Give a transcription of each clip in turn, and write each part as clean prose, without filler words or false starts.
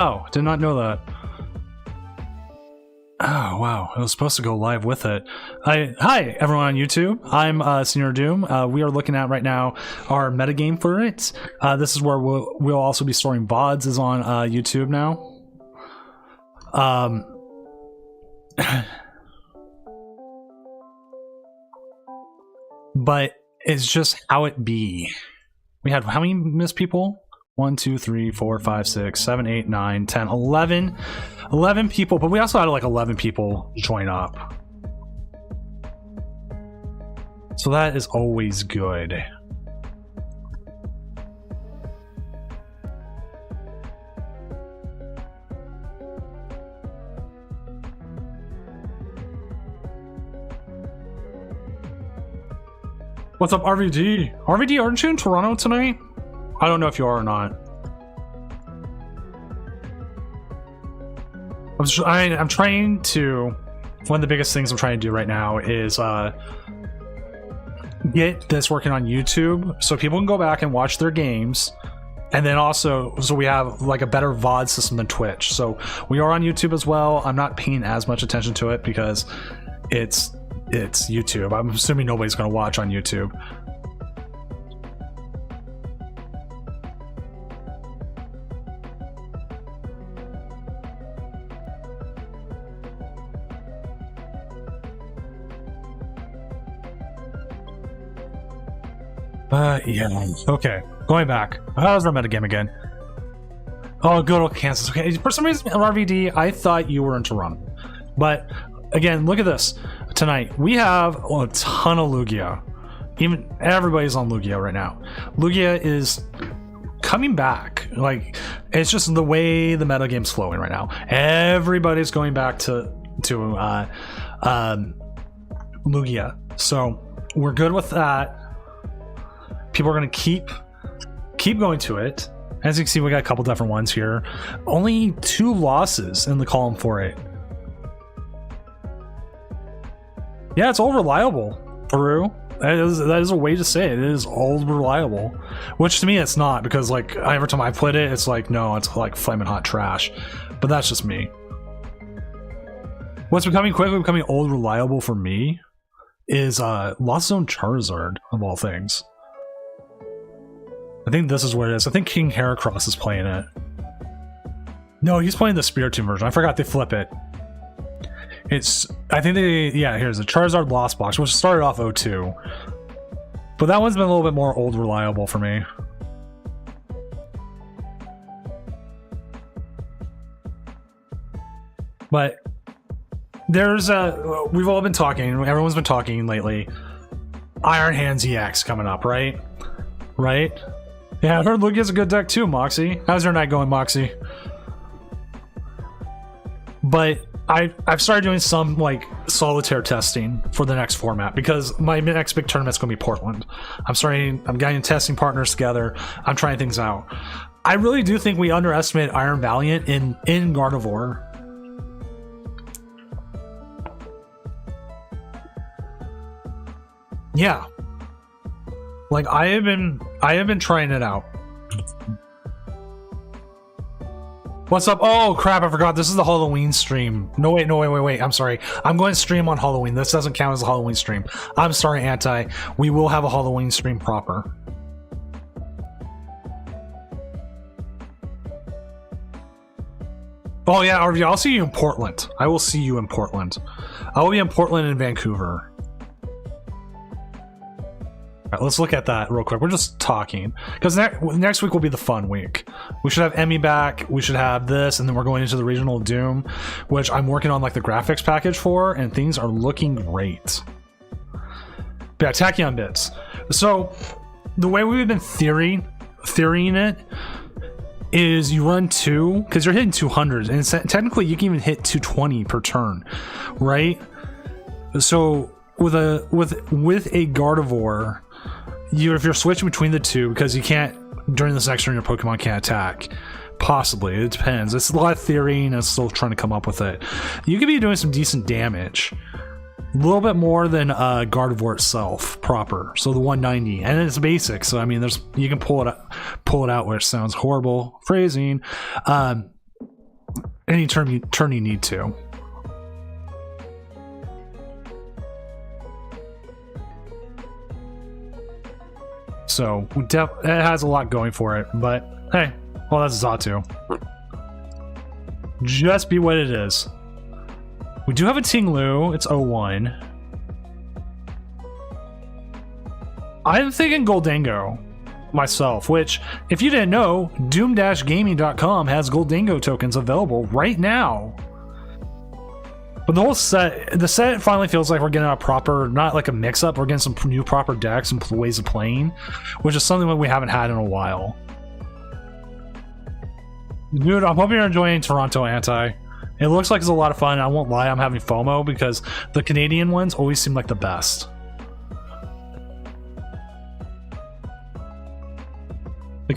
Oh, did not know that. Oh, wow. It was supposed to go live with it. Hi, everyone on YouTube. I'm Senior Doom. We are looking at right now our metagame for it. This is where we'll also be storing VODs is on YouTube now. But it's just how it be. We had how many missed people? 1, 2, 3, 4, 5, 6, 7, 8, 9, 10, 11. 11 people, but we also had like 11 people join up. So that is always good. What's up, RVD? RVD, aren't you in Toronto tonight? I don't know if you are or not. I'm trying to... One of the biggest things I'm trying to do right now is get this working on YouTube so people can go back and watch their games. And then also, so we have like a better VOD system than Twitch. So we are on YouTube as well. I'm not paying as much attention to it because it's YouTube. I'm assuming nobody's going to watch on YouTube. Yeah. Okay. Going back. How's our metagame again? Oh, good old Kansas. Okay. For some reason, RVD, I thought you were in Toronto. But again, look at this. Tonight, we have a ton of Lugia. Even everybody's on Lugia right now. Lugia is coming back. Like, it's just the way the metagame's flowing right now. Everybody's going back to Lugia. So we're good with that. People are going to keep going to it. As you can see, we got a couple different ones here. Only 2 losses in the column for it. Yeah, it's all reliable, Peru. That is a way to say it. It is all reliable. Which to me it's not, because like every time I played it, it's like, no, it's like flaming hot trash. But that's just me. What's quickly becoming old reliable for me is Lost Zone Charizard, of all things. I think this is what it is. I think King Heracross is playing it. No, he's playing the Spiritomb version. I forgot they flip it. I think here's a Charizard Lost Box, which started off 02. But that one's been a little bit more old reliable for me. But there's we've all been talking, everyone's been talking lately. Iron Hands EX coming up, right? Right? Yeah, I heard Lugia's a good deck too, Moxie. How's your night going, Moxie? But I've started doing some like solitaire testing for the next format because my next big tournament's going to be Portland. I'm getting testing partners together. I'm trying things out. I really do think we underestimate Iron Valiant in Gardevoir. Yeah. Like I have been trying it out. What's up? Oh crap, I forgot. This is the Halloween stream. No, wait. I'm sorry. I'm going to stream on Halloween. This doesn't count as a Halloween stream. I'm sorry, Anti. We will have a Halloween stream proper. Oh yeah, RV, I'll see you in Portland. I will see you in Portland. I will be in Portland and Vancouver. Alright, let's look at that real quick. We're just talking because next week will be the fun week. We should have Emmy back. We should have this, and then we're going into the regional Doom, which I'm working on like the graphics package for, and things are looking great. But yeah, Tachyon bits. So the way we've been theorying it is you run 2 because you're hitting 200, and technically you can even hit 220 per turn, right? So with a Gardevoir, if you're switching between the 2, because you can't during this next turn your Pokemon can't attack. Possibly, it depends. It's a lot of theory and I'm still trying to come up with it. You could be doing some decent damage. A little bit more than Gardevoir itself proper, so the 190, and it's basic. So I mean, you can pull it out, which sounds horrible phrasing. any turn you need to. So it has a lot going for it, but hey, well, that's Xatu. Just be what it is. We do have a Tinglu. It's 01. I'm thinking Goldango myself, which, if you didn't know, doom-gaming.com has Goldango tokens available right now. But the set finally feels like we're getting a proper, not like a mix-up, we're getting some new proper decks and ways of playing, which is something that we haven't had in a while. Dude, I'm hoping you're enjoying Toronto Anti. It looks like it's a lot of fun. I won't lie, I'm having FOMO because the Canadian ones always seem like the best. The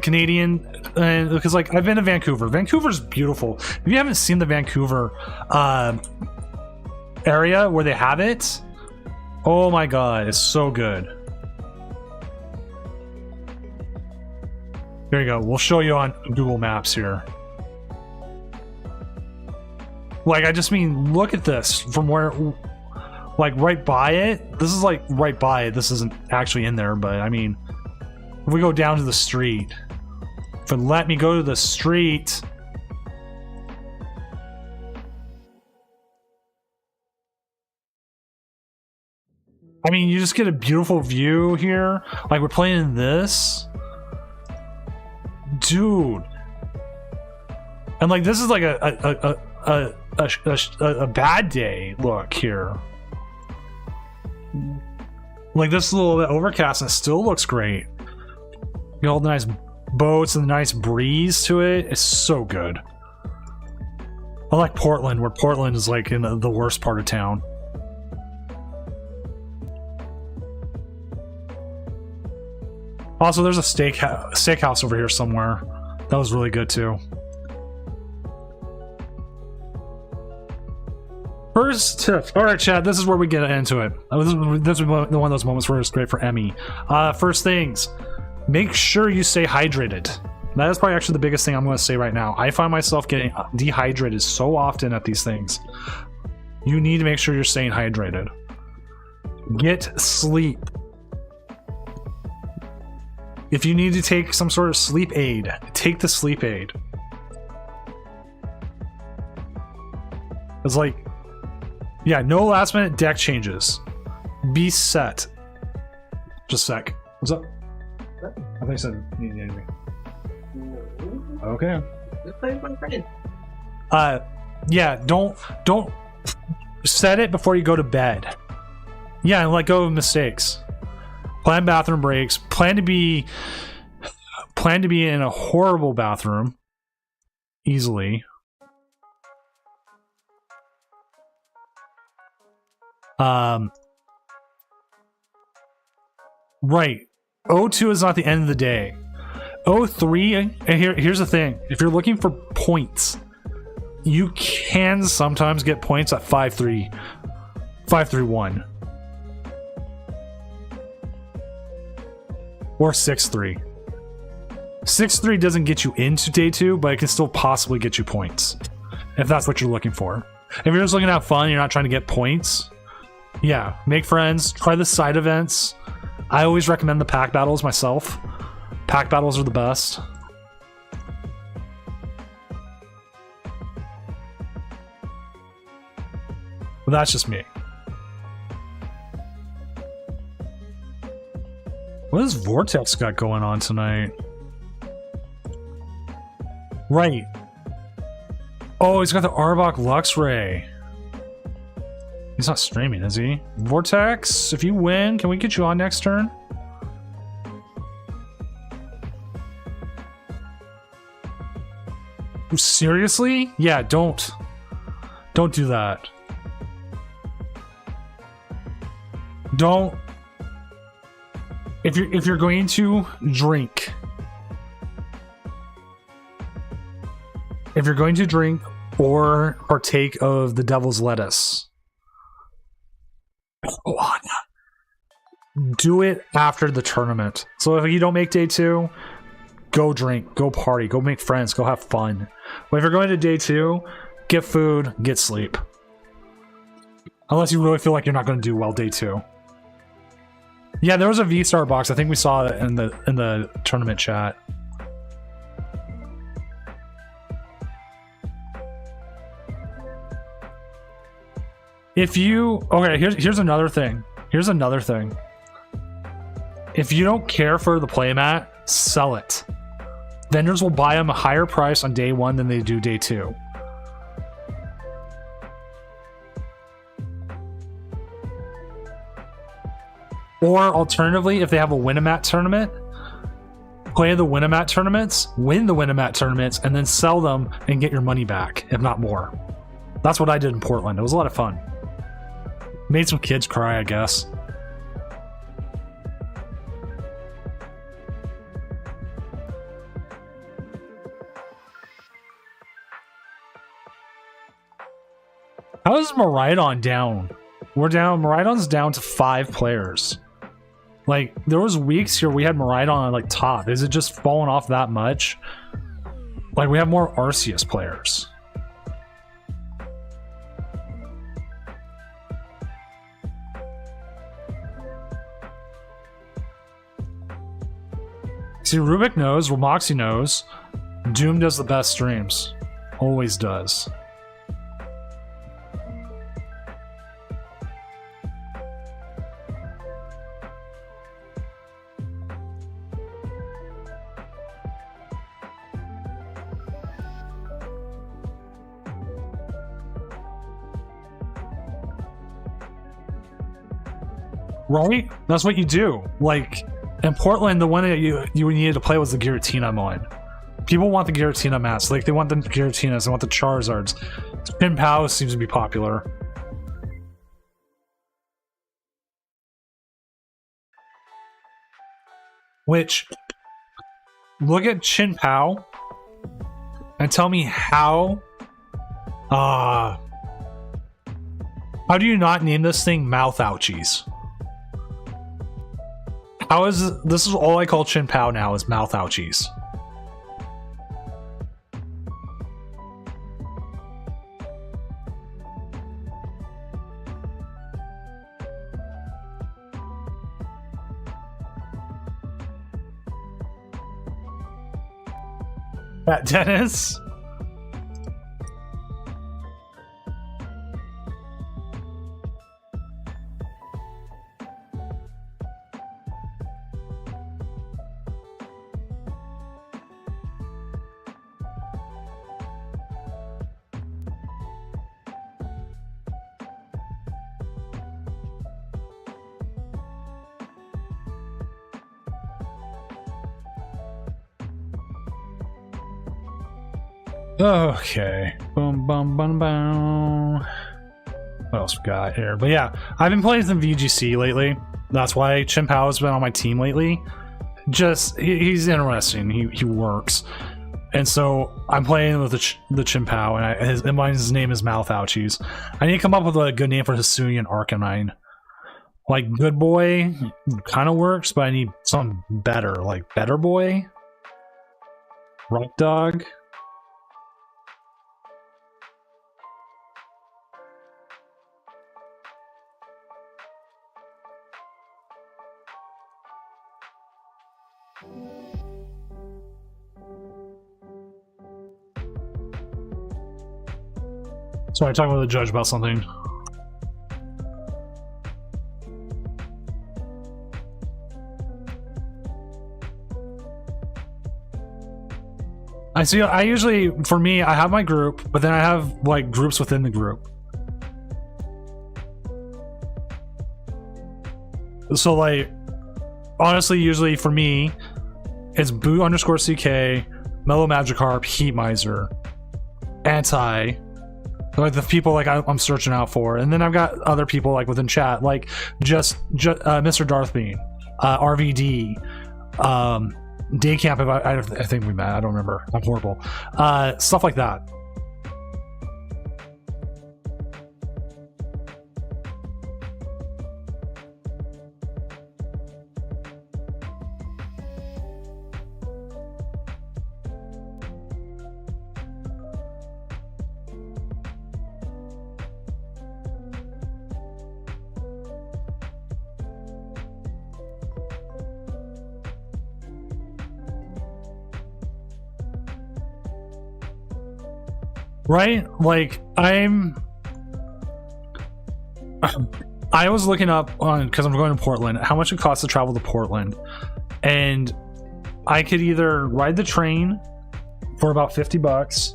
Canadian, because like I've been to Vancouver. Vancouver's beautiful. If you haven't seen the Vancouver area where they have it, oh my god, it's so good. There you go. We'll show you on Google Maps here. Like, I just mean, look at this from where, like, right by it. This is like right by it. This isn't actually in there, but I mean, if we go down to the street, if it let me go to the street, I mean, you just get a beautiful view here. Like, we're playing in this, dude, and like this is like a bad day look here. Like, this little bit overcast and it still looks great. You know, all the nice boats and the nice breeze to it. It's so good. I like Portland, where Portland is like in the worst part of town. Also, there's a steakhouse over here somewhere. That was really good too. First tip. All right, Chad, this is where we get into it. This is one of those moments where it's great for Emmy. First things. Make sure you stay hydrated. That is probably actually the biggest thing I'm going to say right now. I find myself getting dehydrated so often at these things. You need to make sure you're staying hydrated. Get sleep. If you need to take some sort of sleep aid, take the sleep aid. It's like, yeah, no last minute deck changes. Be set. Just a sec. What's up? I think I said you needed me. No. Okay. Just play with my friend. Yeah, don't set it before you go to bed. Yeah, and let go of mistakes. Plan bathroom breaks. Plan to be in a horrible bathroom easily. Right. 02 is not the end of the day. 03, and here's the thing. If you're looking for points, you can sometimes get points at 5-3, 5-3-1. Or 6-3. 6-3 doesn't get you into day 2, but it can still possibly get you points. If that's what you're looking for. If you're just looking to have fun, you're not trying to get points, yeah, make friends, try the side events. I always recommend the pack battles myself. Pack battles are the best. But that's just me. What has Vortex got going on tonight? Right. Oh, he's got the Arbok Luxray. He's not streaming, is he? Vortex, if you win, can we get you on next turn? Seriously? Yeah, don't do that. Don't. If you're going to drink, or partake of the devil's lettuce, do it after the tournament. So if you don't make day 2, go drink, go party, go make friends, go have fun. But if you're going to day 2, get food, get sleep. Unless you really feel like you're not going to do well day 2. Yeah, there was a V-Star box. I think we saw it in the tournament chat. If you... Okay, here's another thing. Here's another thing. If you don't care for the playmat, sell it. Vendors will buy them a higher price on day 1 than they do day 2. Or alternatively, if they have a Win-A-Mat tournament, play the Win-A-Mat tournaments, win the Win-A-Mat tournaments, and then sell them and get your money back, if not more. That's what I did in Portland. It was a lot of fun. Made some kids cry, I guess. How is Maridon down? We're down. Maridon's down to 5 players. Like, there was weeks here we had Maridon on like top. Is it just falling off that much? Like, we have more Arceus players. See, Rubik knows, Moxie knows. Doom does the best streams. Always does. Right? That's what you do. Like, in Portland, the one that you needed to play was the Giratina one. People want the Giratina mats. Like, they want the Giratinas, they want the Charizards. Chin Pao seems to be popular. Which, look at Chin Pao and tell me how do you not name this thing Mouth Ouchies? How is this is all I call Chin Pao now is Mouth Ouchies. That Dennis? Okay. Boom, boom, boom, boom. What else we got here? But yeah, I've been playing some VGC lately. That's why Chin Pao has been on my team lately. Just, he's interesting. He works. And so I'm playing with the Chin Pao, and his name is Mouth Ouchies. I need to come up with a good name for Hisuian Arcanine. Like, Good Boy kind of works, but I need something better. Like, Better Boy? Rock Dog? Sorry, talking with the judge about something. I usually, for me, I have my group, but then I have like groups within the group. So like, honestly, usually for me, it's Boo_CK, Mellow Magikarp, Heat Miser, Anti, like the people like I'm searching out for, and then I've got other people like within chat, like just Mr. Darthbean, RVD, Daycamp. I think we met. I don't remember. I'm horrible. Stuff like that. right? Like, I was looking up on, because I'm going to Portland, how much it costs to travel to Portland. And I could either ride the train for about $50,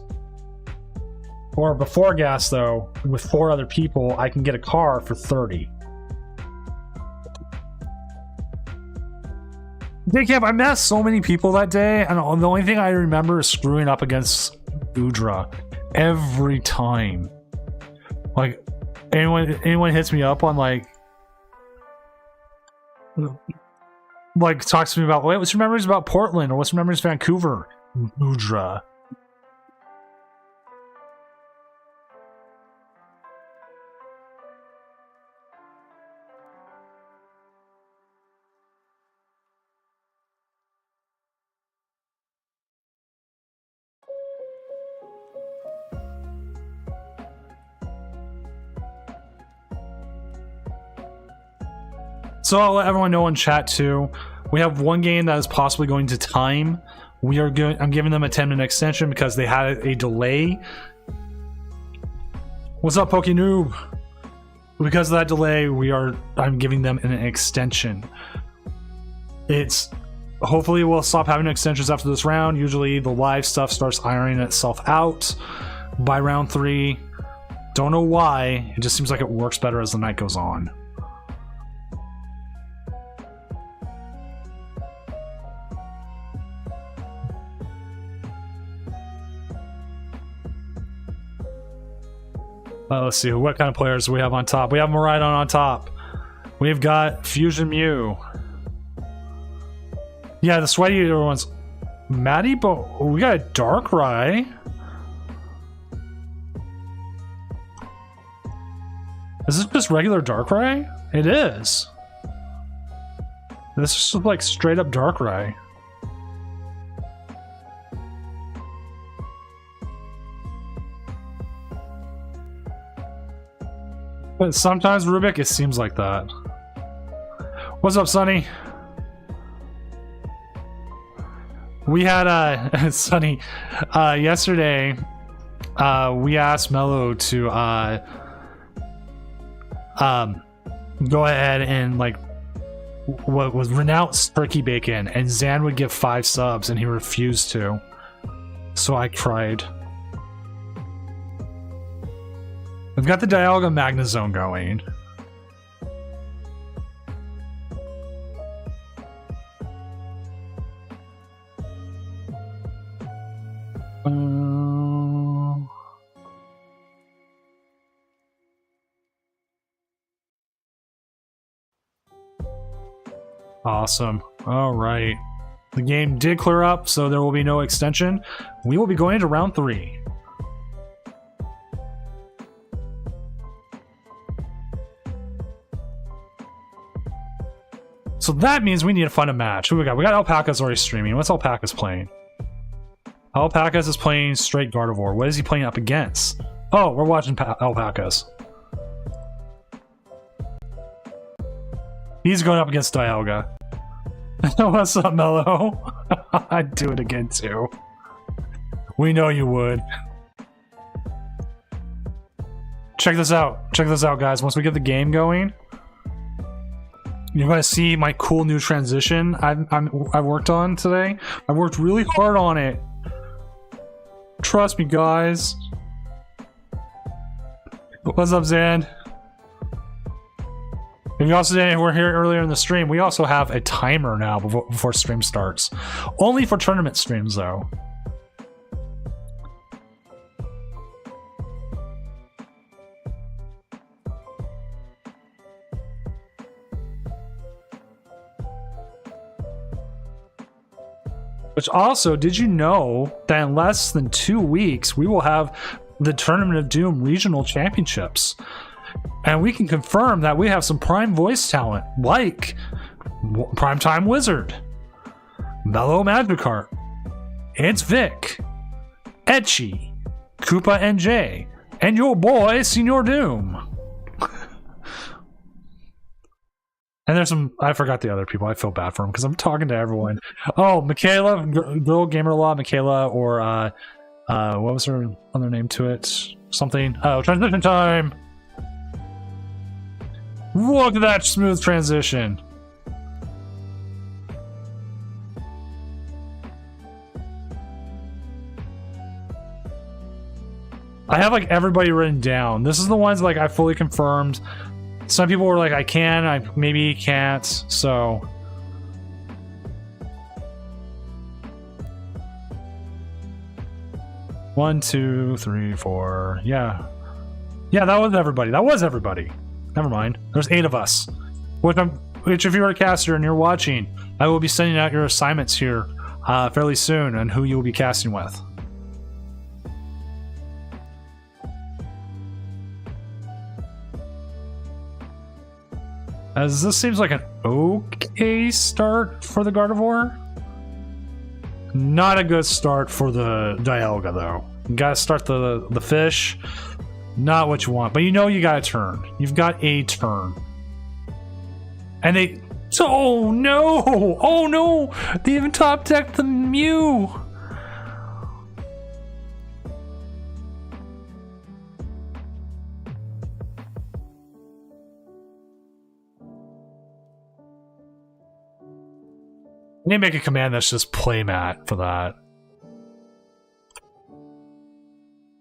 or before gas, though, with 4 other people, I can get a car for $30. Day camp, I met so many people that day, and the only thing I remember is screwing up against Udra every time. Like, anyone hits me up on like talks to me about, wait, what's your memories about Portland, or what's your memories of Vancouver? Udra. So I'll let everyone know in chat too. We have one game that is possibly going to time. I'm giving them a 10-minute extension because they had a delay. What's up, Poke Noob? Because of that delay, I'm giving them an extension. Hopefully we'll stop having extensions after this round. Usually the live stuff starts ironing itself out by round 3. Don't know why. It just seems like it works better as the night goes on. Let's see, what kind of players do we have on top? We have Maridon on top. We've got Fusion Mew. Yeah, the sweaty ones. Maddie, but we got a Darkrai. Is this just regular Darkrai? It is. This is just like straight up Darkrai. But sometimes, Rubik, it seems like that. What's up, Sonny? We had Sonny yesterday. We asked Mello to go ahead and like what was renounce turkey bacon, and Zan would give 5 subs, and he refused to. So I cried. We've got the Dialga Magnezone going. Awesome. All right. The game did clear up, so there will be no extension. We will be going into round 3. So that means we need to find a match. Who we got? We got Alpaca's already streaming. What's Alpaca's playing? Alpaca's is playing straight Gardevoir. What is he playing up against? Oh, we're watching Alpaca's. He's going up against Dialga. What's up, Mello? I'd do it again too. We know you would. Check this out. Check this out, guys. Once we get the game going, you're going to see my cool new transition I worked on today. I worked really hard on it. Trust me, guys. What's up, Zan? If you also were here earlier in the stream, we also have a timer now before stream starts. Only for tournament streams, though. Which also, did you know that in less than 2 weeks, we will have the Tournament of Doom Regional Championships? And we can confirm that we have some prime voice talent, like Primetime Wizard, Mellow Magikarp, It's Vic, Etchy, Koopa NJ, and your boy, Senior Doom. And there's some, I forgot the other people. I feel bad for them because I'm talking to everyone. Oh, Michaela, Girl Gamer Law, Michaela, or What was her other name to it? Something. Oh, transition time! Look at that smooth transition. I have like everybody written down. This is the ones like I fully confirmed. Some people were like, I can, I maybe can't, so. 1, 2, 3, 4. Yeah. Yeah, that was everybody. That was everybody. Never mind. There's 8 of us. Which if you're a caster and you're watching, I will be sending out your assignments here fairly soon on who you will be casting with. As this seems like an okay start for the Gardevoir. Not a good start for the Dialga, though. You gotta start the fish. Not what you want, but you know you got a turn. You've got a turn. And they... Oh no! Oh no! They even top decked the Mew! I need to make a command that's just playmat for that.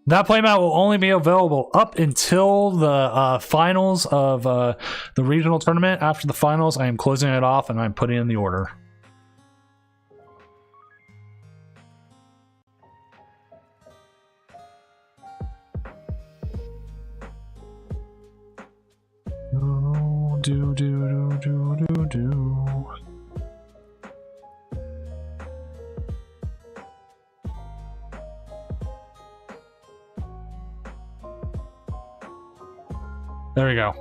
That playmat will only be available up until the finals of the regional tournament. After the finals, I am closing it off and I'm putting in the order. Do. There we go.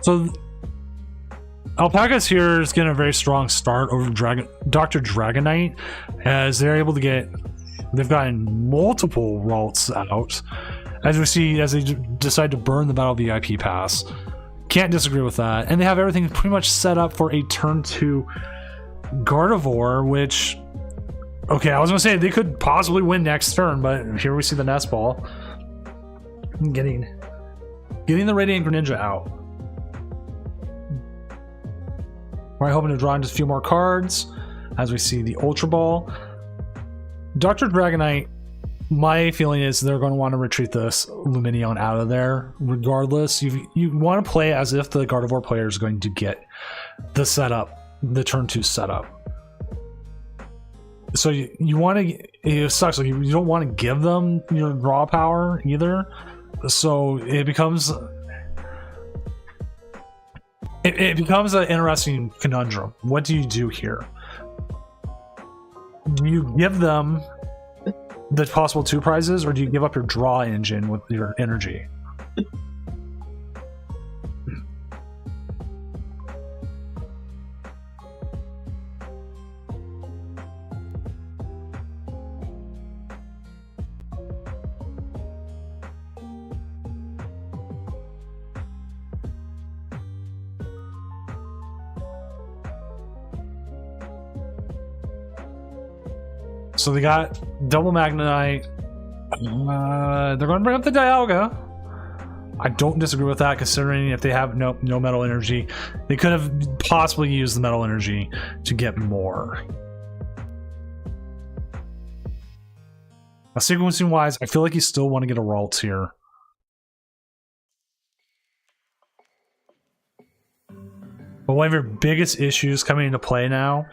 So Alpaca's here is getting a very strong start over Dr. Dragonite, as they're able to get... They've gotten multiple Ralts out, as we see as they decide to burn the Battle VIP Pass. Can't disagree with that. And they have everything pretty much set up for a turn 2 Gardevoir, which... Okay, I was gonna say they could possibly win next turn, but here we see the Nest Ball. Getting the Radiant Greninja out. We're hoping to draw just a few more cards as we see the Ultra Ball. Dr. Dragonite, my feeling is they're going to want to retreat this Lumineon out of there regardless. You want to play as if the Gardevoir player is going to get the setup, the turn 2 setup. So you want to, it sucks, like you don't want to give them your draw power either. So it becomes it becomes an interesting conundrum. What do you do here? Do you give them the possible 2 prizes, or do you give up your draw engine with your energy? So they got double Magnetite. They're going to bring up the Dialga. I don't disagree with that, considering if they have no metal energy, they could have possibly used the metal energy to get more. Now, sequencing wise, I feel like you still want to get a Ralts here. But one of your biggest issues coming into play now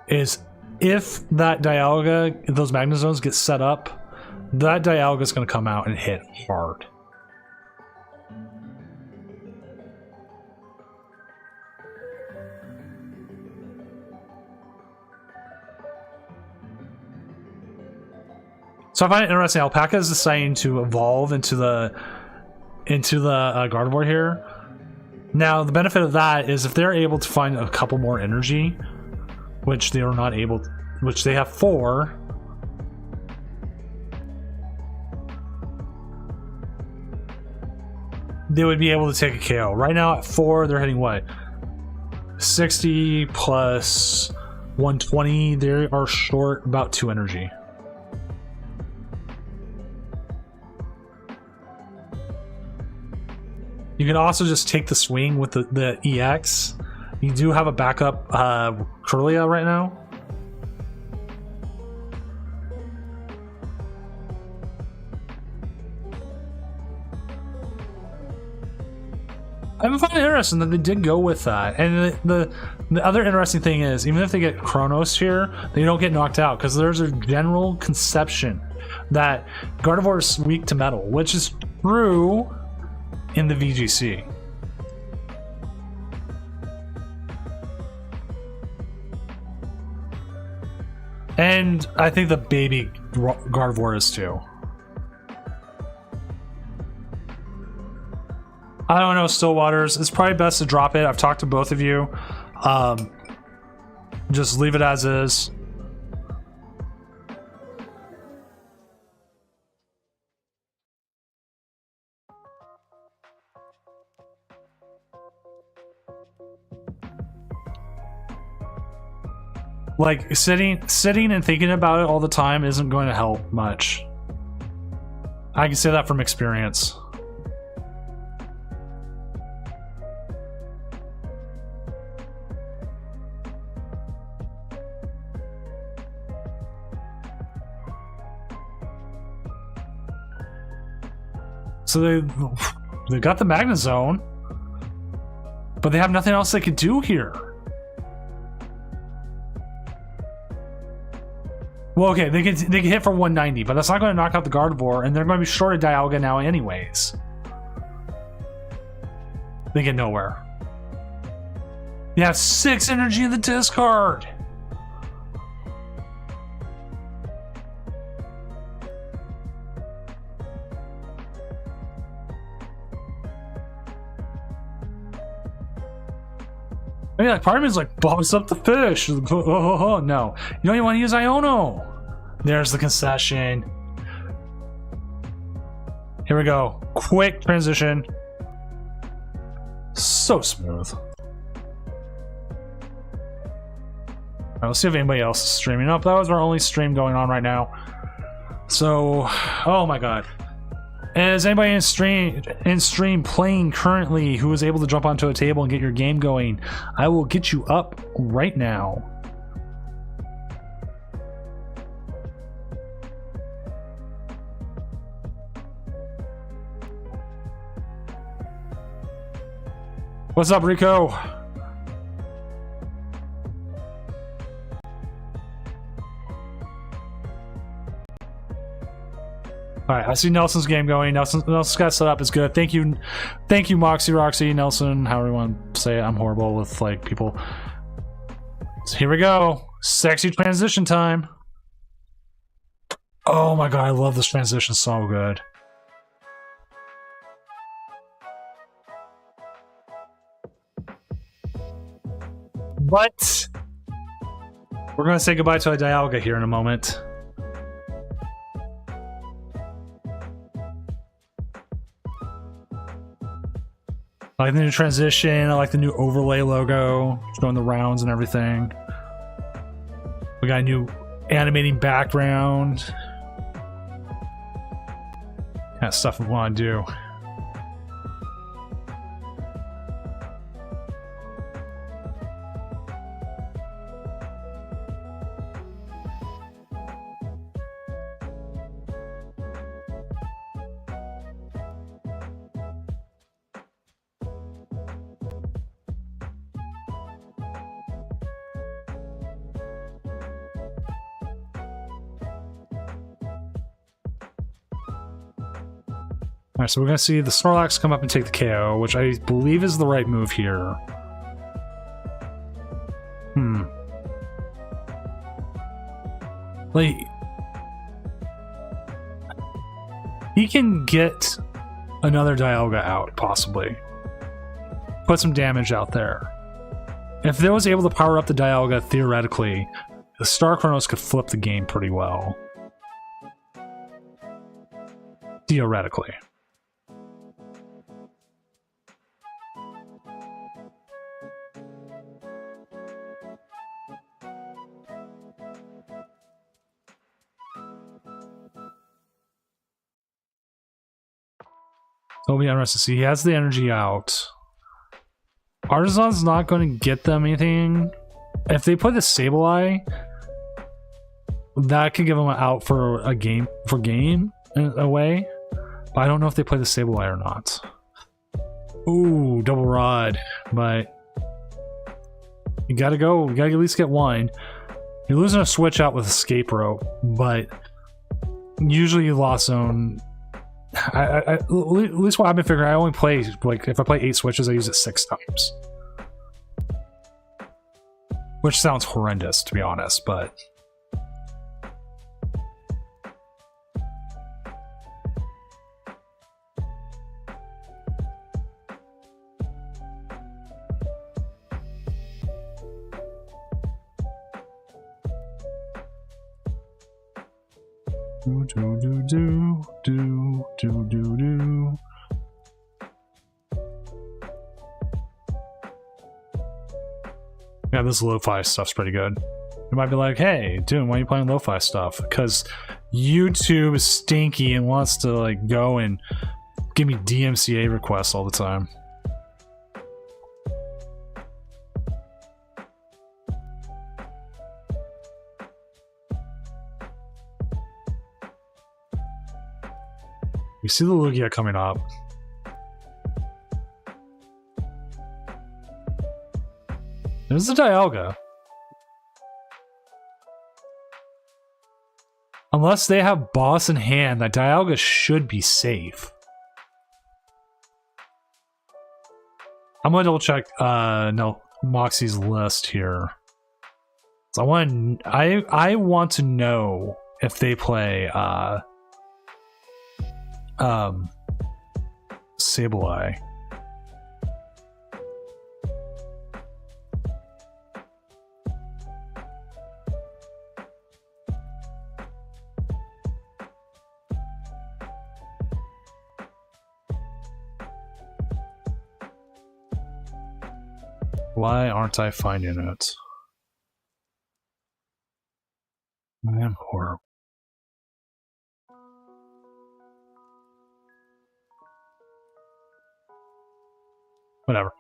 is if that Dialga, those Magnezones get set up, that Dialga is going to come out and hit hard. So I find it interesting. Alpaca is deciding to evolve into the Gardevoir here. Now the benefit of that is if they're able to find a couple more energy, which they are not able, which they have 4. They would be able to take a KO. Right now at 4, they're hitting what? 60 plus 120. They are short about 2 energy. You can also just take the swing with the EX. You do have a backup Curlia right now. I find it interesting that they did go with that. And the other interesting thing is, even if they get Chronos here, they don't get knocked out, because there's a general conception that Gardevoir is weak to metal, which is true in the VGC. And I think the baby Gardevoir is too. I don't know, Stillwaters. It's probably best to drop it. I've talked to both of you. Just leave it as is. Like, sitting and thinking about it all the time isn't going to help much. I can say that from experience. So they got the Magnet Zone, but they have nothing else they could do here. Well, okay, they can hit for 190, but that's not going to knock out the Gardevoir, and they're going to be short of Dialga now anyways. They get nowhere. You have 6 energy in the discard. I mean, like, part of me is like, boss up the fish. No, you don't even want to use Iono. There's the concession. Here we go. Quick transition. So smooth. All right, let's see if anybody else is streaming up. That was our only stream going on right now. So, oh my god. Is anybody in stream playing currently who is able to jump onto a table and get your game going? I will get you up right now. What's up, Rico? All right, I see Nelson's game going. Nelson's got set up. It's good. Thank you, Moxie, Roxy, Nelson. However you want to say it. I'm horrible with like people. So here we go. Sexy transition time. Oh my god, I love this transition so good. But we're gonna say goodbye to a Dialga here in a moment. I like the new transition. I like the new overlay logo, showing the rounds and everything. We got a new animating background. That stuff we want to do. Alright, so we're going to see the Snorlax come up and take the KO, which I believe is the right move here. Like, he can get another Dialga out, possibly. Put some damage out there. If they was able to power up the Dialga, theoretically, the Star Chronos could flip the game pretty well. Theoretically. It'll be interesting to see. He has the energy out. Artisan's not going to get them anything. If they put the Sableye, that could give them an out for a game, in a way. But I don't know if they play the Sableye or not. Ooh, double rod. But you gotta go. You gotta at least get one. You're losing a switch out with escape rope, but usually you lost zone. At least what I've been figuring, I only play, like, if I play 8 switches, I use it 6 times. Which sounds horrendous, to be honest, but... Do. Yeah, this lo-fi stuff's pretty good. You might be like, hey, Doom, why are you playing lo-fi stuff? Because YouTube is stinky and wants to, like, go and give me DMCA requests all the time. We see the Lugia coming up. There's the Dialga. Unless they have boss in hand, that Dialga should be safe. I'm gonna double check no Moxie's list here. So I want to know if they play Sableye. Why aren't I finding it? I am horrible. Whatever.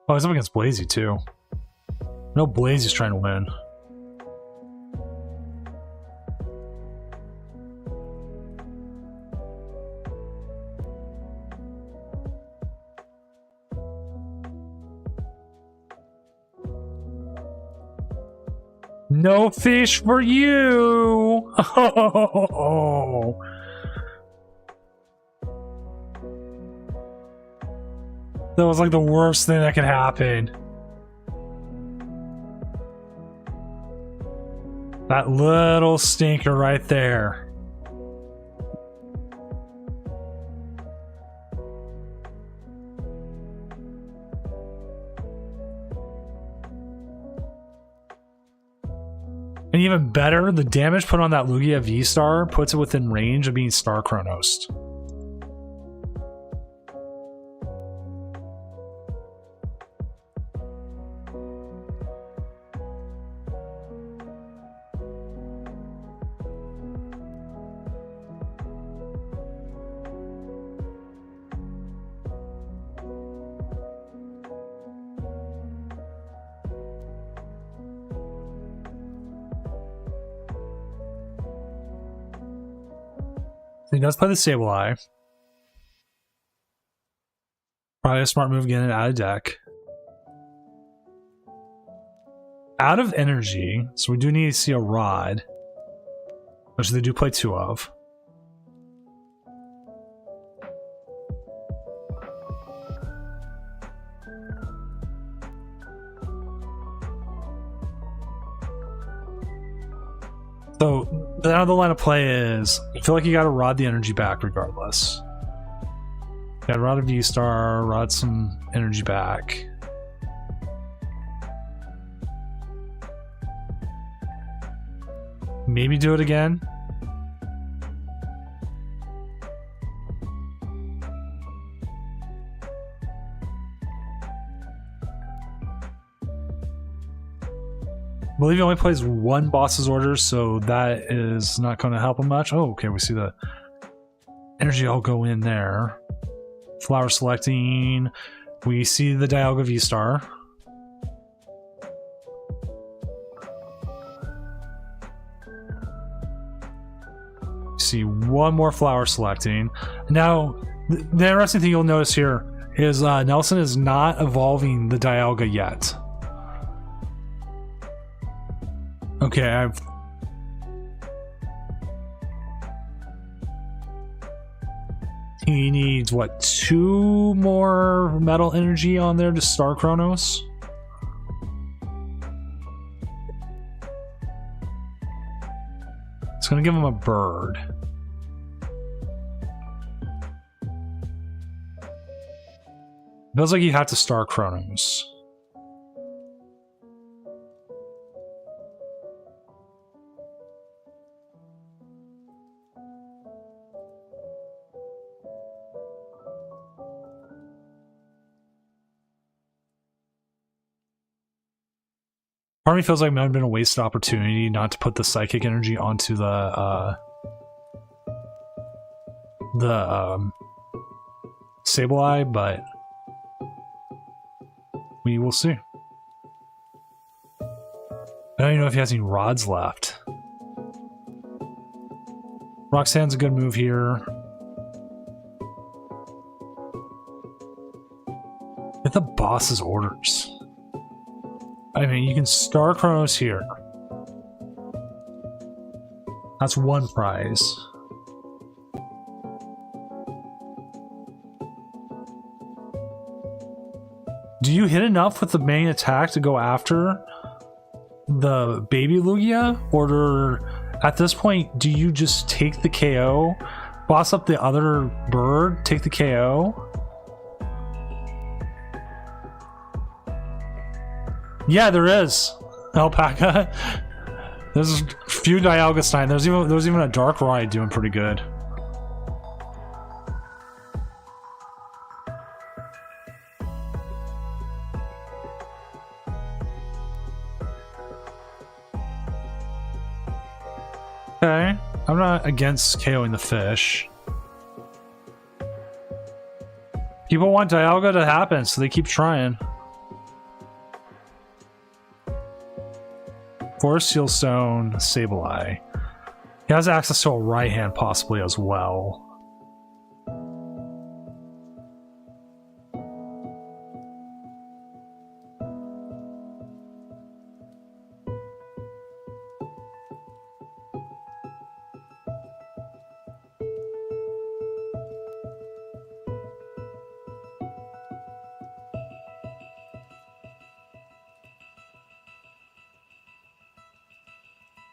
Oh, he's up against Blazy too. No, Blazy's trying to win. No fish for you! Oh. That was like the worst thing that could happen. That little stinker right there. And even better, the damage put on that Lugia V-Star puts it within range of being Star Chronosed. He does play the Sableye. Probably a smart move getting it out of deck. Out of energy, so we do need to see a Rod, which they do play 2 of. So now the line of play is, I feel like you gotta Rod the energy back regardless. You gotta Rod a V-Star, Rod some energy back. Maybe do it again. I believe he only plays 1 boss's order, so that is not going to help him much. Oh, okay, we see the energy all go in there. Flower selecting. We see the Dialga V-Star. See one more flower selecting. Now, the interesting thing you'll notice here is Nelson is not evolving the Dialga yet. Okay, he needs, what, 2 more metal energy on there to Star Chronos? It's gonna give him a bird. Feels like you have to Star Chronos. Part of me feels like it might have been a wasted opportunity not to put the psychic energy onto the Sableye, but we will see. I don't even know if he has any rods left. Roxanne's a good move here. Get the boss's orders. I mean, you can Star Chronos here. That's 1 prize. Do you hit enough with the main attack to go after the baby Lugia? Or at this point, do you just take the KO, boss up the other bird, take the KO? Yeah, there is. Alpaca. There's a few Dialga Stein. There was even a Darkrai doing pretty good. Okay. I'm not against KOing the fish. People want Dialga to happen, so they keep trying. Forest Seal Stone, Sableye. He has access to a right hand possibly as well.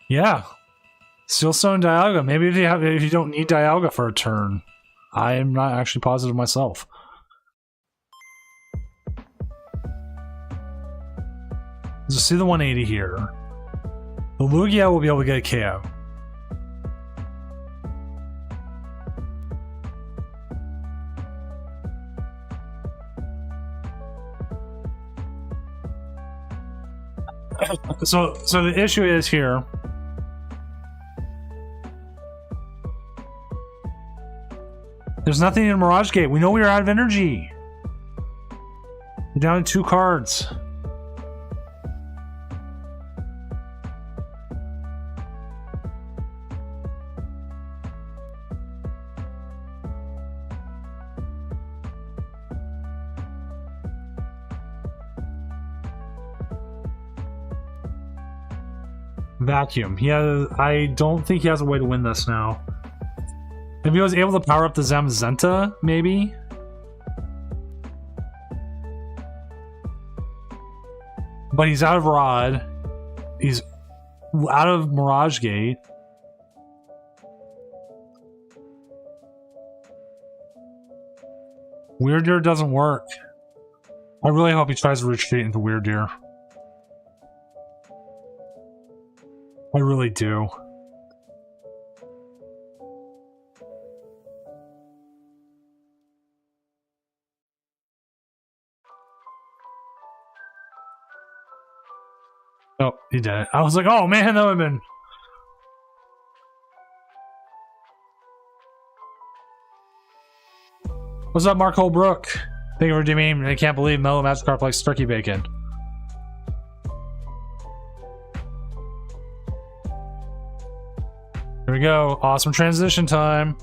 Yeah. Steelstone Dialga. Maybe if you don't need Dialga for a turn. I am not actually positive myself. Just see the 180 here. The Lugia will be able to get a KO. So the issue is here. There's nothing in Mirage Gate. We know we are out of energy. We're down to 2 cards. Vacuum. I don't think he has a way to win this now. If he was able to power up the Zamazenta, maybe? But he's out of Rod. He's out of Mirage Gate. Weird Deer doesn't work. I really hope he tries to retreat into Weird Deer. I really do. Oh, he did it. I was like, oh man, that would have been... What's up, Mark Holbrook? Thank you for redeeming. I can't believe Mellow Mastercard likes turkey bacon. Here we go. Awesome transition time.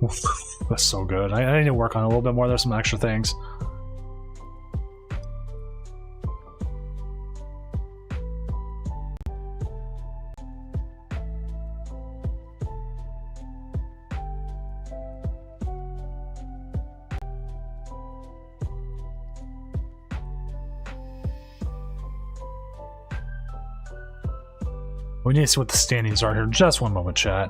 Oof, that's so good. I need to work on it a little bit more. There's some extra things. We need to see what the standings are here. Just one moment, chat.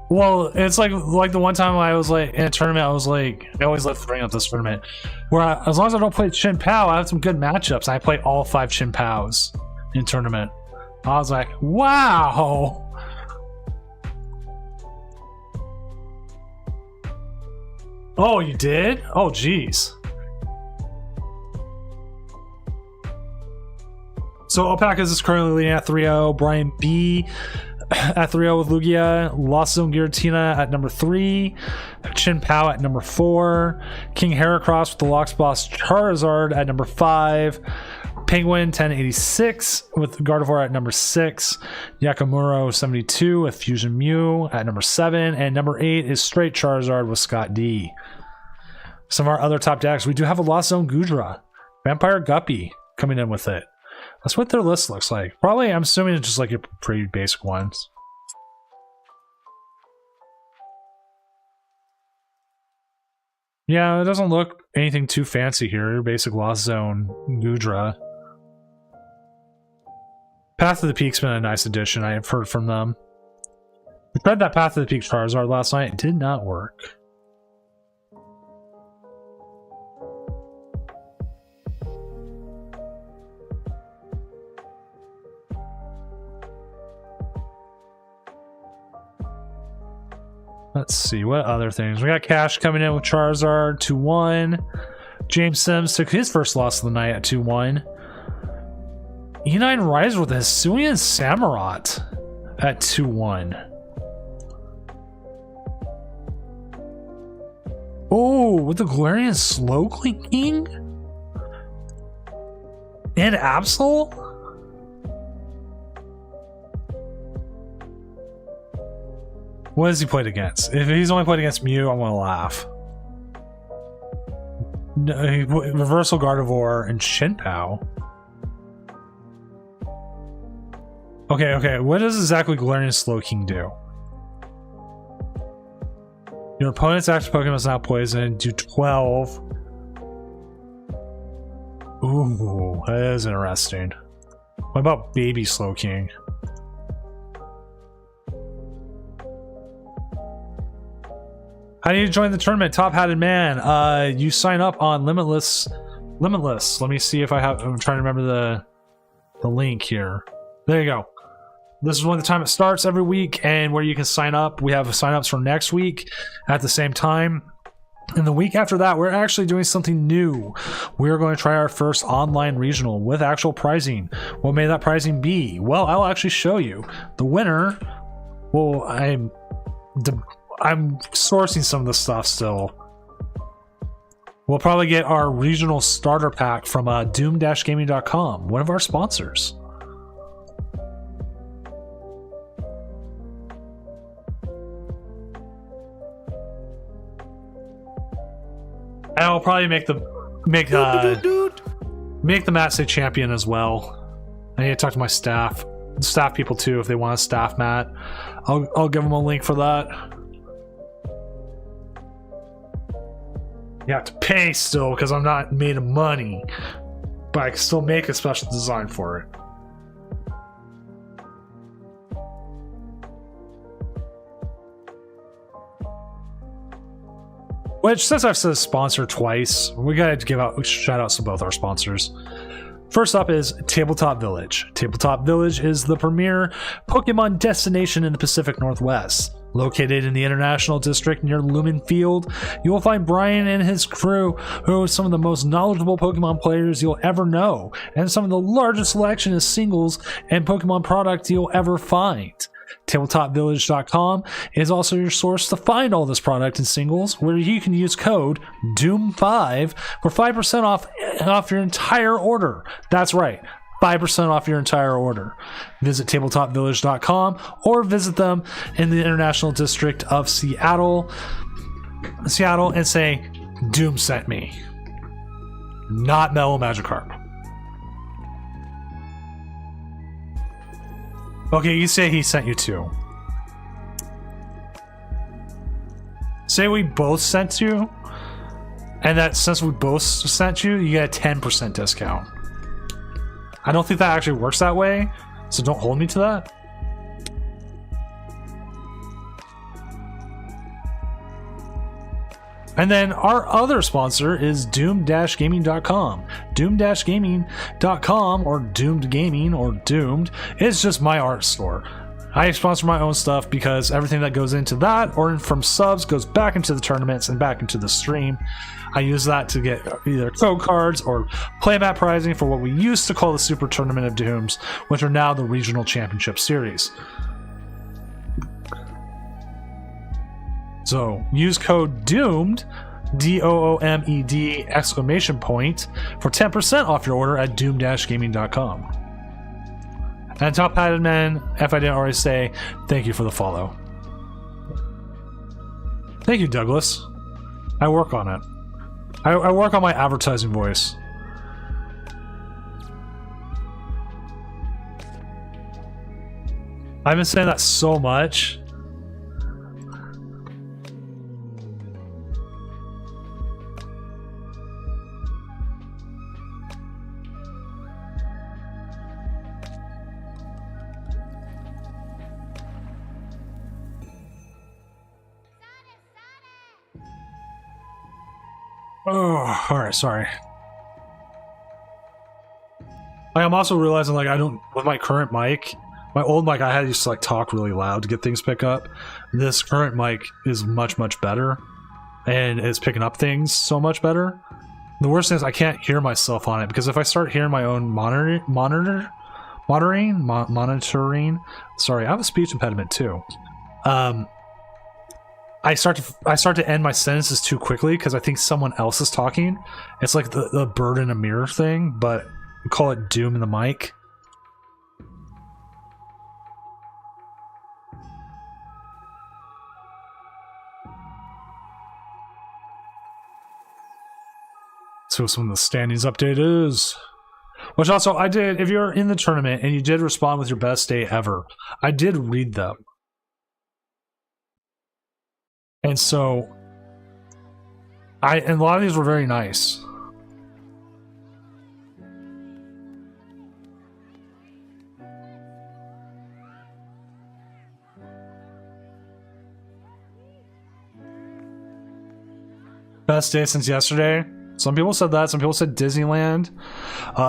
Well, it's like the one time I was like in a tournament, I was like, I always love to bring up this tournament where as long as I don't play Chin Pao, I have some good matchups. I play all 5 Chin Paos in tournament. I was like, wow. Oh, you did? Oh, geez. So Alpacas is currently leading at 3-0. Brian B at 3-0 with Lugia. Lost Zone Giratina at number 3. Chin Pao at number 4. King Heracross with the Lox Boss Charizard at number 5. Penguin 1086 with Gardevoir at number 6. Yakamuro 72 with Fusion Mew at number 7. And number 8 is straight Charizard with Scott D. Some of our other top decks, we do have a Lost Zone Gudra. Vampire Guppy coming in with it. That's what their list looks like. Probably, I'm assuming it's just like your pretty basic ones. Yeah, it doesn't look anything too fancy here. Your basic Lost Zone Gudra. Path to the Peak's been a nice addition. I have heard from them. We tried that Path to the Peak Charizard last night. It did not work. Let's see, what other things? We got Cash coming in with Charizard, 2-1. James Sims took his first loss of the night at 2-1. E9 Riser with a Hisuian Samurott at 2-1. Oh, with the Galarian Slowking? And Absol? What has he played against? If he's only played against Mew, I'm gonna laugh. No, Reversal Gardevoir and Chin Pao. Okay, what does exactly Galarian Slowking do? Your opponent's active Pokemon is now poisoned. Do 12. Ooh, that is interesting. What about Baby Slowking? How do you join the tournament, Top Hatted Man? You sign up on Limitless. Let me see if I have. I'm trying to remember the link here. There you go. This is when the time it starts every week, and where you can sign up. We have signups for next week at the same time. And the week after that, we're actually doing something new. We're going to try our first online regional with actual pricing. What may that pricing be? Well, I'll actually show you. The winner. Well, I'm sourcing some of the stuff still. We'll probably get our regional starter pack from doom-gaming.com, one of our sponsors. And I'll probably make the Matt say champion as well. I need to talk to my staff people too if they want a staff Matt. I'll give them a link for that. You have to pay still because I'm not made of money, but I can still make a special design for it. Which, since I've said sponsor twice, we gotta give out shout outs to both our sponsors. First up is Tabletop Village. Tabletop Village is the premier Pokemon destination in the Pacific Northwest. Located in the International District near Lumen Field, you will find Brian and his crew, who are some of the most knowledgeable Pokemon players you'll ever know, and some of the largest selection of singles and Pokemon products you'll ever find. TabletopVillage.com is also your source to find all this product in singles, where you can use code DOOM5 for 5% off your entire order. That's right, 5% off your entire order. Visit TabletopVillage.com or visit them in the International District of Seattle, and say, Doom sent me. Not Mellow Magikarp. Okay, you say he sent you too. Say we both sent you, and that since we both sent you, you get a 10% discount. I don't think that actually works that way, so don't hold me to that. And then our other sponsor is doom-gaming.com. Doom-gaming.com, or Doomed Gaming, or Doomed, is just my art store. I sponsor my own stuff because everything that goes into that or from subs goes back into the tournaments and back into the stream. I use that to get either code cards or playmat prizing for what we used to call the Super Tournament of Dooms, which are now the Regional Championship Series. So use code DOOMED, DOOMED exclamation point, for 10% off your order at doom-gaming.com. And Top Padded Man, if I didn't already say, thank you for the follow. Thank you, Douglas. I work on it. I work on my advertising voice. I've been saying that so much. Oh, alright, sorry. I'm also realizing, like, I don't, with my current mic, my old mic, I had to just, like, talk really loud to get things pick up. This current mic is much, much better, and it's picking up things so much better. The worst thing is I can't hear myself on it, because if I start hearing my own monitoring, sorry, I have a speech impediment too. I start to end my sentences too quickly because I think someone else is talking. It's like the bird in a mirror thing, but we call it Doom in the mic. So some of the standings update is, which also I did, if you're in the tournament and you did respond with your best day ever, I did read them. And so, and a lot of these were very nice. Best day since yesterday. Some people said that. Some people said Disneyland.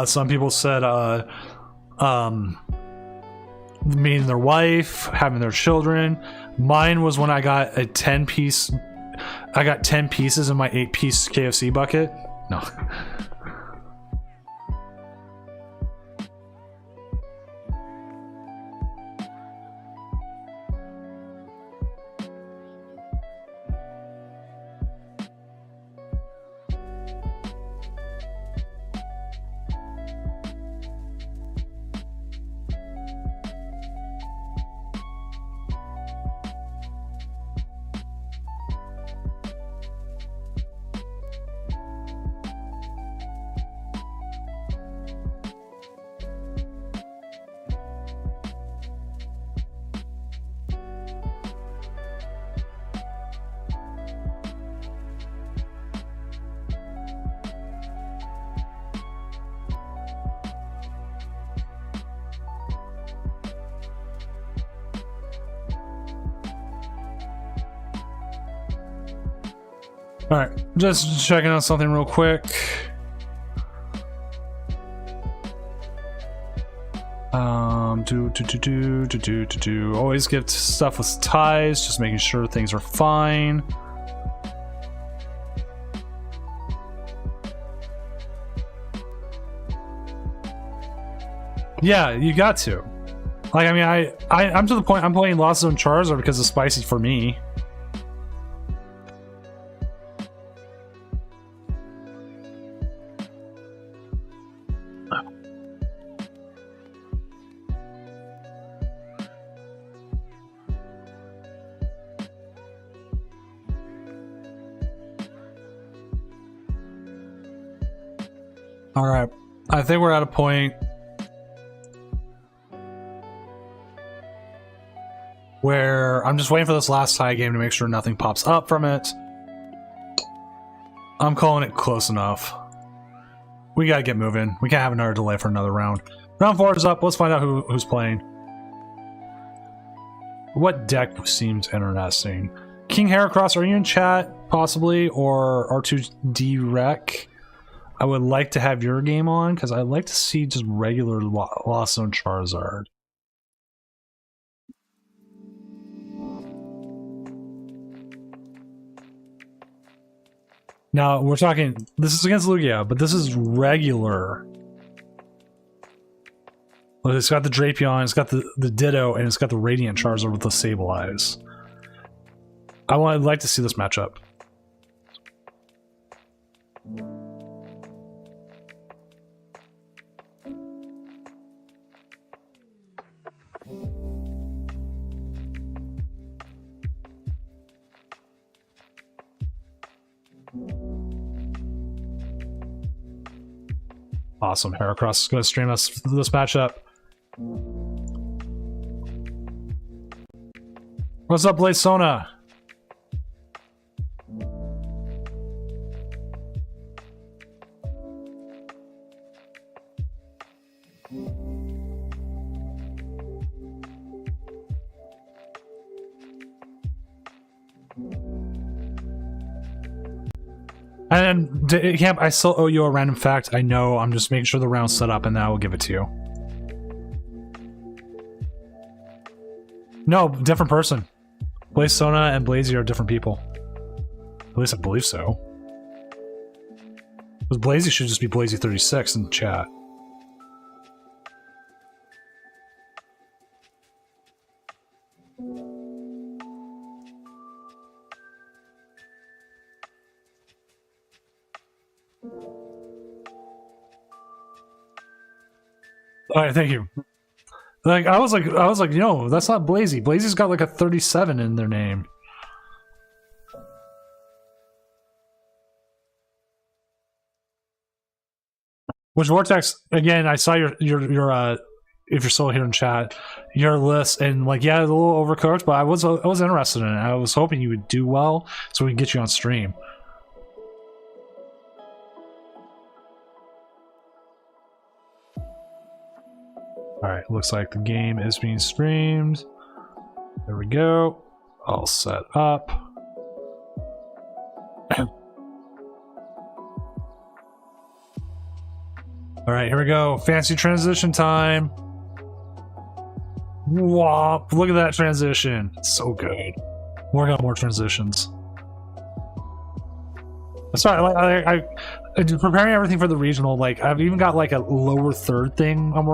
Some people said meeting their wife, having their children. Mine was when I got a 10-piece. I got 10 pieces in my 8-piece KFC bucket. No. Alright, just checking out something real quick. Always give stuff with ties, just making sure things are fine. Yeah, you got to. Like, I mean, I'm to the point I'm playing Lost Zone Charizard because it's spicy for me. All right, I think we're at a point where I'm just waiting for this last tie game to make sure nothing pops up from it. I'm calling it close enough. We gotta get moving. We can't have another delay for another round. Round 4 is up. Let's find out who's playing. What deck seems interesting? King Heracross, are you in chat, possibly? Or R2D Rec? I would like to have your game on, because I'd like to see just regular Lost Zone Charizard. Now, we're talking, this is against Lugia, but this is regular. Well, it's got the Drapion, it's got the Ditto, and it's got the Radiant Charizard with the Sable Eyes. I'd like to see this matchup. Awesome. Heracross is going to stream us this matchup. What's up, Blaisona? And Camp, I still owe you a random fact. I know. I'm just making sure the round's set up, and then I will give it to you. No, different person. Blaisona and Blazy are different people. At least I believe so. Because Blazy should just be Blazy36 in the chat. All right, thank you. Like I was like, no, that's not Blazy. Blazy's got like a 37 in their name. Which Vortex? Again, I saw your if you're still here in chat, your list, and like, yeah, it's a little overcooked, but I was interested in it. I was hoping you would do well so we can get you on stream. Alright, looks like the game is being streamed. There we go. All set up. Alright, here we go. Fancy transition time. Womp. Look at that transition. It's so good. Working on more transitions. Sorry, I preparing everything for the regional. Like, I've even got like a lower third thing I'm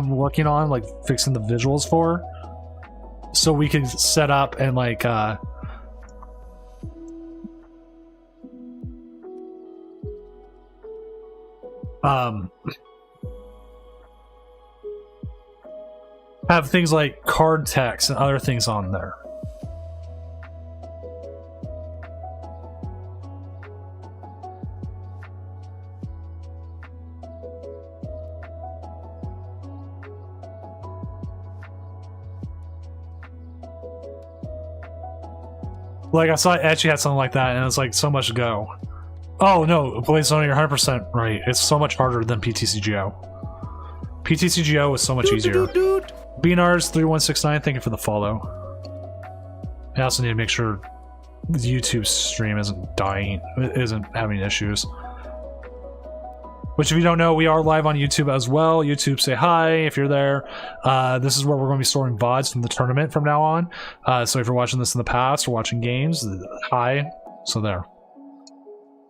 working on, like fixing the visuals for, so we can set up and like have things like card text and other things on there. Like, I saw Etchy had something like that, and it's like so much to go. Oh no, Blaisona, you're 100% right. It's so much harder than PTCGO. PTCGO is so much easier. Beanars3169, thank you for the follow. I also need to make sure the YouTube stream isn't dying, isn't having issues. Which, if you don't know, we are live on YouTube as well. YouTube, say hi if you're there. This is where we're going to be storing VODs from the tournament from now on. So if you're watching this in the past or watching games, hi. So there.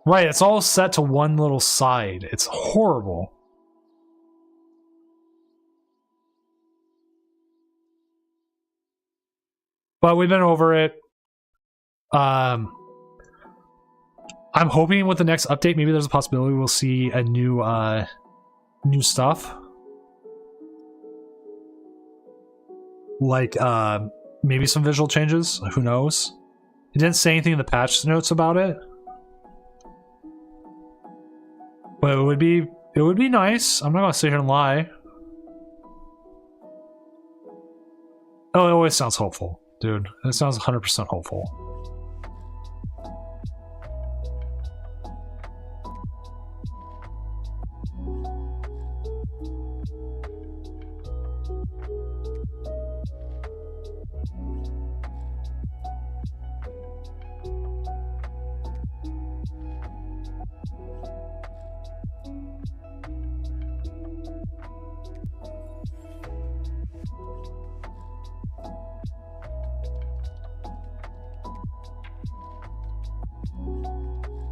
Right, it's all set to one little side. It's horrible. But we've been over it. I'm hoping with the next update, maybe there's a possibility we'll see a new stuff. Like maybe some visual changes. Who knows? It didn't say anything in the patch notes about it. But it would be nice. I'm not gonna sit here and lie. Oh, it always sounds hopeful, dude. It sounds 100% hopeful.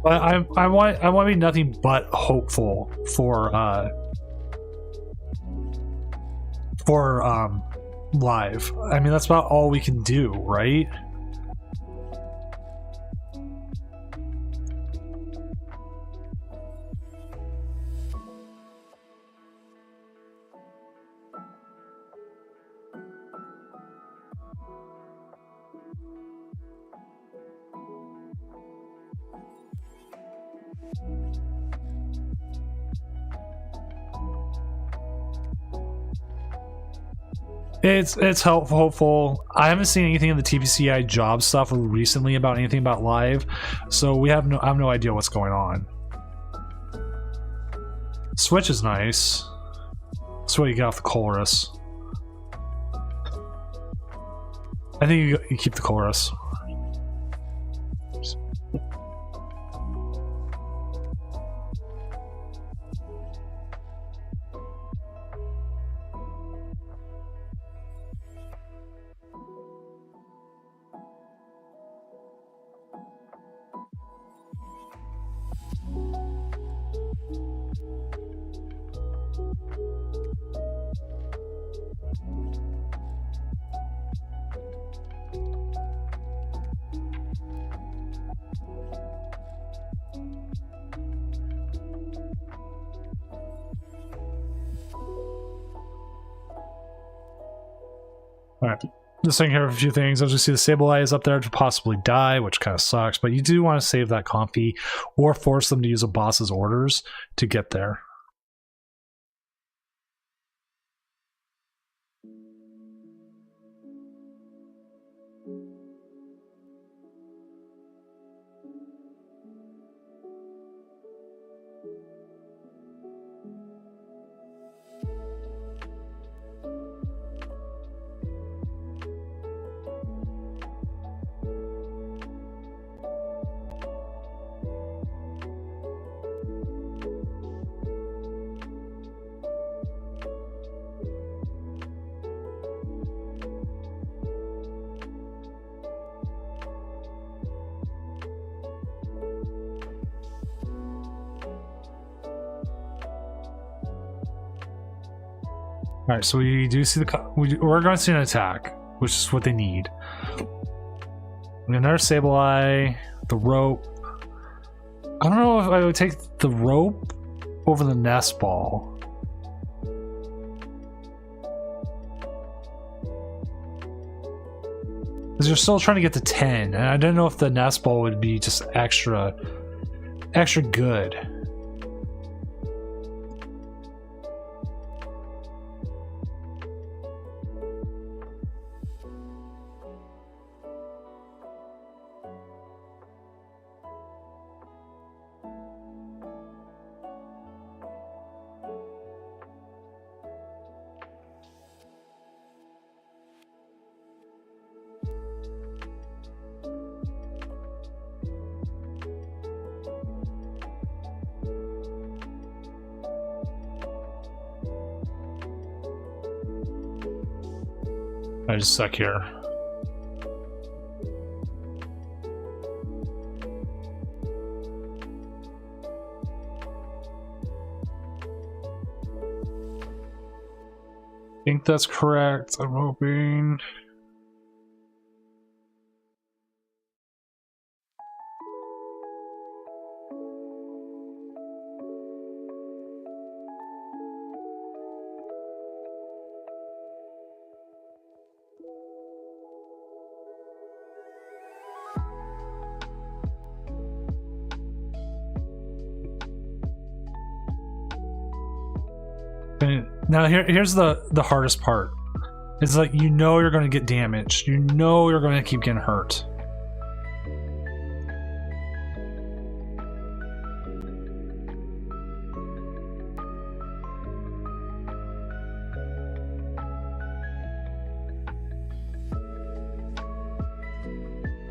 But I want to be nothing but hopeful for live. I mean, that's about all we can do, right? It's hopeful. I haven't seen anything in the TPCI job stuff recently about anything about live, so I have no idea what's going on. Switch is nice. That's what you get off the chorus. I think you keep the chorus. Alright, just taking care of a few things. As you see, the Sableye is up there to possibly die, which kind of sucks, but you do want to save that compy or force them to use a boss's orders to get there. Alright, so we do see we're going to see an attack, which is what they need. Another Sableye, the rope. I don't know if I would take the rope over the nest ball. Because you're still trying to get to 10, and I don't know if the nest ball would be just extra good. I just suck here. I think that's correct. I'm hoping. Now here's the hardest part. It's like, you know you're going to get damaged. You know you're going to keep getting hurt.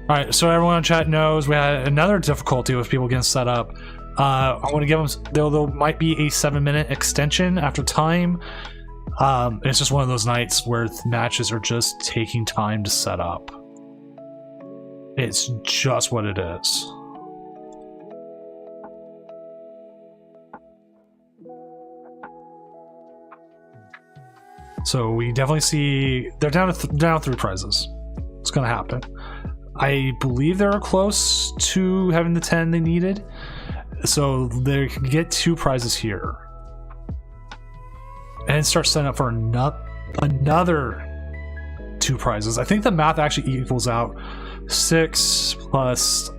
Alright, so everyone in chat knows we had another difficulty with people getting set up. I want to give them, there might be a 7-minute extension after time. It's just one of those nights where matches are just taking time to set up. It's just what it is. So we definitely see they're down to 3 prizes. It's gonna happen. I believe they're close to having the 10 they needed, so they can get 2 prizes here, and start setting up for another 2 prizes. I think the math actually equals out 6 plus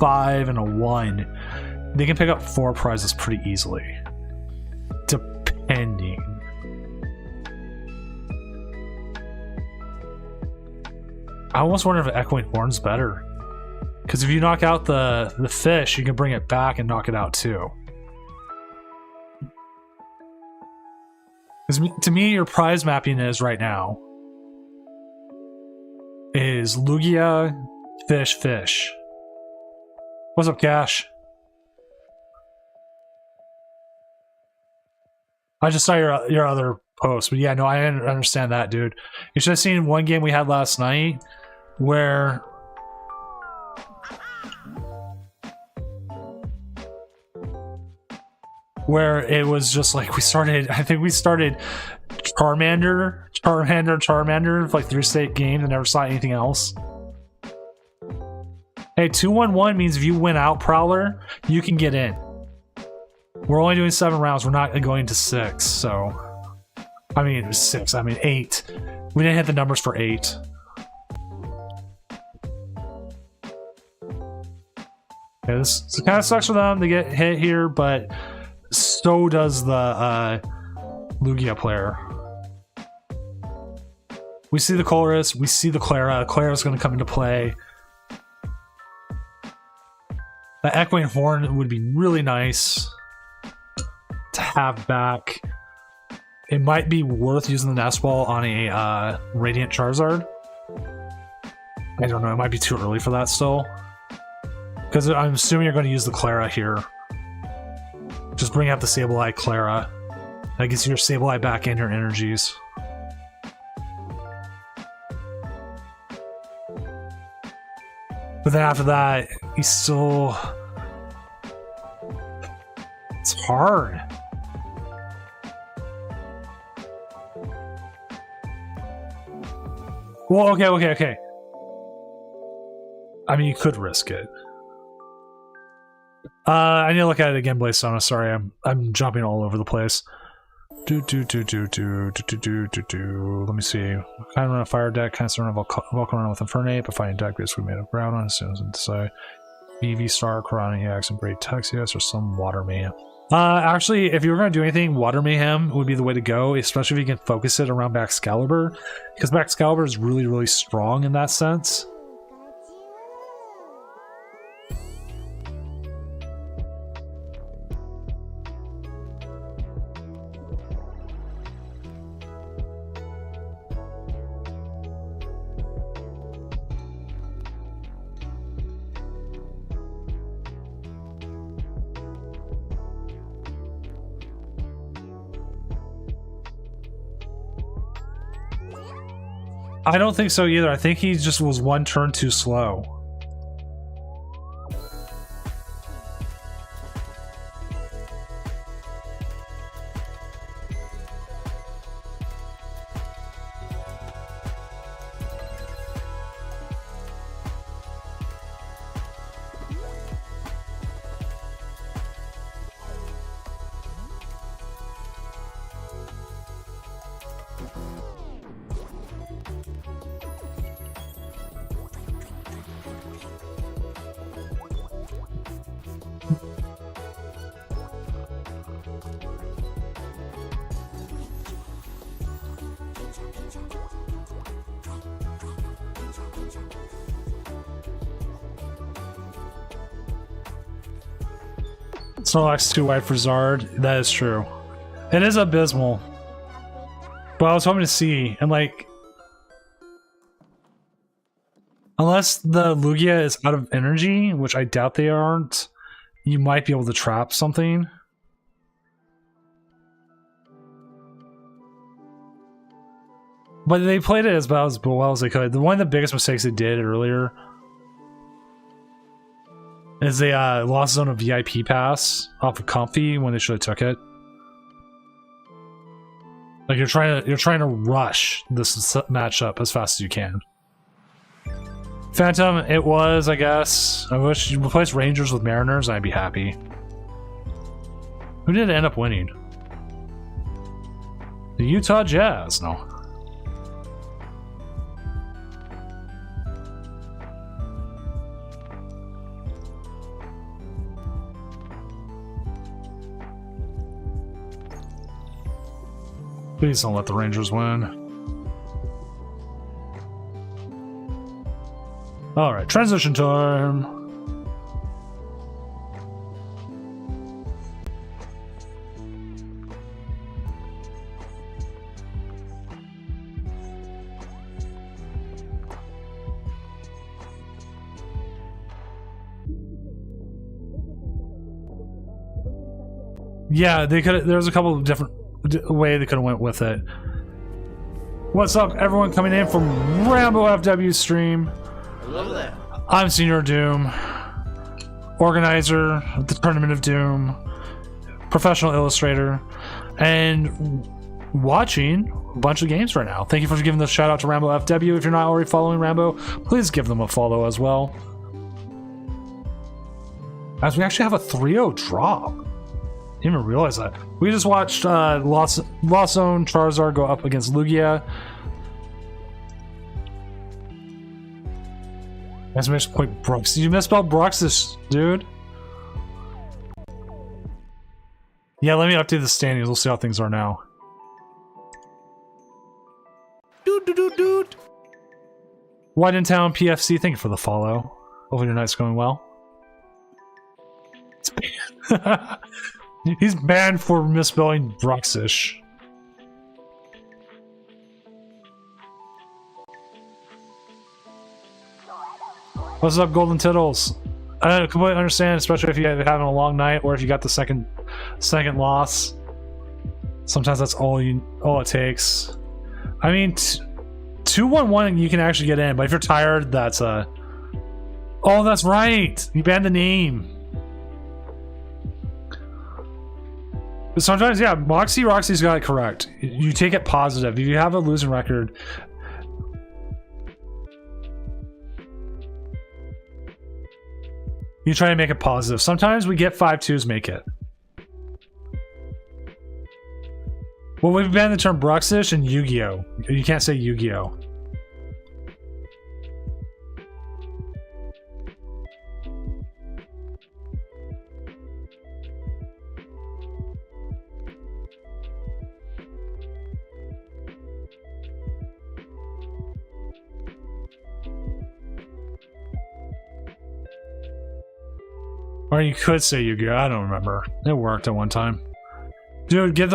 5 and a 1. They can pick up 4 prizes pretty easily, depending. I almost wonder if Echoing Horn's better, because if you knock out the fish, you can bring it back and knock it out too. Because to me, your prize mapping is right now is Lugia, fish, fish. What's up, Cash? I just saw your other post, but yeah, no, I understand that, dude. You should have seen one game we had last night where it was just like I think we started Charmander for like 3 straight games and never saw anything else. Hey, 2-1-1 means if you win out Prowler, you can get in. We're only doing 7 rounds, we're not going to 6, so I mean 6, I mean 8. We didn't hit the numbers for 8. Yeah, this kind of sucks for them to get hit here, but so does the Lugia player. We see the Colress, we see the Clara. Clara's going to come into play. The Echoing Horn would be really nice to have back. It might be worth using the Nest Ball on a Radiant Charizard. I don't know, it might be too early for that still. Because I'm assuming you're going to use the Clara here. Just bring out the Sableye Clara. That gets your Sableye back and your energies. But then after that, he's still... It's hard. Well, okay. I mean, you could risk it. I need to look at it again, Blaze-Sona. Sorry, I'm jumping all over the place. Let me see. Kind of run a fire deck, kind of run a Vulcan with Infernape, but fighting deck basically made of ground on as soon as I decide. BV Star, Corona EX, and Great Texius, or some Water Mayhem. Actually, if you were going to do anything, Water Mayhem would be the way to go, especially if you can focus it around Baxcalibur, because Baxcalibur is really, really strong in that sense. I don't think so either. I think he just was 1 turn too slow. Snorlax's too wide for Zard. That is true. It is abysmal. But I was hoping to see, and like... Unless the Lugia is out of energy, which I doubt they aren't, you might be able to trap something. But they played it as well as they could. One of the biggest mistakes they did earlier is they lost zone a VIP pass off of Comfy when they should have took it. Like you're trying to rush this matchup as fast as you can. Phantom, it was, I guess. I wish you replaced Rangers with Mariners, I'd be happy. Who did end up winning? The Utah Jazz, no. Please don't let the Rangers win. Alright, transition time. Yeah, they could. There was a couple of different way they could have went with it. What's up, everyone coming in from Rambo FW stream? Hello there. I'm Senior Doom, organizer of the Tournament of Doom, professional illustrator, and watching a bunch of games right now. Thank you for giving the shout out to Rambo FW. If you're not already following Rambo, please give them a follow as well. As we actually have a 3-0 drop. Didn't even realize that. We just watched Lost Zone Charizard go up against Lugia. Exclamation point Brooks. You misspelled Bruxis, dude. Yeah, let me update the standings. We'll see how things are now. Dude. White in Town PFC, thank you for the follow. Hopefully your night's going well. It's banned. He's banned for misspelling Bruxish. What's up, Golden Tittles? I completely understand, especially if you're having a long night or if you got the second loss. Sometimes that's all it takes. I mean, 2-1-1 you can actually get in, but if you're tired, that's a... Oh, that's right! You banned the name. But sometimes, yeah, Roxy's got it correct. You take it positive. If you have a losing record... You try to make it positive. Sometimes we get 5-2s make it. Well, we've banned the term Bruxish and Yu-Gi-Oh! You can't say Yu-Gi-Oh! Or you could say Yu-Gi-Oh! I don't remember. It worked at one time. Dude, get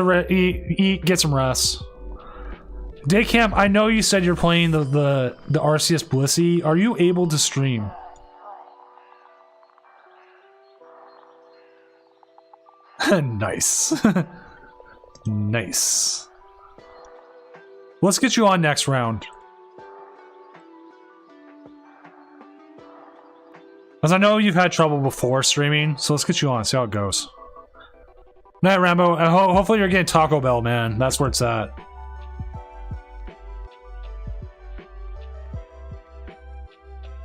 get some rest. Daycamp, I know you said you're playing the Arceus Blissey. Are you able to stream? Nice. Nice. Let's get you on next round. As I know you've had trouble before streaming, so let's get you on, see how it goes. Night, Rambo. Hopefully you're getting Taco Bell, man. That's where it's at.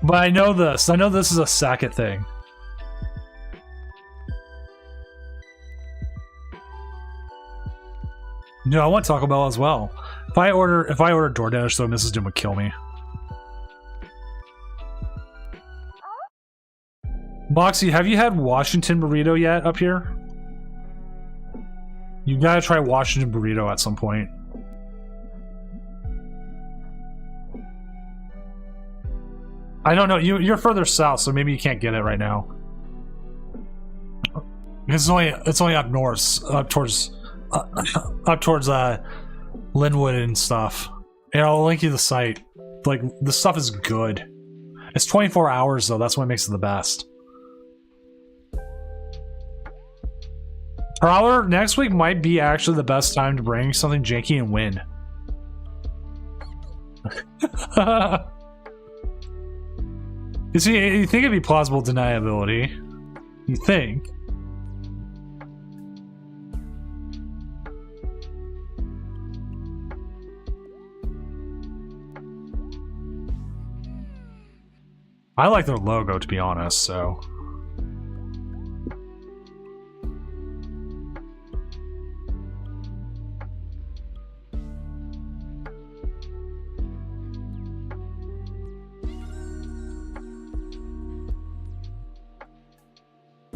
But I know this. I know this is a Sackett thing. No, I want Taco Bell as well. If I order DoorDash, so Mrs. Doom would kill me. Moxie, have you had Washington burrito yet up here? You gotta try Washington burrito at some point. I don't know, you're further south, so maybe you can't get it right now. It's only up north, up towards Linwood and stuff. And I'll link you the site. Like, the stuff is good. It's 24 hours though, that's what makes it the best. Prowler next week might be actually the best time to bring something janky and win. You see, you think it'd be plausible deniability. You think. I like their logo, to be honest, so.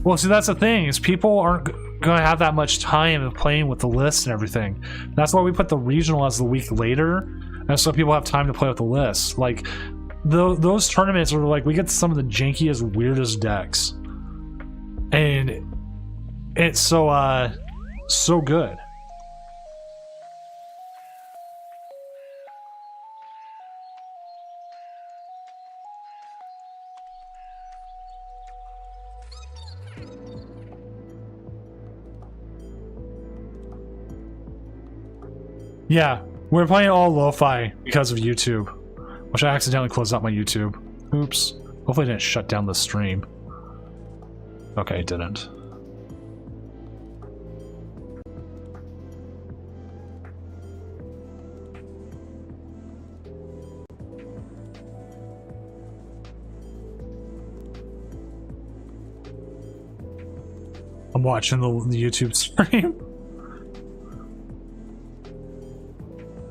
Well, see, that's the thing, is people aren't going to have that much time of playing with the list and everything. That's why we put the regional as the week later, and so people have time to play with the list. Like, those tournaments are like, we get some of the jankiest, weirdest decks. And it's so, so good. Yeah, we're playing all lo-fi because of YouTube, which I accidentally closed out my YouTube. Oops. Hopefully it didn't shut down the stream. Okay, it didn't. I'm watching the YouTube stream.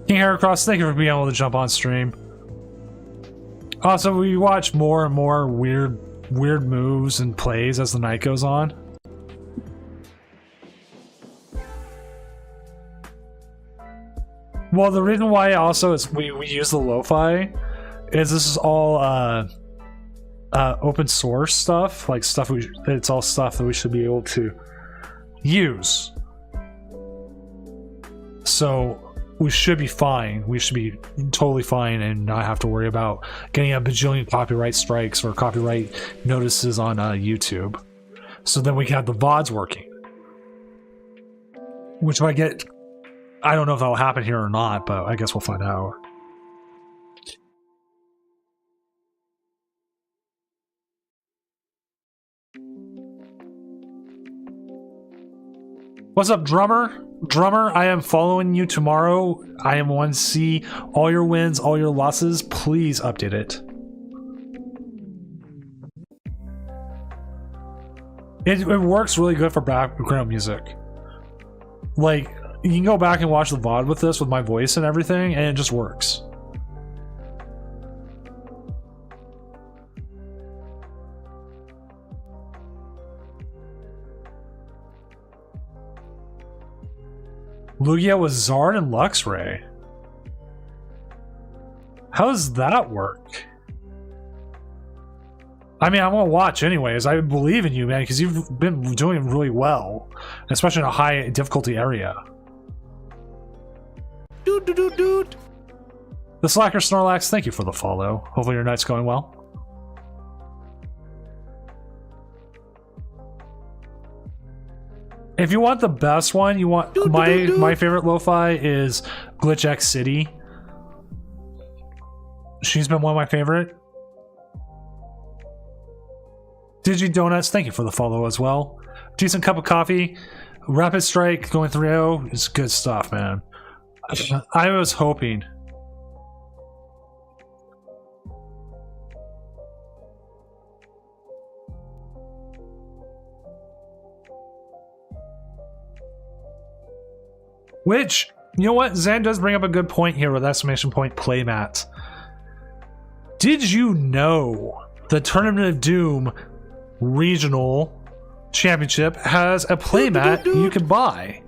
King Heracross, thank you for being able to jump on stream. Also, we watch more and more weird moves and plays as the night goes on. Well, the reason why also is we use the lo-fi is this is all open source stuff, like stuff it's all stuff that we should be able to use. So we should be fine. We should be totally fine and not have to worry about getting a bajillion copyright strikes or copyright notices on YouTube. So then we can have the VODs working. Which I get, I don't know if that'll happen here or not, but I guess we'll find out. What's up, Drummer? Drummer, I am following you tomorrow. I am 1C. All your wins, all your losses, please update it. It works really good for background music. Like, you can go back and watch the VOD with this, with my voice and everything, and it just works. Lugia was Zard and Luxray. How does that work? I mean, I'm gonna watch anyways. I believe in you, man, because you've been doing really well, especially in a high difficulty area. Dude. The Slacker Snorlax, thank you for the follow. Hopefully your night's going well. If you want the best one, you want my favorite lo-fi is Glitch X City. She's been one of my favorite. Digi Donuts, thank you for the follow as well. Decent cup of coffee. Rapid Strike going 3-0. It's good stuff, man. I was hoping. Which, you know what? Zan does bring up a good point here with exclamation point playmat. Did you know the Tournament of Doom Regional Championship has a playmat you can buy?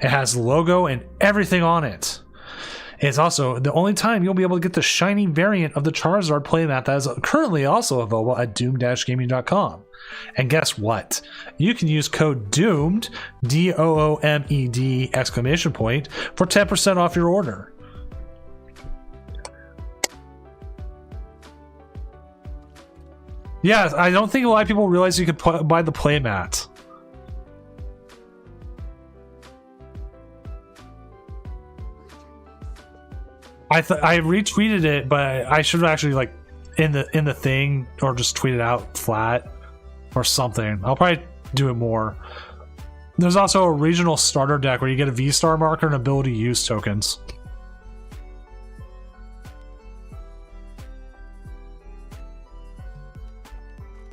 It has the logo and everything on it. It's also the only time you'll be able to get the shiny variant of the Charizard playmat that is currently also available at doom-gaming.com. And guess what? You can use code DOOMED, DOOMED exclamation point, for 10% off your order. Yeah, I don't think a lot of people realize you could buy the playmat. I retweeted it, but I should actually like in the thing or just tweet it out flat or something. I'll probably do it more. There's also a regional starter deck where you get a V-Star marker and ability use tokens.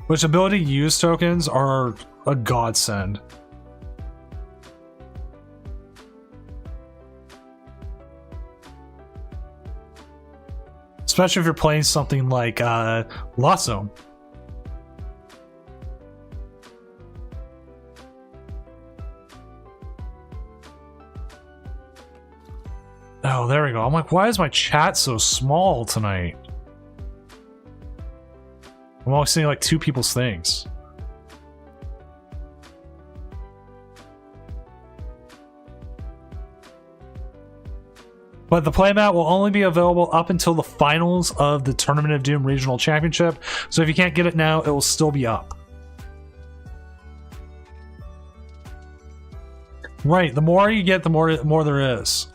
Which ability use tokens are a godsend. Especially if you're playing something like Lasso. Oh, there we go. I'm like, why is my chat so small tonight? I'm only seeing like 2 people's things. But the playmat will only be available up until the finals of the Tournament of Doom Regional Championship. So if you can't get it now, it will still be up. Right, the more you get, the more there is.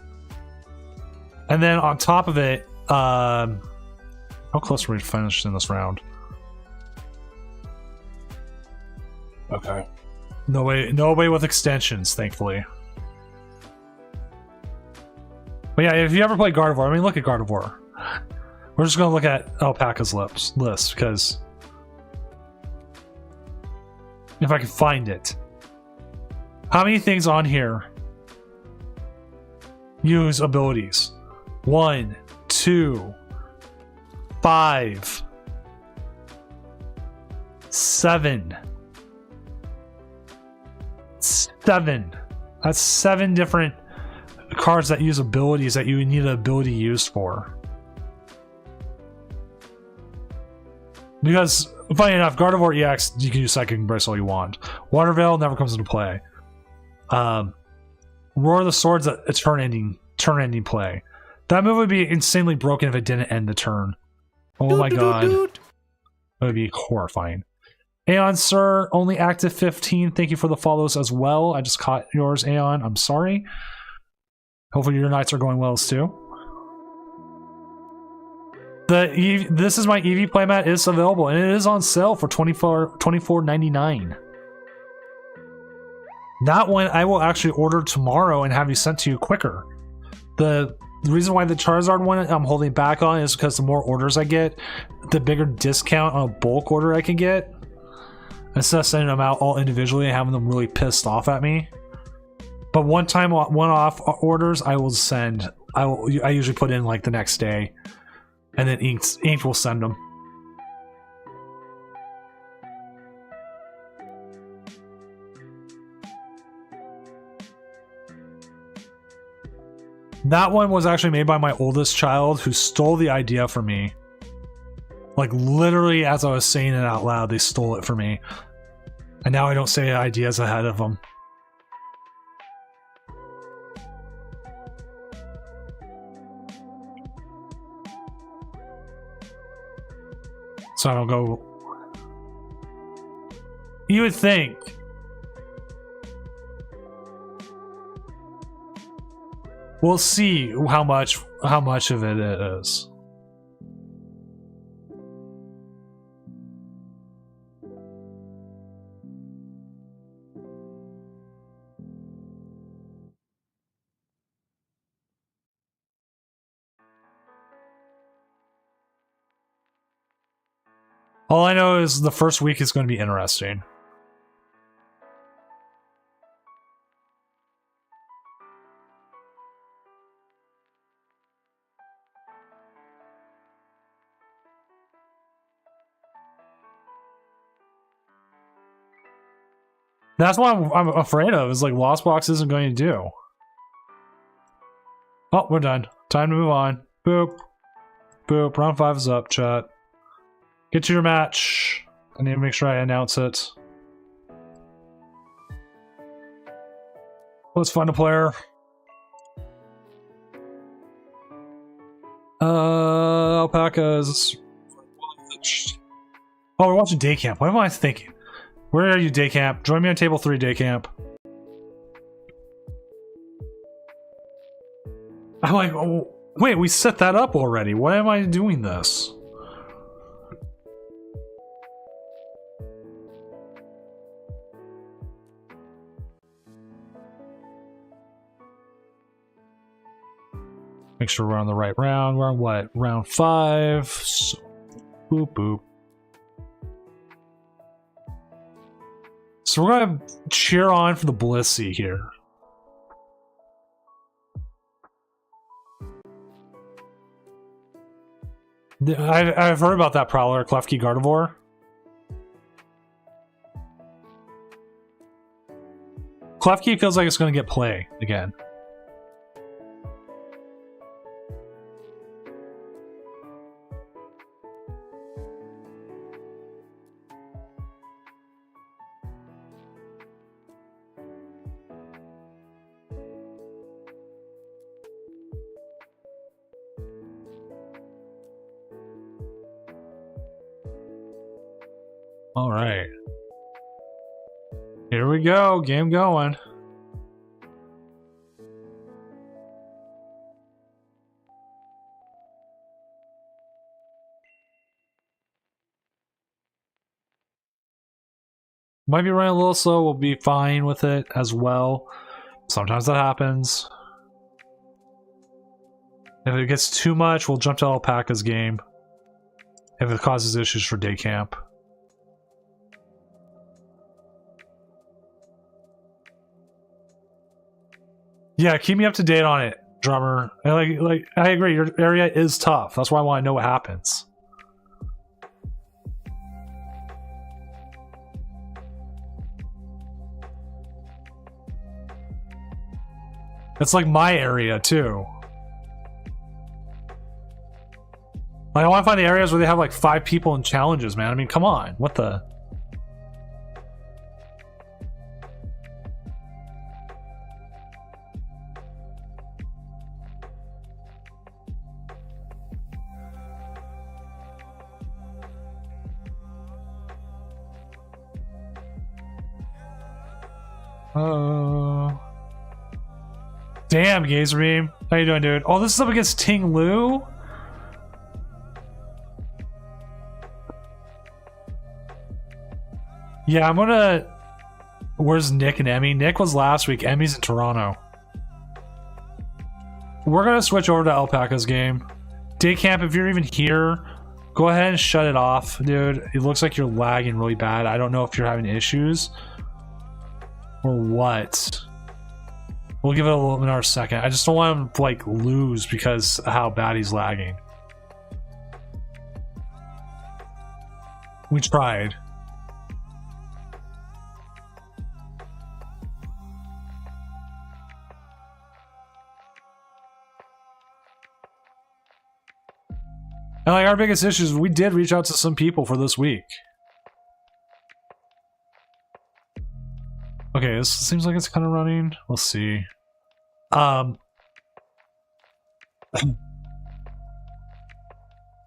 And then on top of it, how close are we to finishing this round? Okay. No way with extensions, thankfully. But yeah, if you ever play Gardevoir, I mean, look at Gardevoir. We're just gonna look at Alpaca's list because if I can find it. How many things on here use abilities? 1, 2, 5, 7. 7. That's 7 different cards that use abilities that you need an ability used for. Because, funny enough, Gardevoir EX, you can use Psychic Embrace all you want. Water Veil never comes into play. Roar of the Swords, a turn-ending play. That move would be insanely broken if it didn't end the turn. Oh my god. That would be horrifying. Aeon Sir, only active 15. Thank you for the follows as well. I just caught yours, Aeon. I'm sorry. Hopefully your nights are going well too. This is my Eevee playmat is available and it is on sale for $24.99. That one I will actually order tomorrow and have you sent to you quicker. The reason why the Charizard one I'm holding back on is because the more orders I get, the bigger discount on a bulk order I can get. Instead of sending them out all individually and having them really pissed off at me. But one-off orders I will send. I usually put in like the next day, and then Inked will send them. That one was actually made by my oldest child, who stole the idea from me. Like literally, as I was saying it out loud, they stole it from me, and now I don't say ideas ahead of them. So I don't go. You would think. We'll see how much of it is. All I know is the first week is going to be interesting. That's what I'm afraid of, is like Lost Box isn't going to do. Oh, we're done. Time to move on. Boop. Boop. Round 5 is up, chat. Get to your match. I need to make sure I announce it. Let's find a player. Alpacas. Oh, we're watching Day Camp. What am I thinking? Where are you, Day Camp? Join me on table 3, Day Camp. I'm like, oh, wait, we set that up already. Why am I doing this? Make sure we're on the right round. We're on what? Round 5. So, boop, boop. So we're gonna cheer on for the Blissey here. I've heard about that Prowler, Klefki Gardevoir. Klefki feels like it's gonna get play again. All right. Here we go. Game going. Might be running a little slow. We'll be fine with it as well. Sometimes that happens. If it gets too much, we'll jump to Alpaca's game. If it causes issues for Day Camp. Yeah, keep me up to date on it, drummer. Like I agree, your area is tough. That's why I want to know what happens. It's like my area too. Like, I want to find the areas where they have like 5 people in challenges, man. I mean, come on, what the? Damn, Gazereem. How you doing, dude? Oh, this is up against Ting Lu? Yeah, I'm gonna... Where's Nick and Emmy? Nick was last week. Emmy's in Toronto. We're gonna switch over to Alpaca's game. Day Camp, if you're even here, go ahead and shut it off, dude. It looks like you're lagging really bad. I don't know if you're having issues or what. We'll give it a little another second. I just don't want him to like lose because of how bad he's lagging. We tried. And like our biggest issue is we did reach out to some people for this week. Okay, this seems like it's kind of running. We'll see. I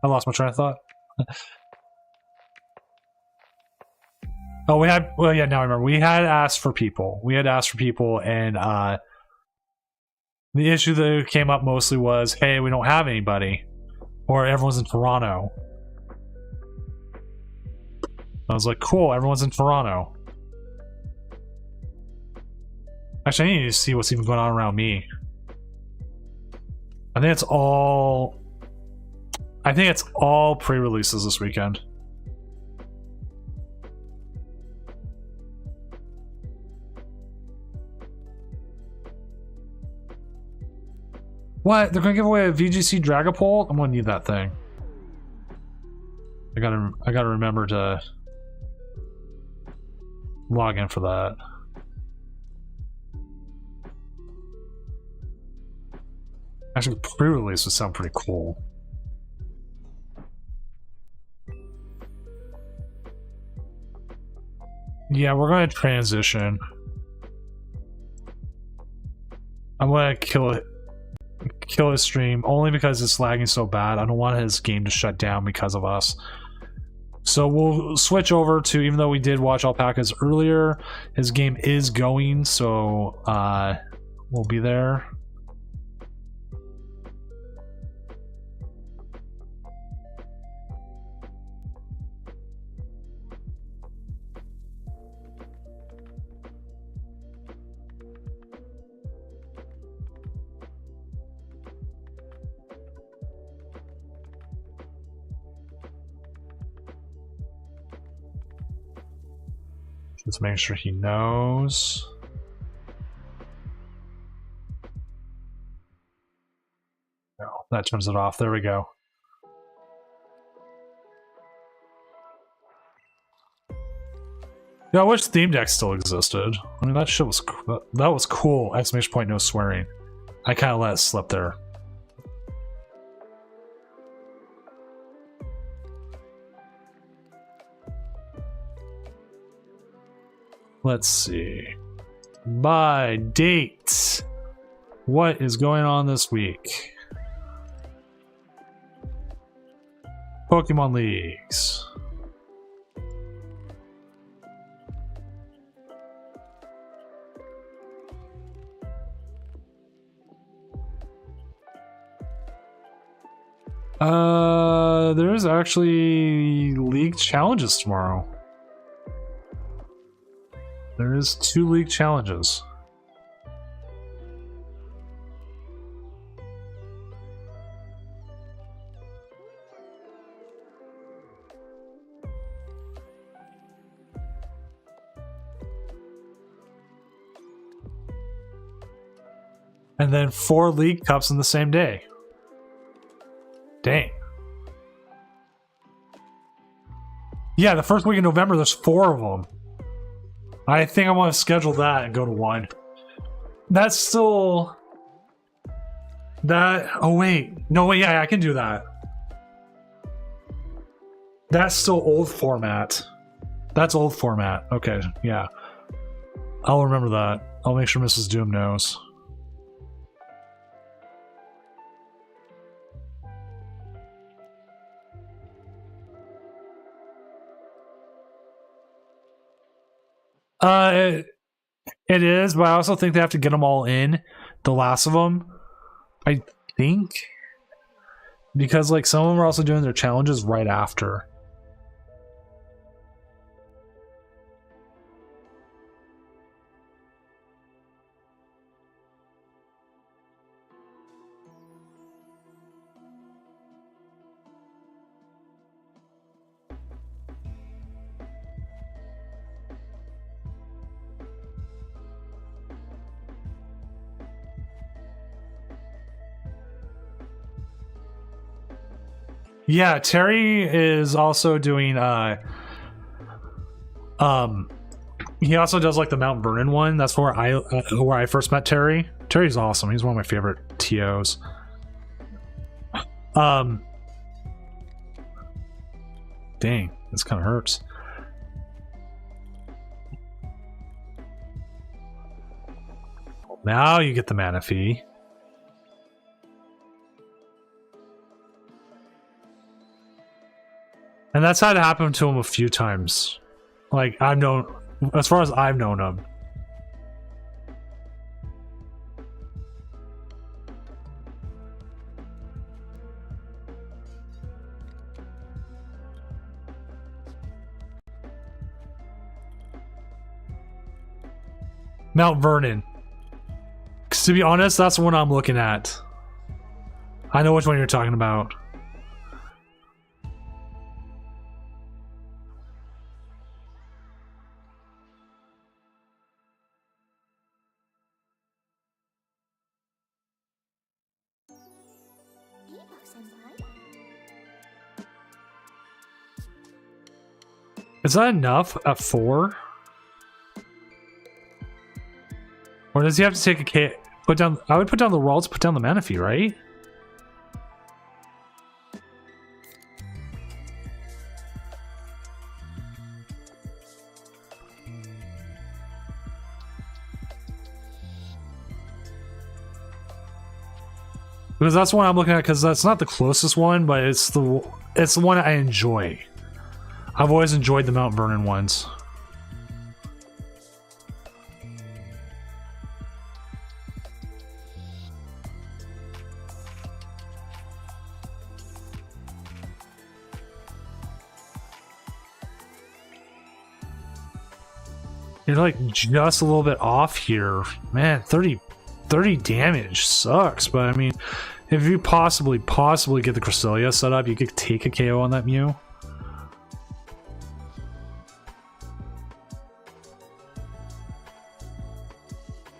lost my train of thought. Oh, we had... Well, yeah, now I remember. We had asked for people. And the issue that came up mostly was, hey, we don't have anybody. Or everyone's in Toronto. I was like, cool, everyone's in Toronto. Actually, I need to see what's even going on around me. I think it's all pre-releases this weekend. What? They're gonna give away a VGC Dragapult? I'm gonna need that thing. I gotta remember to log in for that. Actually, pre-release would sound pretty cool. Yeah, we're going to transition. I'm going to kill his stream only because it's lagging so bad. I don't want his game to shut down because of us. So we'll switch over to, even though we did watch alpacas earlier, his game is going, so we'll be there. Let's make sure he knows. No, that turns it off. There we go. Yeah, I wish Steam Deck still existed. I mean, that shit was that was cool. Exclamation point, no swearing. I kind of let it slip there. Let's see. By date. What is going on this week? Pokemon Leagues. There's actually league challenges tomorrow. There is 2 league challenges. And then 4 league cups in the same day. Dang. Yeah, the first week in November, there's 4 of them. I think I want to schedule that and go to 1. That's still... That... Oh, wait. No, wait, yeah, I can do that. That's still old format. That's old format. Okay, yeah. I'll remember that. I'll make sure Mrs. Doom knows. It is, but I also think they have to get them all in, the last of them. I think, because like some of them are also doing their challenges right after. Yeah, Terry is also doing he also does like the Mount Vernon one. That's where I first met Terry. Terry's awesome. He's one of my favorite TOs. Dang, this kind of hurts. Now you get the mana fee. And that's had happened to him a few times. Like, I've known, as far as I've known him. Mount Vernon. 'Cause to be honest, that's the one I'm looking at. I know which one you're talking about. Is that enough at 4? Or does he have to take a put down? I would put down the rolls, put down the mana fee, right? Because that's one I'm looking at, because that's not the closest one, but it's the one I enjoy. I've always enjoyed the Mount Vernon ones. You're like just a little bit off here. Man, 30 damage sucks, but I mean, if you possibly get the Cresselia set up, you could take a KO on that Mew.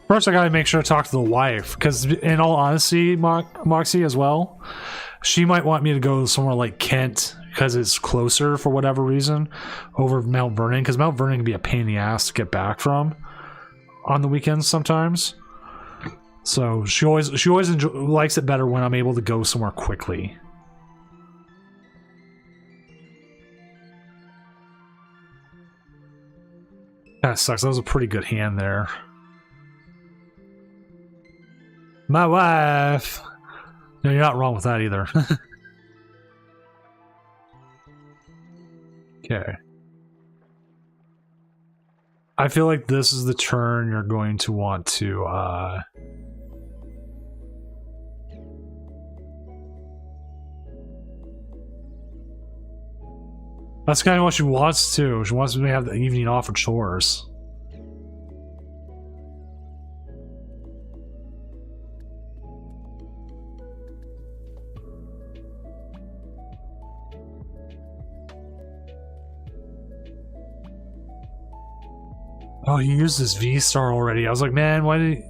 First, I gotta make sure to talk to the wife, because in all honesty, Moxie as well, she might want me to go somewhere like Kent, because it's closer for whatever reason, over Mount Vernon, because Mount Vernon can be a pain in the ass to get back from on the weekends sometimes. So she always likes it better when I'm able to go somewhere quickly. That sucks. That was a pretty good hand there. My wife. No, you're not wrong with that either. Okay. I feel like this is the turn you're going to want to that's kind of what she wants to. She wants me to have the evening off for chores. Oh, he used his V-Star already. I was like, man, why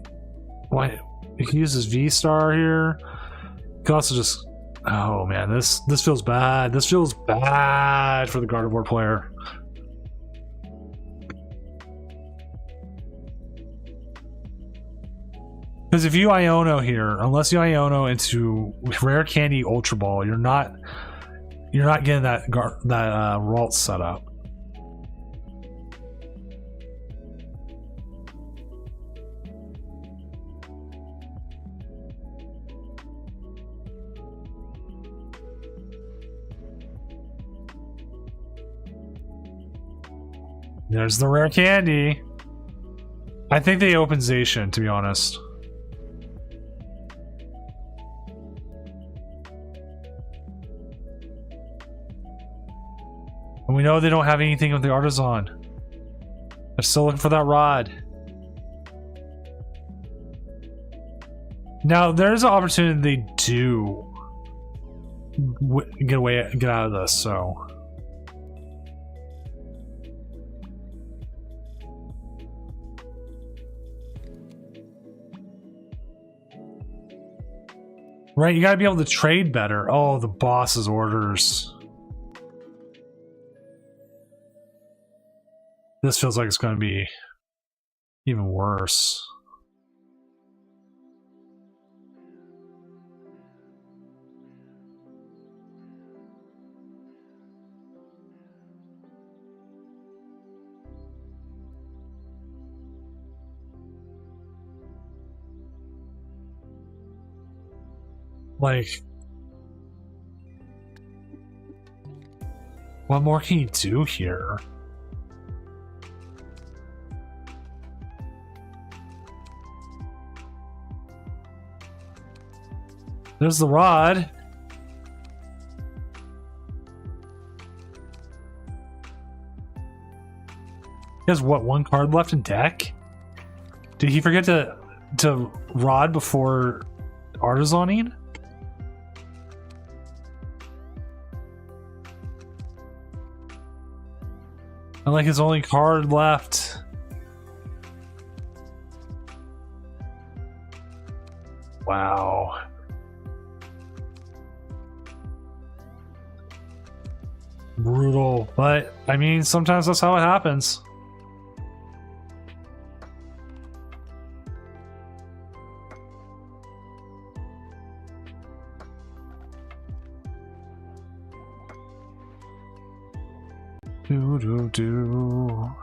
he use his V-Star here? He could also just... Oh man, this feels bad. This feels bad for the Gardevoir player. Because if you Iono here, unless you Iono into Rare Candy Ultra Ball, you're not getting that Ralt set up. There's the Rare Candy. I think they opened Zacian, to be honest. And we know they don't have anything with the Artisan. They're still looking for that rod. Now, there's an opportunity they do get out of this, so... Right, you gotta be able to trade better. Oh, the boss's orders. This feels like it's gonna be even worse. Like, what more can you do here? There's the rod. He has what, one card left in deck? Did he forget to rod before Artisaning? And like his only card left. Wow. Brutal, but I mean, sometimes that's how it happens. Do.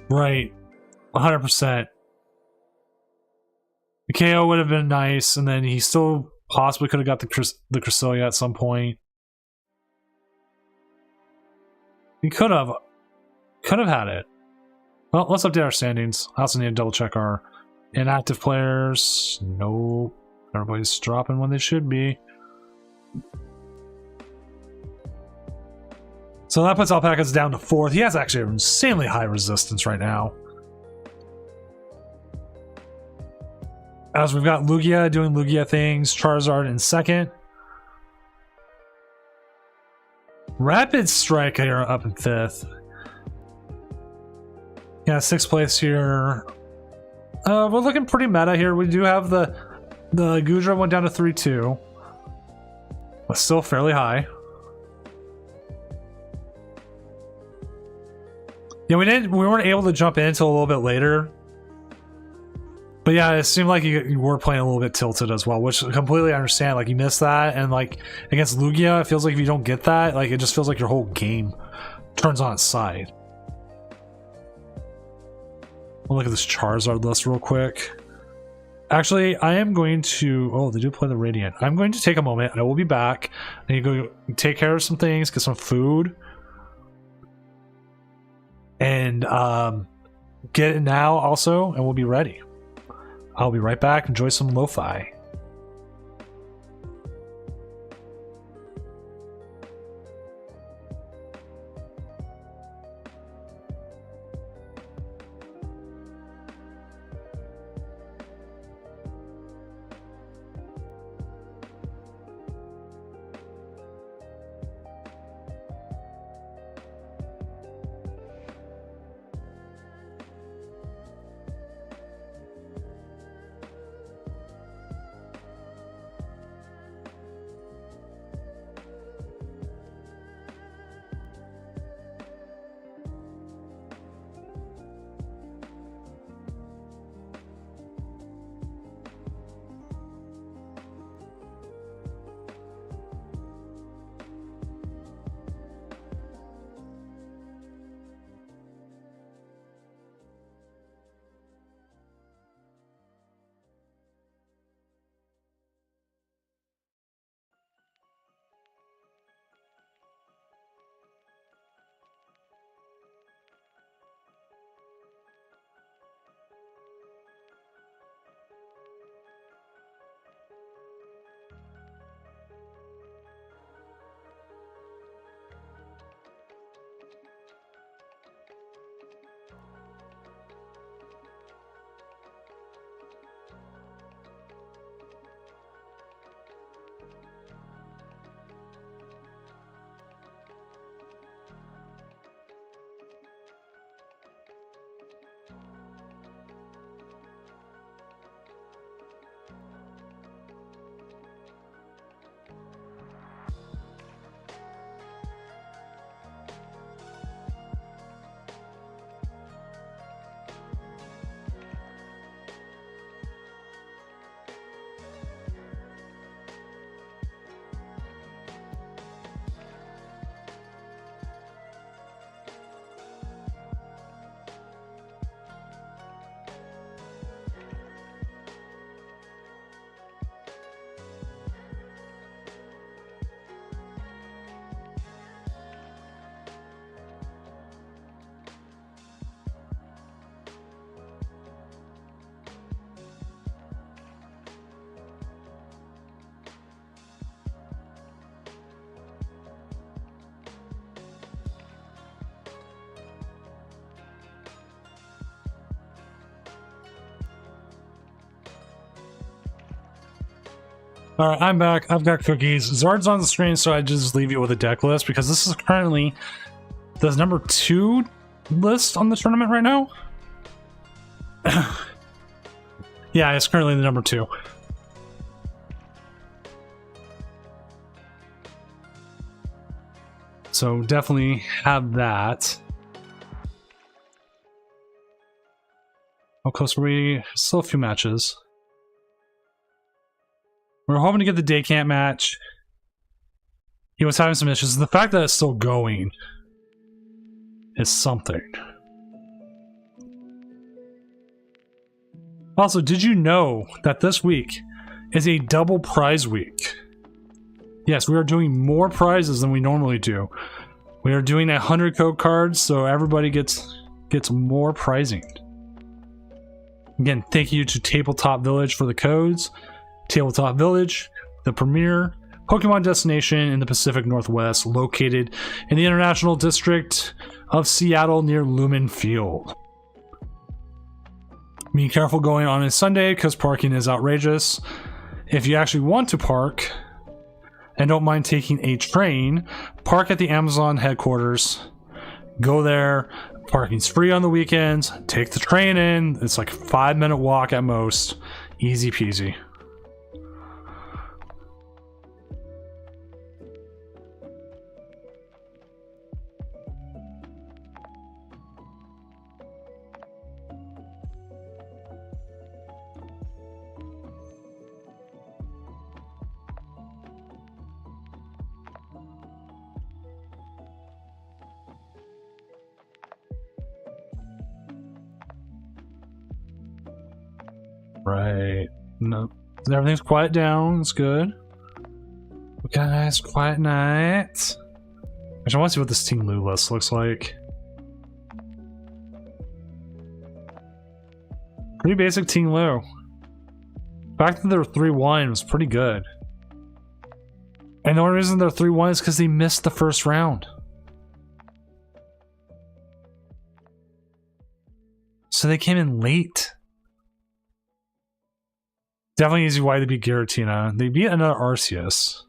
Right, 100%. The KO would have been nice, and then he still possibly could have got the Cresselia at some point. He could have had it. Well, let's update our standings. I also need to double check our inactive players. Nope. Everybody's dropping when they should be. So that puts Alpaca's down to 4th. He has actually an insanely high resistance right now. As we've got Lugia doing Lugia things, Charizard in 2nd. Rapid Strike here up in 5th. Yeah, 6th place here. We're looking pretty meta here. We do have the Gudra went down to 3-2. But still fairly high. Yeah, we weren't able to jump in until a little bit later. But yeah, it seemed like you were playing a little bit tilted as well, which I completely understand. Like, you missed that, and like against Lugia, it feels like if you don't get that, like it just feels like your whole game turns on its side. We'll look at this Charizard list real quick. Actually, I am going to... Oh, they do play the Radiant. I'm going to take a moment. I will be back. I need to go take care of some things, get some food. And get it now also, and we'll be ready. I'll be right back. Enjoy some lo-fi. Alright, I'm back. I've got cookies. Zard's on the screen, so I just leave you with a deck list because this is currently the number 2 list on the tournament right now. Yeah, it's currently the number 2. So definitely have that. How close are we? Still a few matches. We're hoping to get the day camp match. He was having some issues. The fact that it's still going is something. Also, did you know that this week is a double prize week? Yes, we are doing more prizes than we normally do. We are doing 100 code cards, so everybody gets more prizing. Again, thank you to Tabletop Village for the codes. Tabletop Village, the premier Pokemon destination in the Pacific Northwest, located in the International District of Seattle near Lumen Field. Be careful going on a Sunday because parking is outrageous. If you actually want to park and don't mind taking a train, park at the Amazon headquarters. Go there. Parking's free on the weekends. Take the train in. It's like a 5-minute walk at most. Easy peasy. Right. No. Everything's quiet down. It's good. We got a nice quiet night. Actually, I want to see what this Team Lou list looks like. Pretty basic Team Lou. The fact that they're 3-1 was pretty good. And the only reason they're 3-1 is because they missed the first round. So they came in late. Definitely easy why they beat Giratina. They beat another Arceus.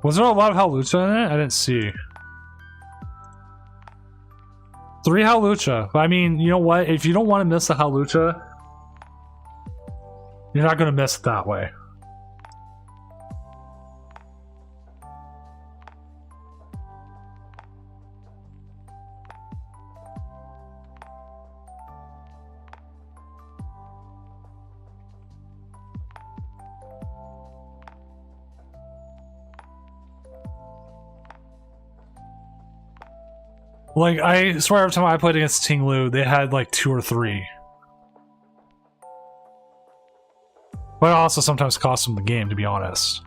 Was there a lot of Hawlucha in it? I didn't see. 3 Hawlucha. I mean, you know what? If you don't want to miss the Hawlucha, you're not going to miss it that way. Like, I swear every time I played against Tinglu, they had like 2 or 3. But it also sometimes cost them the game, to be honest.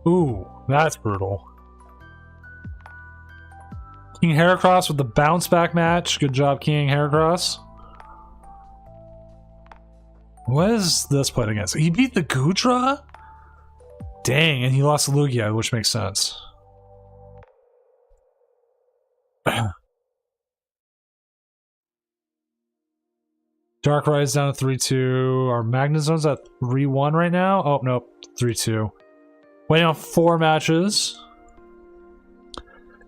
Ooh, that's brutal. King Heracross with the bounce back match. Good job, King Heracross. What is this playing against? He beat the Goodra? Dang, and he lost to Lugia, which makes sense. Darkrai's down to 3-2. Our Magnezone's at 3-1 right now. Oh, nope. 3-2. Waiting on 4 matches.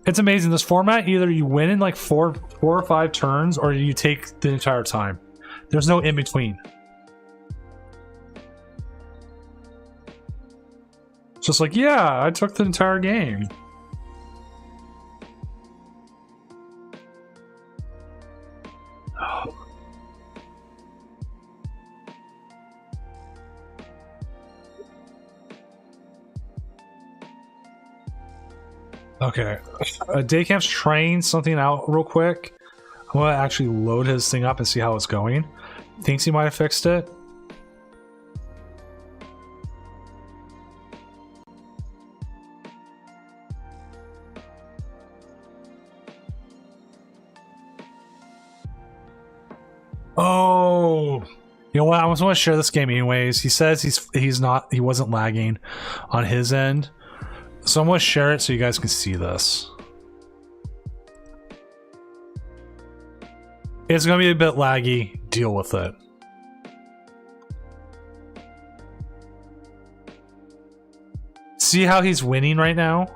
It's amazing. This format, either you win in like 4 or 5 turns, or you take the entire time. There's no in between. Just like, yeah, I took the entire game. Okay, Daycamp's trying something out real quick. I'm gonna actually load his thing up and see how it's going. Thinks he might have fixed it. Oh, you know what? I just want to share this game anyways. He says he wasn't lagging on his end, so I'm going to share it so you guys can see this. It's going to be a bit laggy. Deal with it. See how he's winning right now?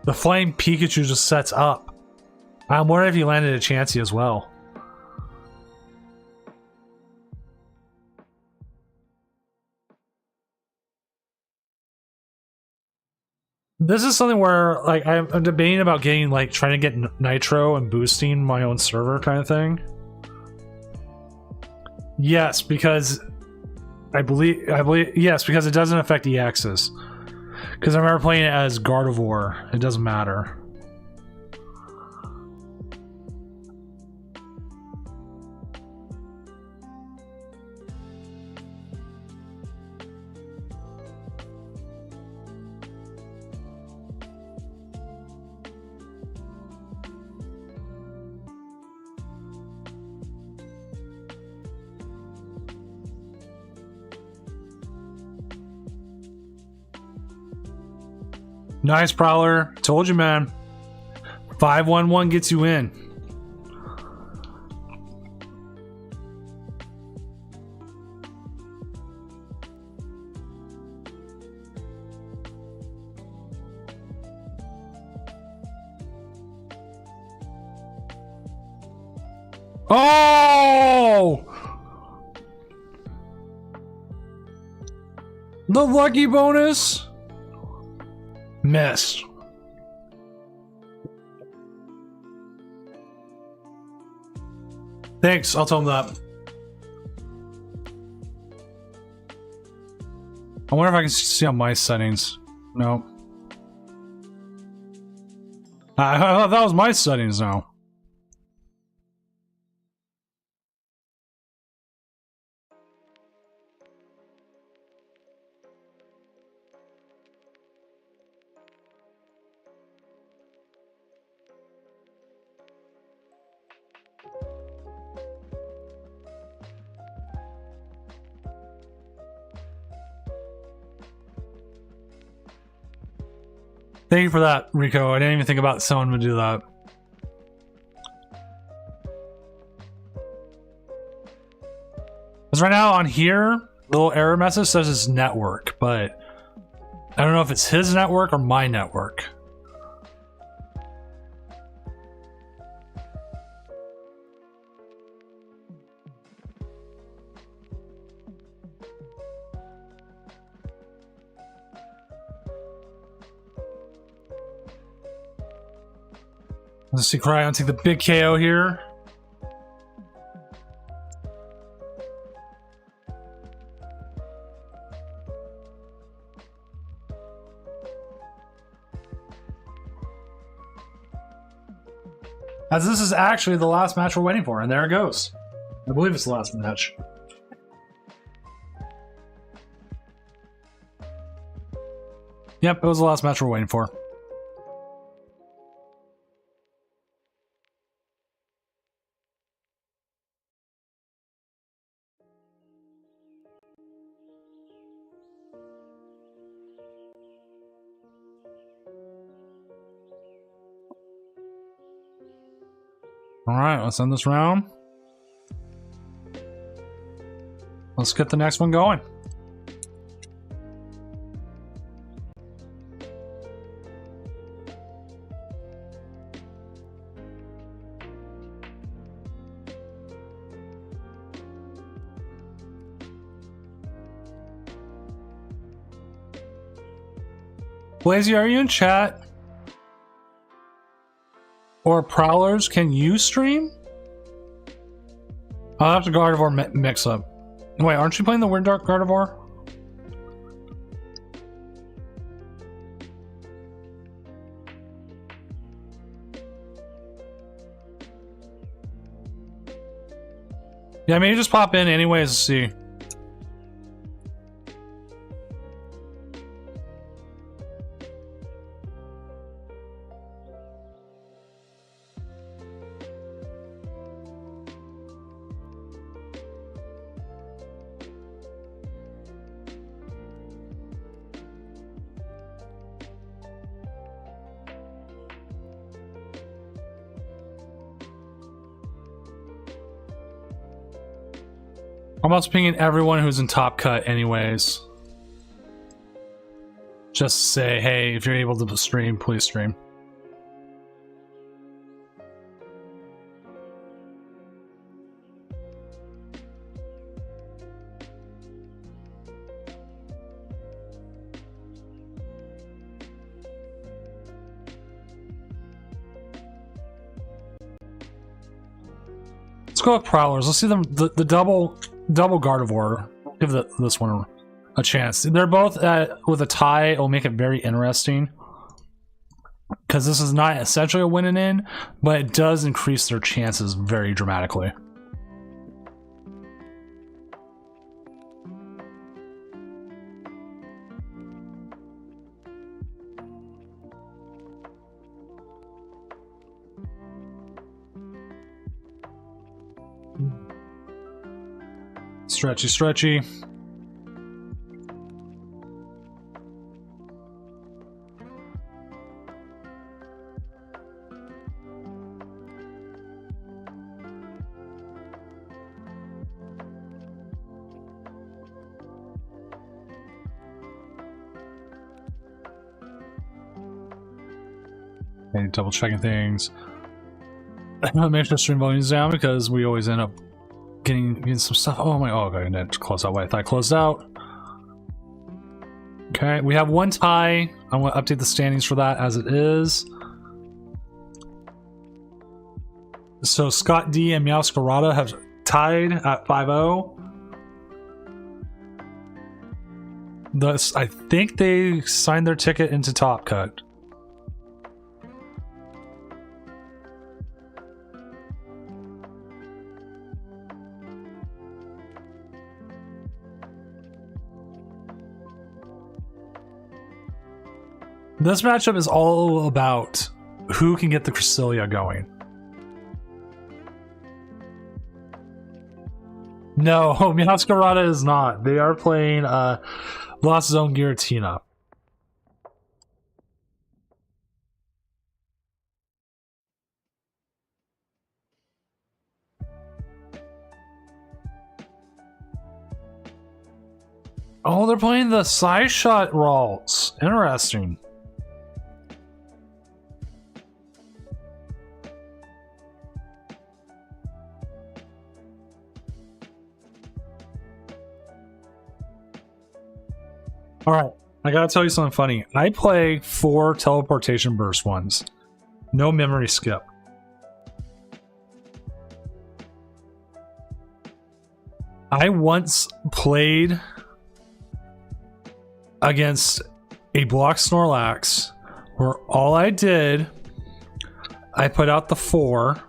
The Flame Pikachu just sets up. I'm wondering if he landed a Chansey as well. This is something where, like, I'm debating about getting, like, trying to get Nitro and boosting my own server kind of thing. Yes, because I believe, yes, because it doesn't affect EXs. Because I remember playing it as Gardevoir. It doesn't matter. Nice, Prowler. Told you, man. 511 gets you in. Oh! The lucky bonus? Miss. Thanks, I'll tell him that. I wonder if I can see on my settings. No. I thought that was my settings now. Thank you for that, Rico. I didn't even think about someone would do that. Because right now on here, the little error message says it's network, but I don't know if it's his network or my network. Let's see, Cryon take the big KO here. As this is actually the last match we're waiting for, and there it goes. I believe it's the last match. Yep, it was the last match we're waiting for. Alright, let's end this round. Let's get the next one going. Blazy, are you in chat? Or Prowlers, can you stream? I'll have to Gardevoir mix up. Wait, aren't you playing the Weird Dark Gardevoir? Yeah, maybe just pop in anyways to see. I'm also pinging everyone who's in Top Cut anyways. Just say, hey, if you're able to stream, please stream. Let's go with Prowlers. Let's see them the double Gardevoir. Give this one a chance. They're both with a tie. It'll make it very interesting because this is not essentially a win and in, but it does increase their chances very dramatically. Stretchy. Okay, double checking things. Make sure stream volume's down because we always end up getting some stuff. Oh my! Oh, okay, I didn't close out what I thought I closed out. Okay, we have one tie. I want to update the standings for that as it is. So Scott D and Meowscarada have tied at 5-0. Thus, I think they signed their ticket into Top Cut. This matchup is all about who can get the Cresselia going. No, Meowscarada is not. They are playing Lost Zone Giratina. Oh, they're playing the Side Shot Ralts. Interesting. Alright, I gotta tell you something funny. I play 4 teleportation burst ones. No memory skip. I once played against a block Snorlax where all I did, I put out the 4,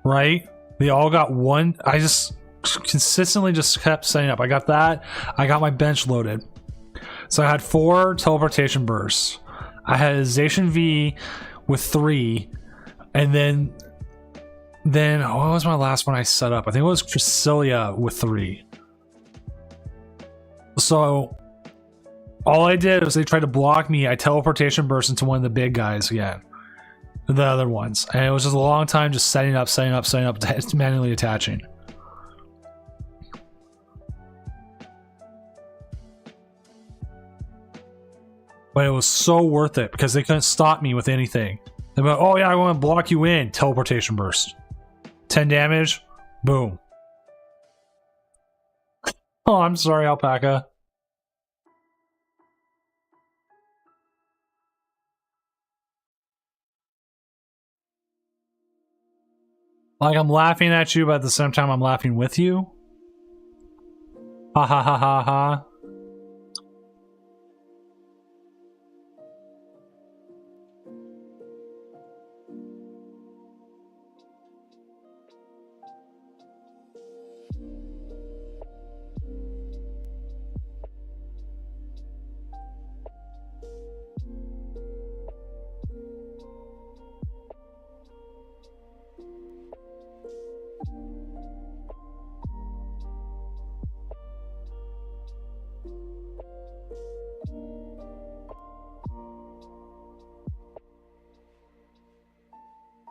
right? They all got 1. I just consistently just kept setting up. I got that. I got my bench loaded. So I had 4 teleportation bursts. I had a Zacian V with 3. And then what was my last one I set up? I think it was Cresselia with 3. So all I did was they tried to block me. I teleportation burst into one of the big guys again. The other ones. And it was just a long time just setting up, manually attaching. But it was so worth it because they couldn't stop me with anything. They're like, oh yeah, I want to block you in. Teleportation burst. 10 damage. Boom. Oh, I'm sorry, Alpaca. Like I'm laughing at you, but at the same time I'm laughing with you. Ha ha ha ha ha.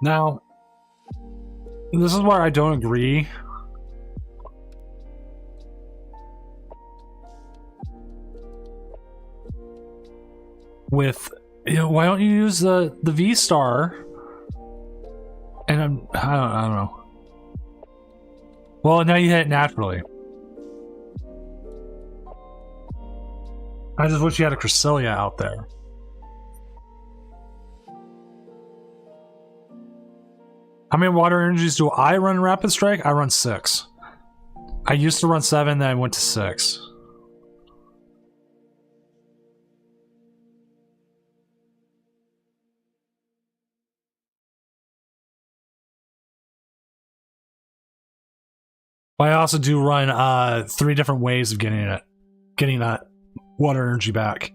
Now, this is where I don't agree. With, you know, why don't you use the V-Star? And I don't know. Well, now you hit it naturally. I just wish you had a Cresselia out there. How many water energies do I run in Rapid Strike? I run 6. I used to run 7, then I went to 6. But I also do run 3 different ways of getting that water energy back.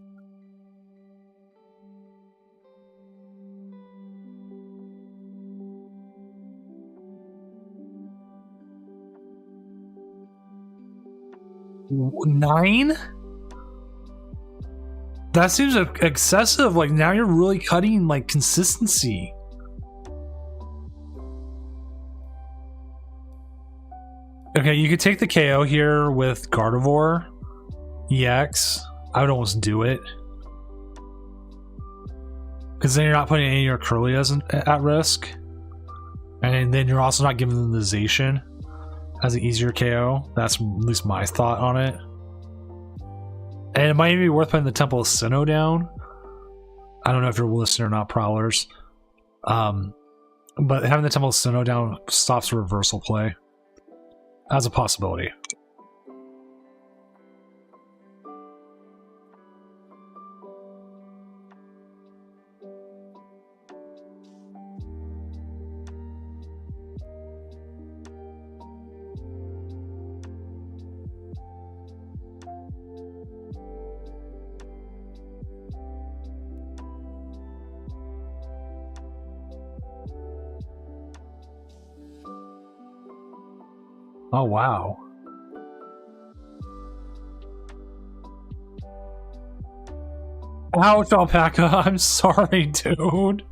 Nine? That seems excessive. Like, now you're really cutting, like, consistency. Okay, you could take the KO here with Gardevoir, EX. I would almost do it. Because then you're not putting any of your Curlias at risk. And then you're also not giving them the Zacian as an easier KO. That's at least my thought on it. And it might even be worth putting the Temple of Sinnoh down. I don't know if you're listening or not, Prowlers. But having the Temple of Sinnoh down stops reversal play. As a possibility. Oh, wow. Ouch, Alpaca. I'm sorry, dude.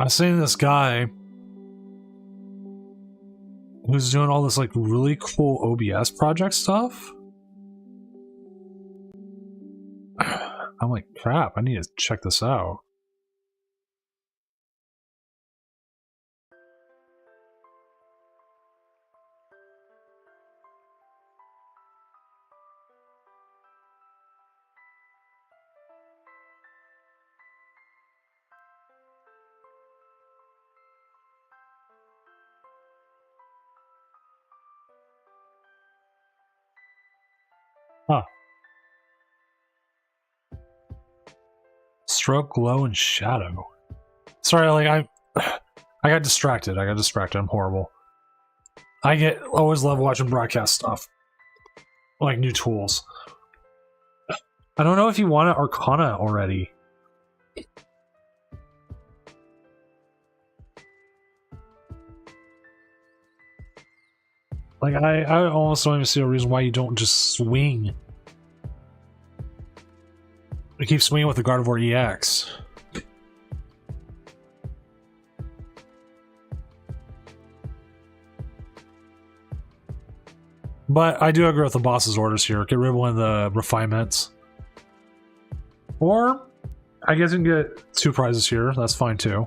I've seen this guy who's doing all this like really cool OBS project stuff. I'm like, crap, I need to check this out. Huh. Stroke, glow, and shadow. Sorry, like I got distracted. I'm horrible. Always love watching broadcast stuff. Like new tools. I don't know if you want an Arcana already. Like, I almost don't even see a reason why you don't just swing. You keep swinging with the Gardevoir EX. But I do agree with the boss's orders here. Get rid of one of the refinements. Or, I guess you can get 2 prizes here. That's fine too.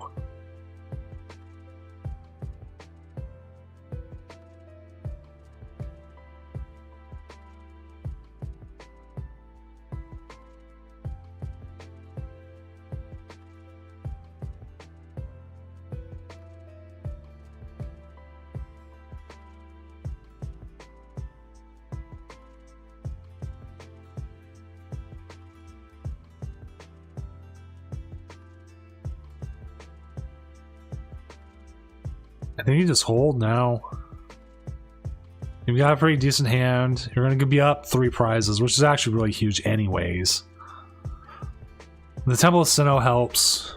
I think you just hold now. You've got a pretty decent hand. You're going to be up 3 prizes, which is actually really huge anyways. The Temple of Sinnoh helps.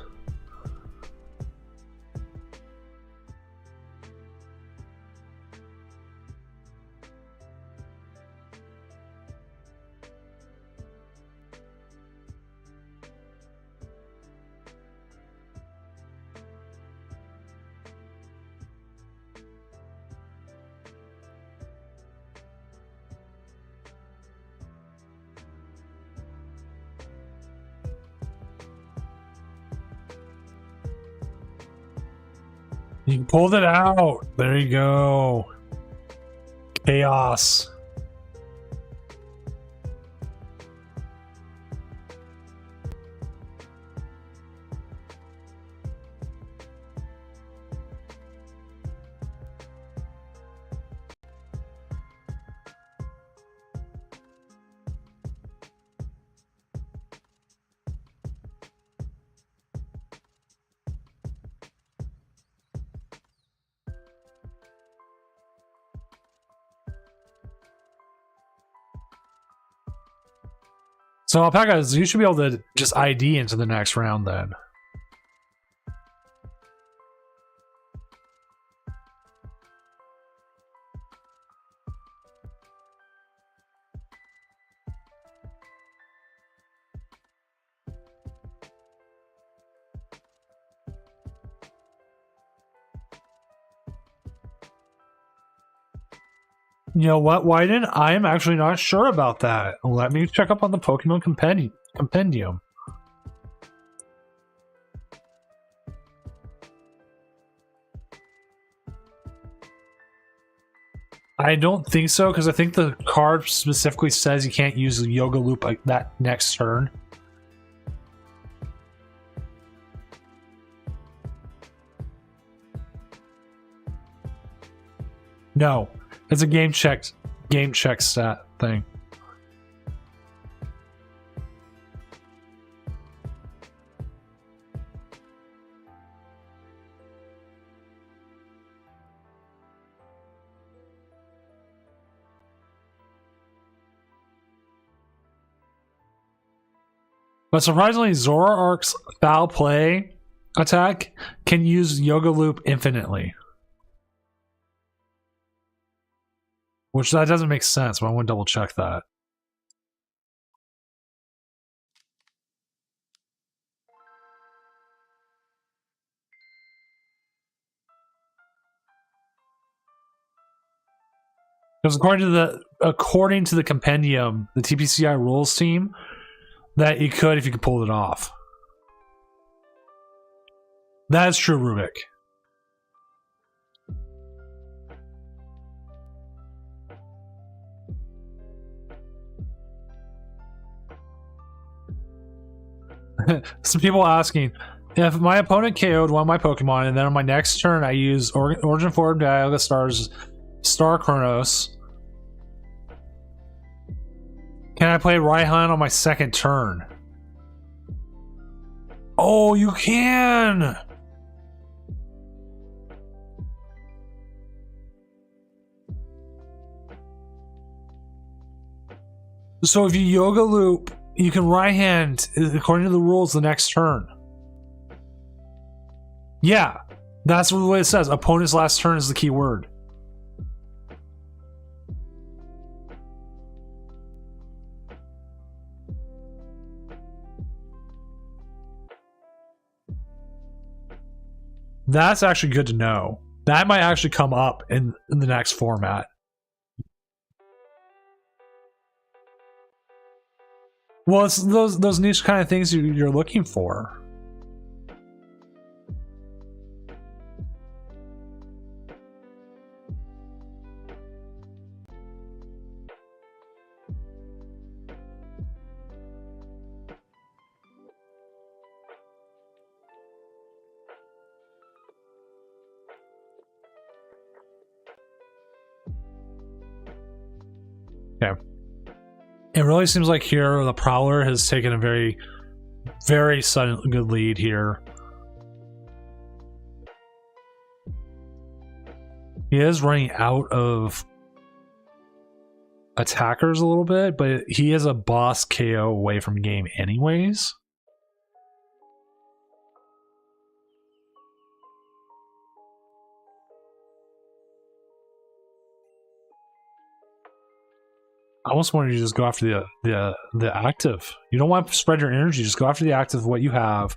You pulled it out. There you go. Chaos. So alpacas, you should be able to just ID into the next round then. You know what, Wyden? I am actually not sure about that. Let me check up on the Pokemon Compendium. I don't think so, because I think the card specifically says you can't use the Yoga Loop like that next turn. No, it's a game check stat thing. But surprisingly, Zoroark's Foul Play attack can use Yoga Loop infinitely. Which that doesn't make sense, but I want to double check that. Because according to the compendium, the TPCI rules team, that you could if you could pull it off. That is true, Rubik. Some people asking, if my opponent KO'd one of my Pokemon and then on my next turn I use Origin Form Dialga Star's Star Chronos, can I play Raihan on my second turn? Oh, you can! So if you Yoga Loop, you can Raihan, according to the rules, the next turn. Yeah, that's the way it says. Opponent's last turn is the key word. That's actually good to know. That might actually come up in the next format. Well, it's those niche kind of things you're looking for. Okay. It really seems like here the Prowler has taken a very, very sudden good lead here. He is running out of attackers a little bit, but he is a boss KO away from game anyways. I almost wanted you to just go after the active. You don't want to spread your energy, just go after the active of what you have.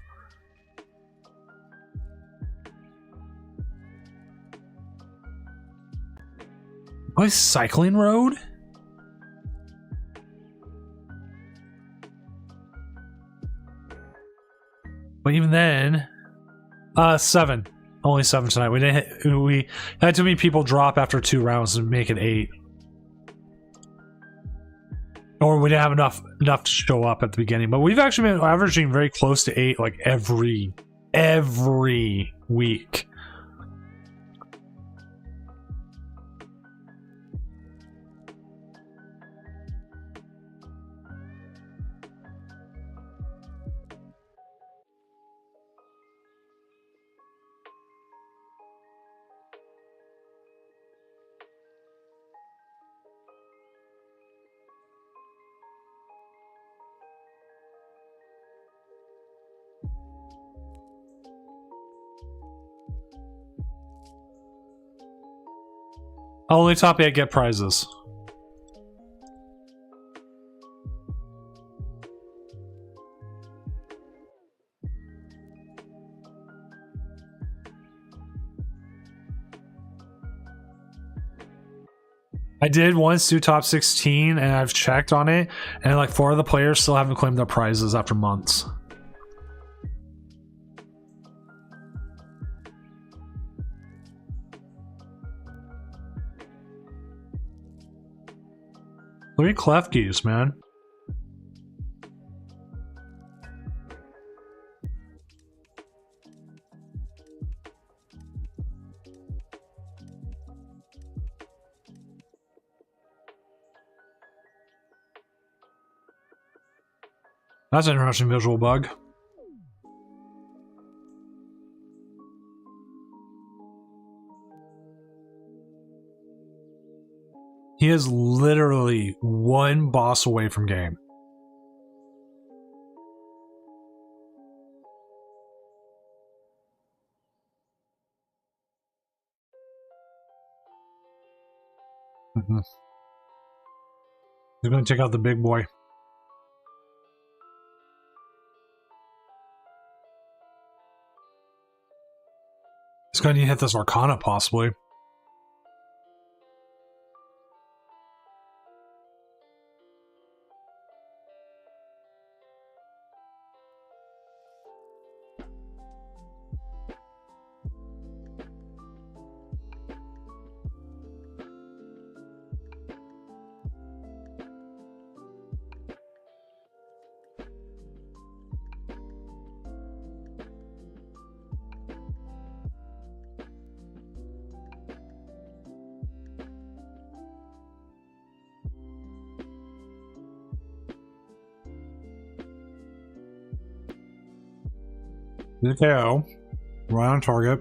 What is Cycling Road? But even then, 7. Only 7 tonight. We had too many people drop after 2 rounds to make it 8. Or we didn't have enough to show up at the beginning. But we've actually been averaging very close to 8 like every week. Only top 8 get prizes. I did once do top 16 and I've checked on it, and like 4 of the players still haven't claimed their prizes after months. Look at Klefkies, man. That's an interesting visual bug. He is literally 1 boss away from game. He's gonna take out the big boy. He's gonna need to hit this Arcana, possibly. The KO. Right on target.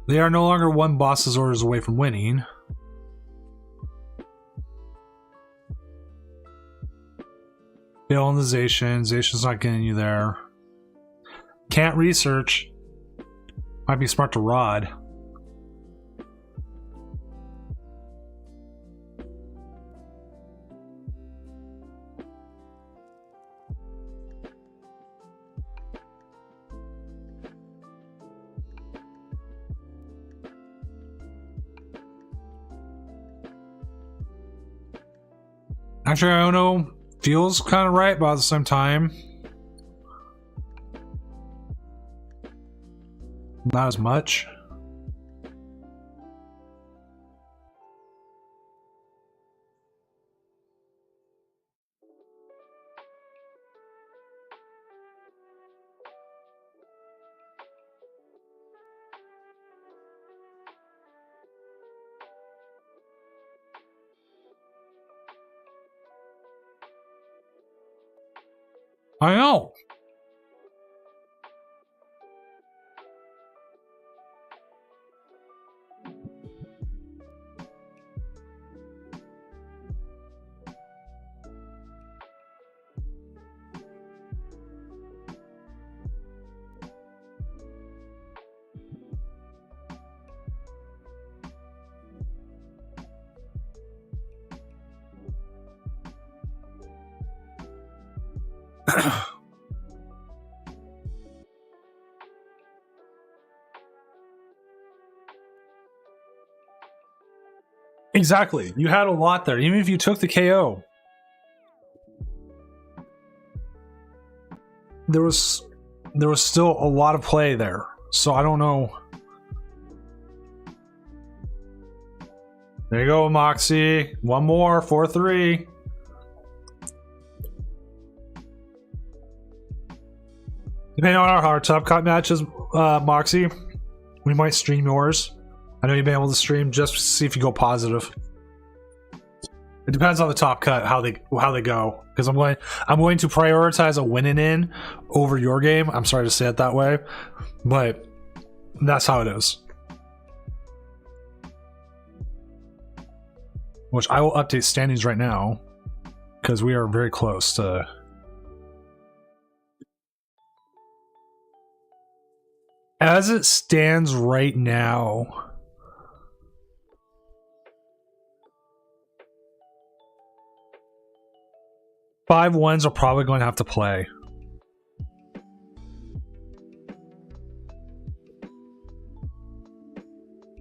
They are no longer 1 boss's orders away from winning. Fail on the Zacian. Zacian's not getting you there. Can't research. Might be smart to rod. Actually, I don't know. Feels kind of right, but at the same time, not as much. I know. Exactly. You had a lot there, even if you took the KO. There was still a lot of play there. So I don't know. There you go, Moxie. One more, 4-3. Depending on our top cut matches, Moxie, we might stream yours. I know you've been able to stream just to see if you go positive. It depends on the top cut how they go, because I'm going to prioritize a winning in over your game. I'm sorry to say it that way, but that's how it is. Which I will update standings right now, because we are very close to. As it stands right now, five ones are probably going to have to play.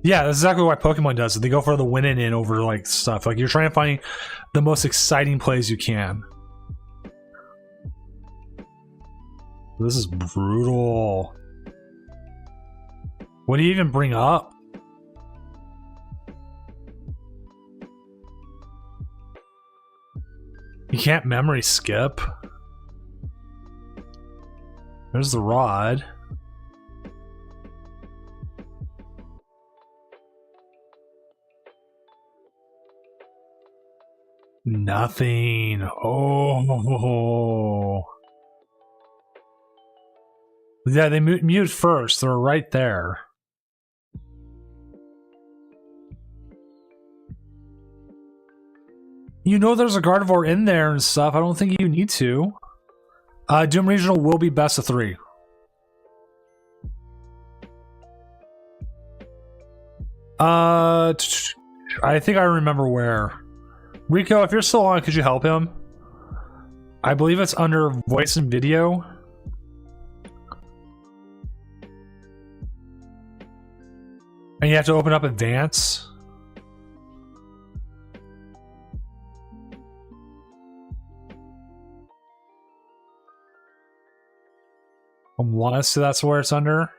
Yeah, that's exactly what Pokemon does. They go for the winning in over like stuff. Like you're trying to find the most exciting plays you can. This is brutal. What do you even bring up? You can't memory skip. There's the rod. Nothing. Oh. Yeah, they mute first. They're right there. You know there's a Gardevoir in there and stuff. I don't think you need to. Doom Regional will be best of 3. I think I remember where. Rico, if you're still on, could you help him? I believe it's under voice and video. And you have to open up advance. I want to say that's where it's under.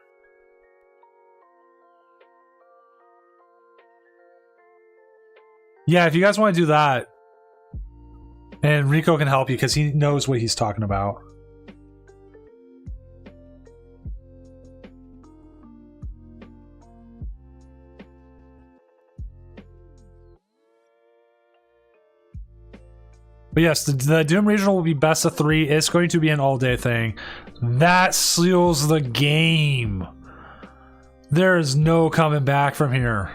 Yeah, if you guys want to do that, and Rico can help you because he knows what he's talking about. But yes, the Doom Regional will be best of 3. It's going to be an all-day thing. That seals the game. There is no coming back from here.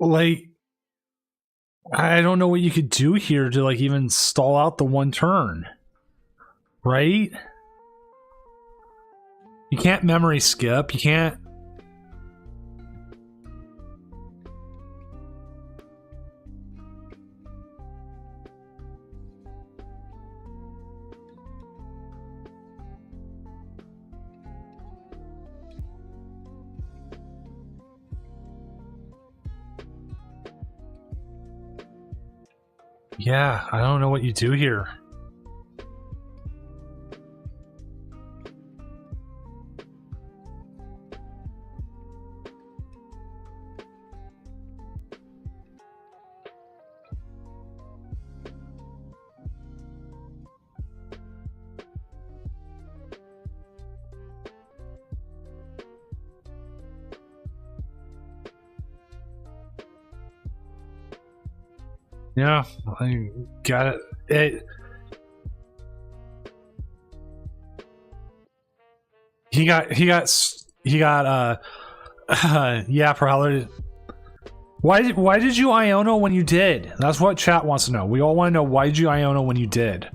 Like, I don't know what you could do here to like even stall out the one turn, right? You can't memory skip. You can't. Yeah, I don't know what you do here. Yeah, I got it. He got yeah, probably. Why did you Iono when you did? That's what chat wants to know. We all want to know, why did you Iono when you did?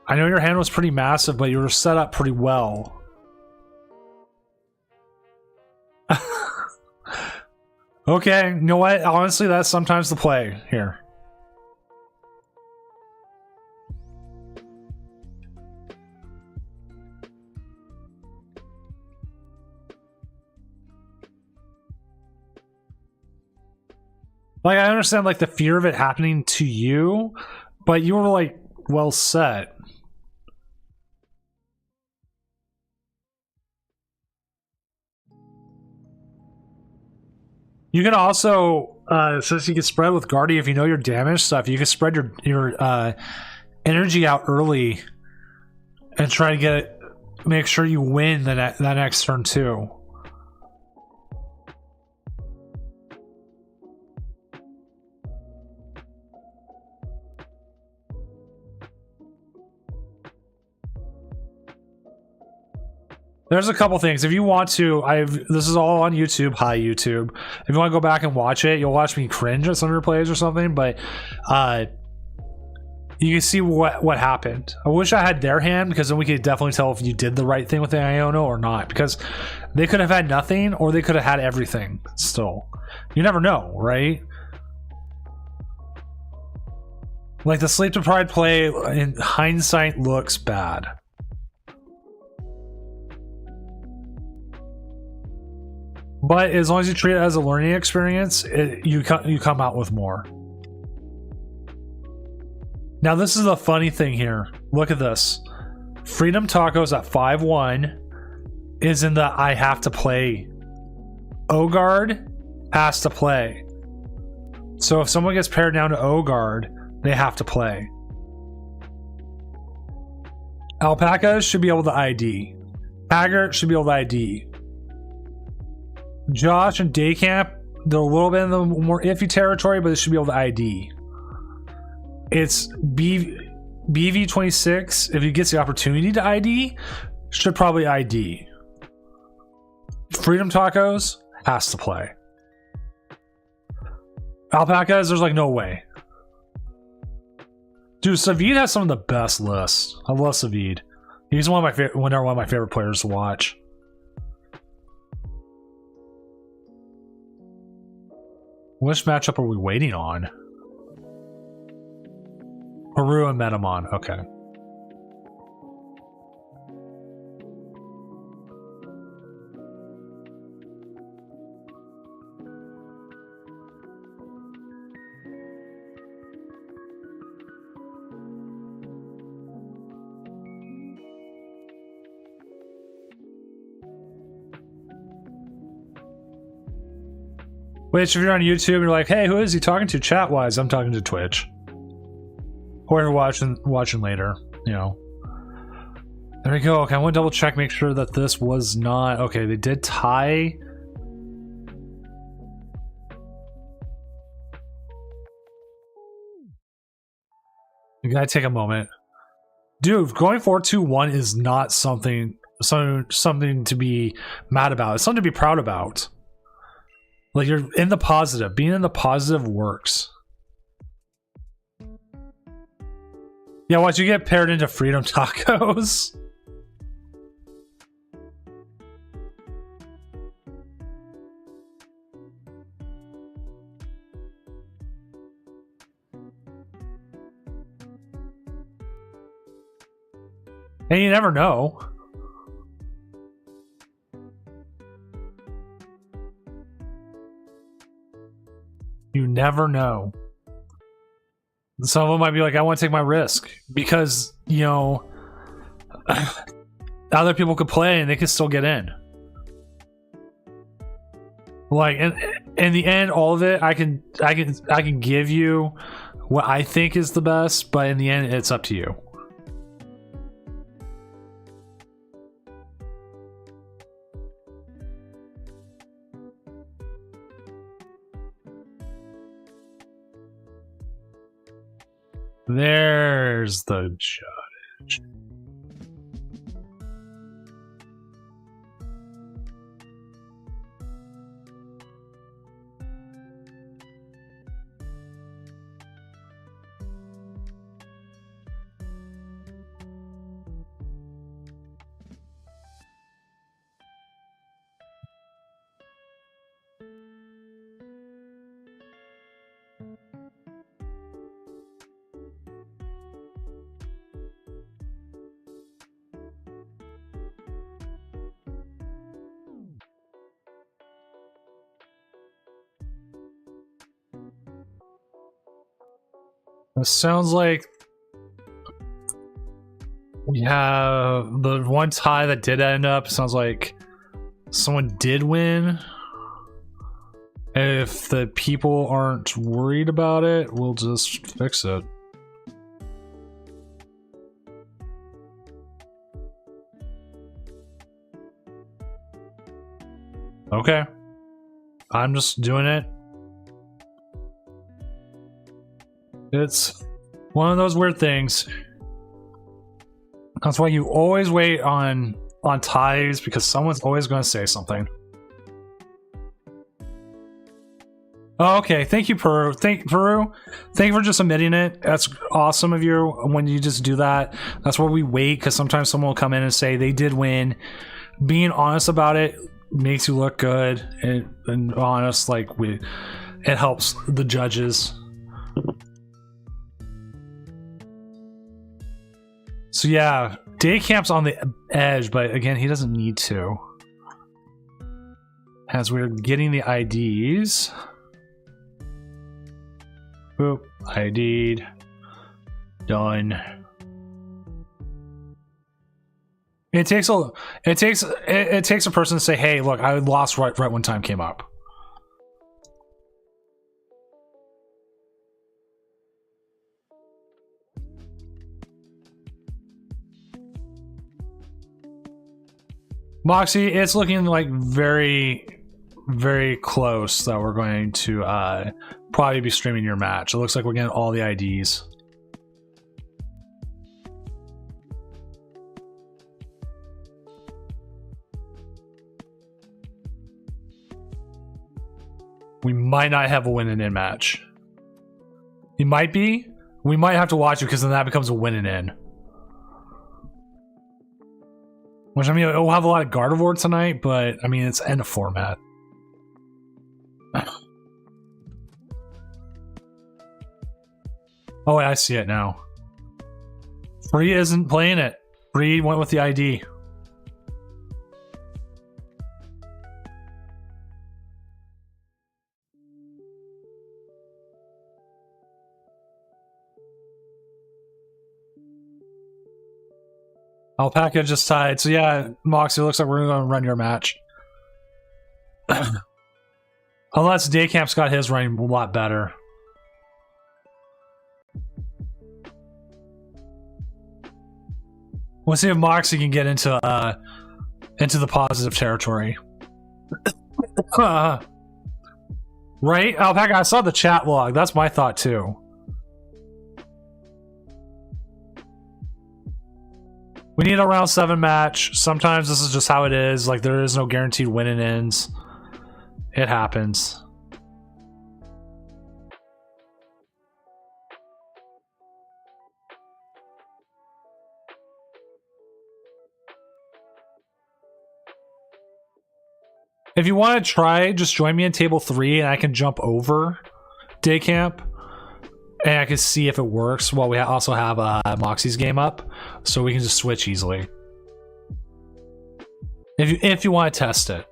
I know your hand was pretty massive, but you were set up pretty well. Okay, you know what? Honestly, that's sometimes the play here. Like, I understand, like, the fear of it happening to you, but you were, like, well set. You can also, since you can spread with Guardy, if you know your damage stuff, you can spread your energy out early and try to get make sure you win that next turn too. There's a couple things. If you want to, this is all on YouTube. Hi, YouTube. If you want to go back and watch it, you'll watch me cringe at some of your plays or something, but you can see what happened. I wish I had their hand, because then we could definitely tell if you did the right thing with the Iono or not, because they could have had nothing or they could have had everything still. You never know, right? Like, the Sleep Deprived play in hindsight looks bad. But as long as you treat it as a learning experience, you come out with more. Now, this is the funny thing here. Look at this. Freedom Tacos at 5-1 is in the I have to play. Ogard has to play. So if someone gets paired down to Ogard, they have to play. Alpacas should be able to ID. Haggart should be able to ID. Josh and Daycamp, they're a little bit in the more iffy territory, but they should be able to ID. It's BV26, if he gets the opportunity to ID, should probably ID. Freedom Tacos has to play. Alpacas, there's like no way. Dude, Savid has some of the best lists. I love Savid. He's one of my favorite players to watch. Which matchup are we waiting on? Peru and Metamon. Okay. Which, if you're on YouTube, you're like, hey, who is he talking to chat-wise? I'm talking to Twitch. Or you're watching later, you know. There we go. Okay, I want to double check, make sure that this was not... Okay, they did tie. You gotta take a moment. Dude, going 4-2-1 is not something to be mad about. It's something to be proud about. Like, you're in the positive. Being in the positive works. Yeah, watch you get paired into Freedom Tacos. And you never know. You never know. Some of them might be like, I want to take my risk because, you know, other people could play and they could still get in. Like, in the end, all of it, I can give you what I think is the best, but in the end, it's up to you. There's the judge. It sounds like we have the one tie that did end up. Sounds like someone did win. If the people aren't worried about it, we'll just fix it. Okay. I'm just doing it. It's one of those weird things. That's why you always wait on ties, because someone's always going to say something. Oh, okay, thank you, Peru. Thank you for just admitting it. That's awesome of you when you just do that. That's why we wait, because sometimes someone will come in and say they did win. Being honest about it makes you look good, and honest, like it helps the judges. So yeah, day camp's on the edge, but again, he doesn't need to. As we're getting the IDs. Boop, ID'd. Done. It takes a person to say, "Hey, look, I lost right when time came up." Moxie, it's looking like very, very close that we're going to probably be streaming your match. It looks like we're getting all the IDs. We might not have a win and in match. It might be. We might have to watch it, because then that becomes a win and in. Which, I mean, we'll have a lot of Gardevoir tonight, but I mean, it's end of format. Oh, wait, I see it now. Free isn't playing it. Free went with the ID. Alpaca just tied. So yeah, Moxie, looks like we're going to run your match. Unless Daycamp's got his running a lot better. We'll see if Moxie can get into the positive territory. Right, Alpaca, I saw the chat log. That's my thought too. We need a round 7 match. Sometimes this is just how it is. Like, there is no guaranteed win and ends. It happens. If you want to try, just join me in table 3 and I can jump over day camp. And I can see if it works while we also have Moxie's game up, so we can just switch easily. If you want to test it.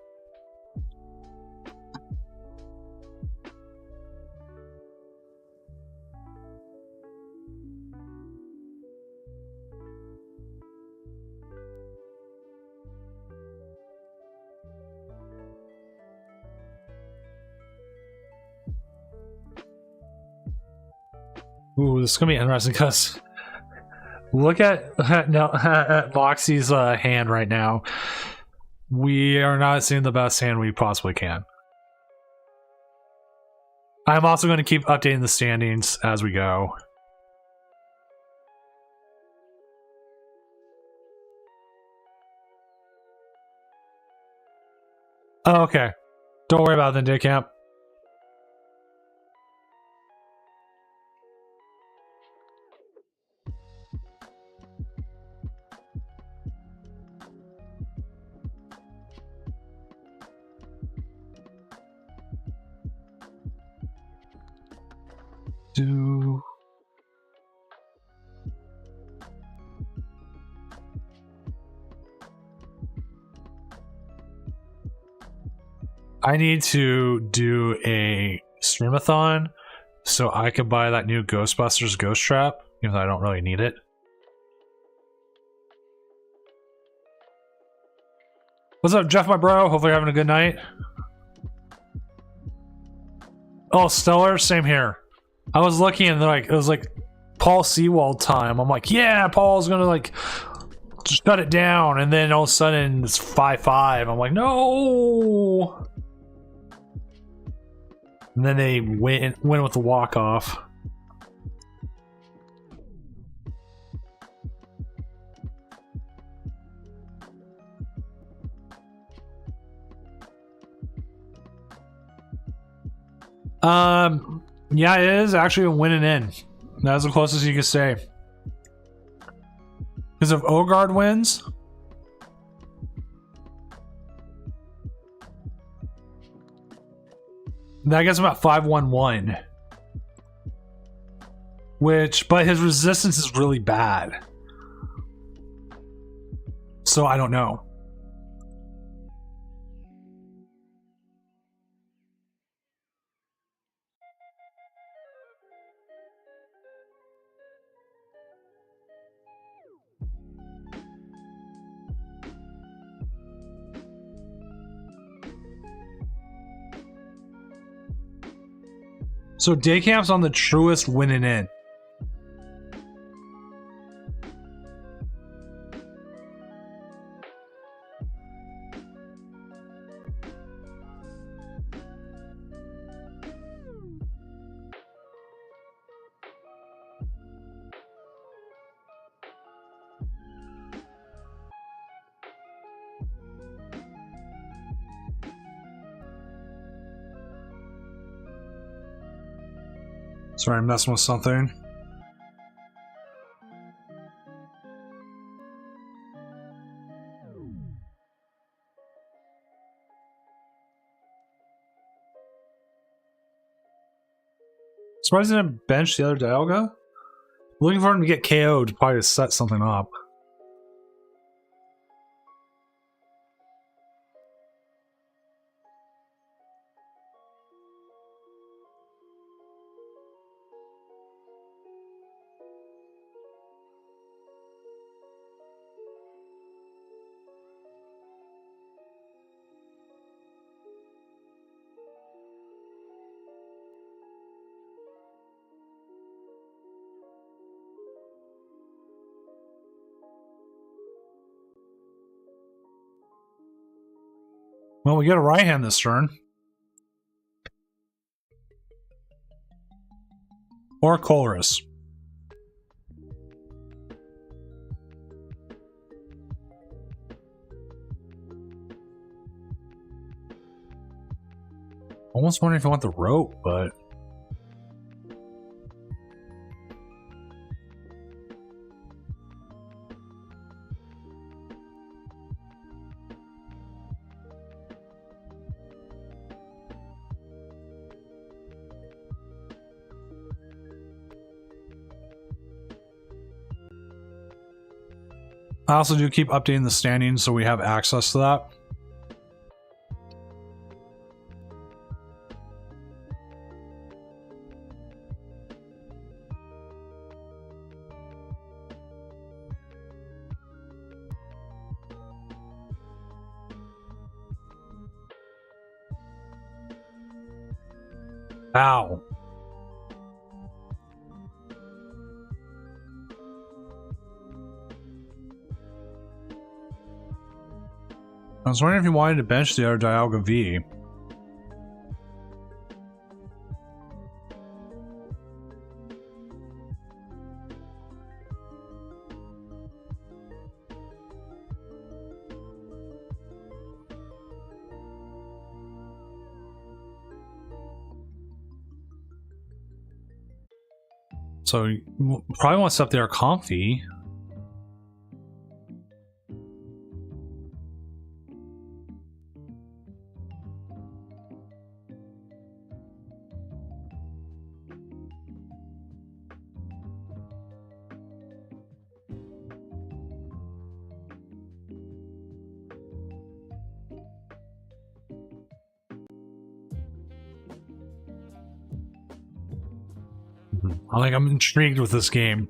Ooh, this is gonna be interesting, because look at Moxie's hand right now. We are not seeing the best hand we possibly can. I'm also going to keep updating the standings as we go. Oh, okay. Don't worry about it then, day camp. I need to do a streamathon so I could buy that new Ghostbusters Ghost Trap, even though I don't really need it. What's up, Jeff, my bro? Hopefully you're having a good night. Oh, stellar, same here. I was looking and like it was like Paul Sewald time. I'm like, yeah, Paul's gonna like shut it down, and then all of a sudden it's 5-5. I'm like, no. And then they went with the walk off. Yeah, it is actually a winning in. That's the closest you can say. Because if Ogard wins, that gets him at 5-1-1. But his resistance is really bad. So I don't know. So day camp's on the truest winning in. Sorry, I'm messing with something. Surprised he didn't bench the other Dialga? Looking for him to get KO'd, probably to set something up. Well, we get a right hand this turn. Or Colress. Almost wondering if I want the rope, but... I also do keep updating the standings so we have access to that. Ow. I was wondering if you wanted to bench the other Dialga V. So you probably want to set there comfy. I'm intrigued with this game.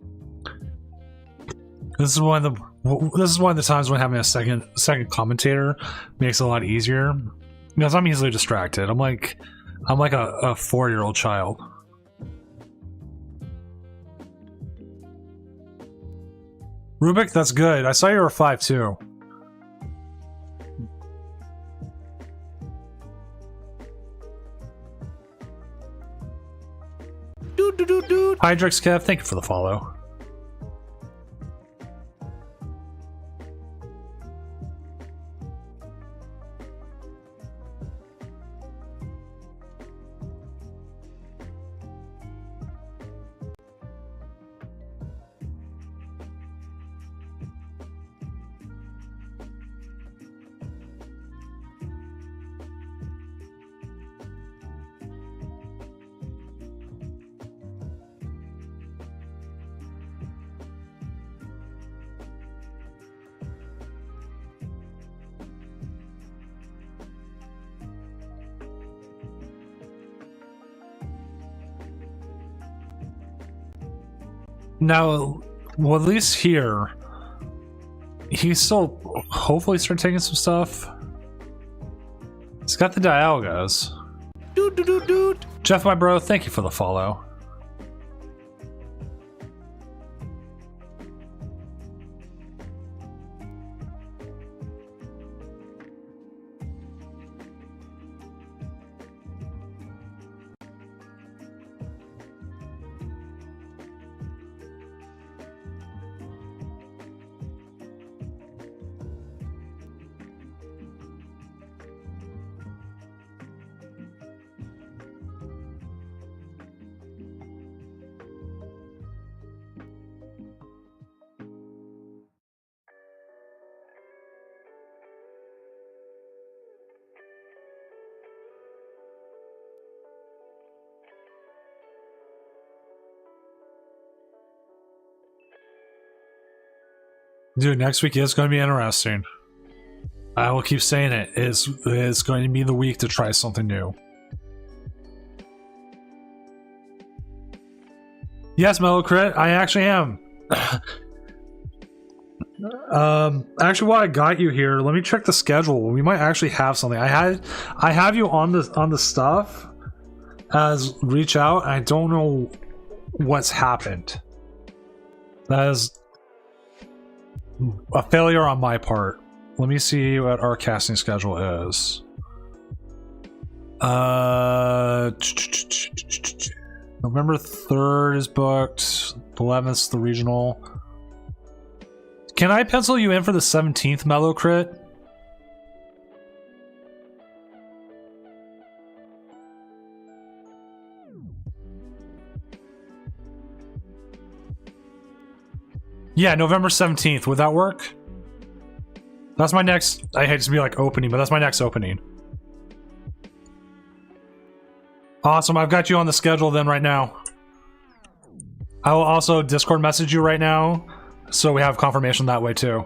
This is one of the times when having a second commentator makes it a lot easier, because I'm easily distracted. I'm like a 4-year-old child. Rubik, that's good. I saw you were 5 too. Hydrix Kev, thank you for the follow. Now, well, at least here, he's still hopefully start taking some stuff. He's got the Dialgas. Jeff, my bro, thank you for the follow. Dude, next week is going to be interesting. I will keep saying it. It's going to be the week to try something new. Yes, Mellow Crit, I actually am. Actually, while I got you here, let me check the schedule. We might actually have something. I have you on the stuff as reach out. I don't know what's happened. That is a failure on my part. Let me see what our casting schedule is. November 3rd is booked. 11th, the regional. Can I pencil you in for the 17th, Mellow Crit? Yeah, November 17th. Would that work? That's my next... I hate to be like opening, but that's my next opening. Awesome, I've got you on the schedule then right now. I will also Discord message you right now, so we have confirmation that way too.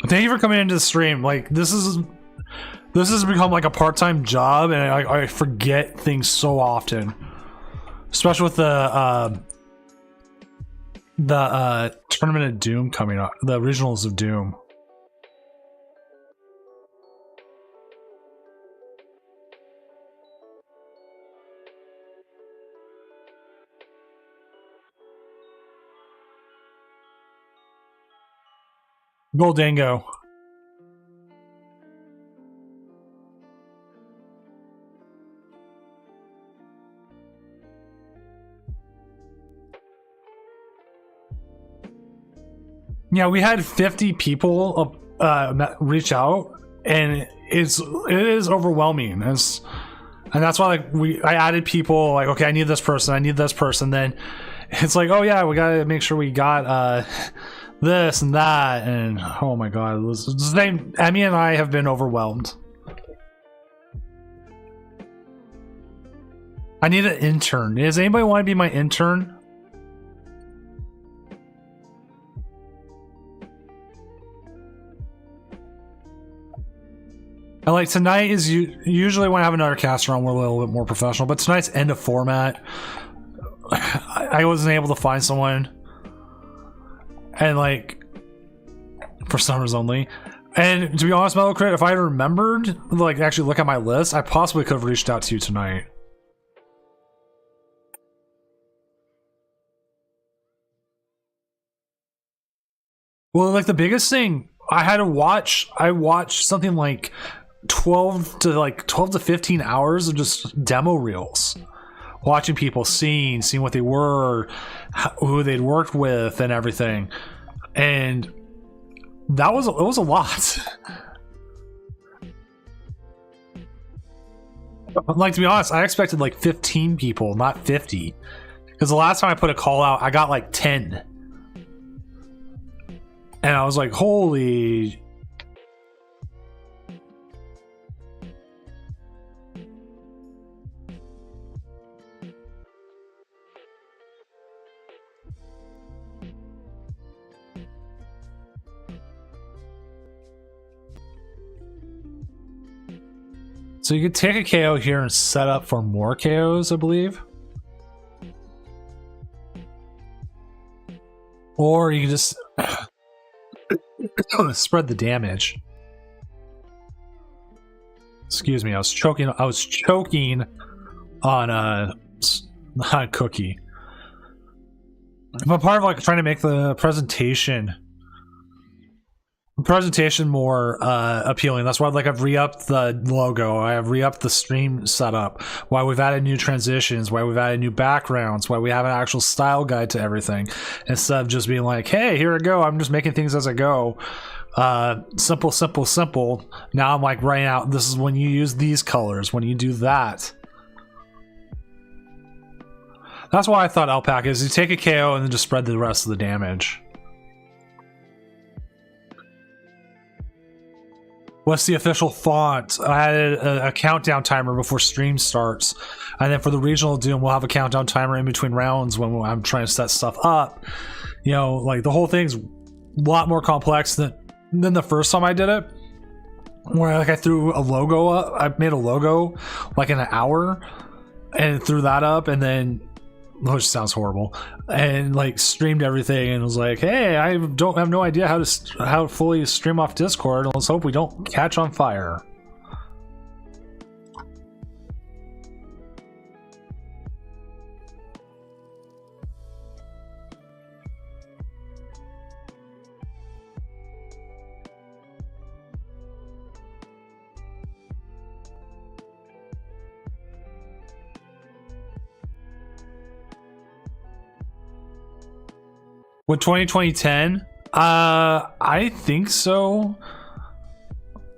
Thank you for coming into the stream. Like, this has become like a part-time job, and I forget things so often. Especially with the Tournament of Doom coming up, the Originals of Doom. Goldango. Yeah, we had 50 people reach out, and it is overwhelming. And that's why I added people like, okay, I need this person. Then it's like, oh yeah, we gotta make sure we got this and that, and oh my god, Emmy and I have been overwhelmed. I need an intern. Does anybody want to be my intern? And like tonight is usually when I have another caster on, we're a little bit more professional, but tonight's end of format. I wasn't able to find someone, and like for summers only. And to be honest, Metal Crit, if I had remembered, like actually look at my list, I possibly could have reached out to you tonight. Well, like the biggest thing I watched something like 12 to 15 hours of just demo reels, watching people seeing what they were, who they'd worked with and everything. And it was a lot. Like, to be honest, I expected like 15 people, not 50. Because the last time I put a call out, I got like 10. And I was like, holy. So you could take a KO here and set up for more KOs, I believe. Or you can just spread the damage. Excuse me, I was choking on a cookie. I'm part of like trying to make the presentation more appealing. That's why I've re-upped the logo, I have re-upped the stream setup, why we've added new transitions, why we've added new backgrounds, why we have an actual style guide to everything, instead of just being like, hey, here I go, I'm just making things as I go. Simple. Now I'm like writing out, this is when you use these colors, when you do that. That's why I thought Alpaca is you take a KO and then just spread the rest of the damage. What's the official font? I added a countdown timer before stream starts. And then for the regional Doom, we'll have a countdown timer in between rounds when I'm trying to set stuff up. You know, like the whole thing's a lot more complex than the first time I did it. Where like I threw a logo up. I made a logo like in an hour and threw that up, and then, which sounds horrible, and like streamed everything and was like, hey, I have no idea how to fully stream off Discord, and let's hope we don't catch on fire. With 2010, I think so.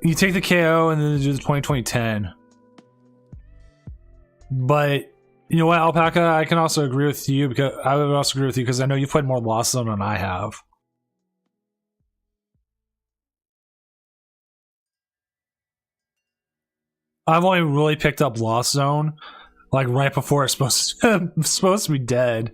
You take the KO and then do the 2010. But you know what, Alpaca, I can also agree with you, because I would also agree with you because I know you've played more Lost Zone than I have. I've only really picked up Lost Zone like right before it's supposed to be dead.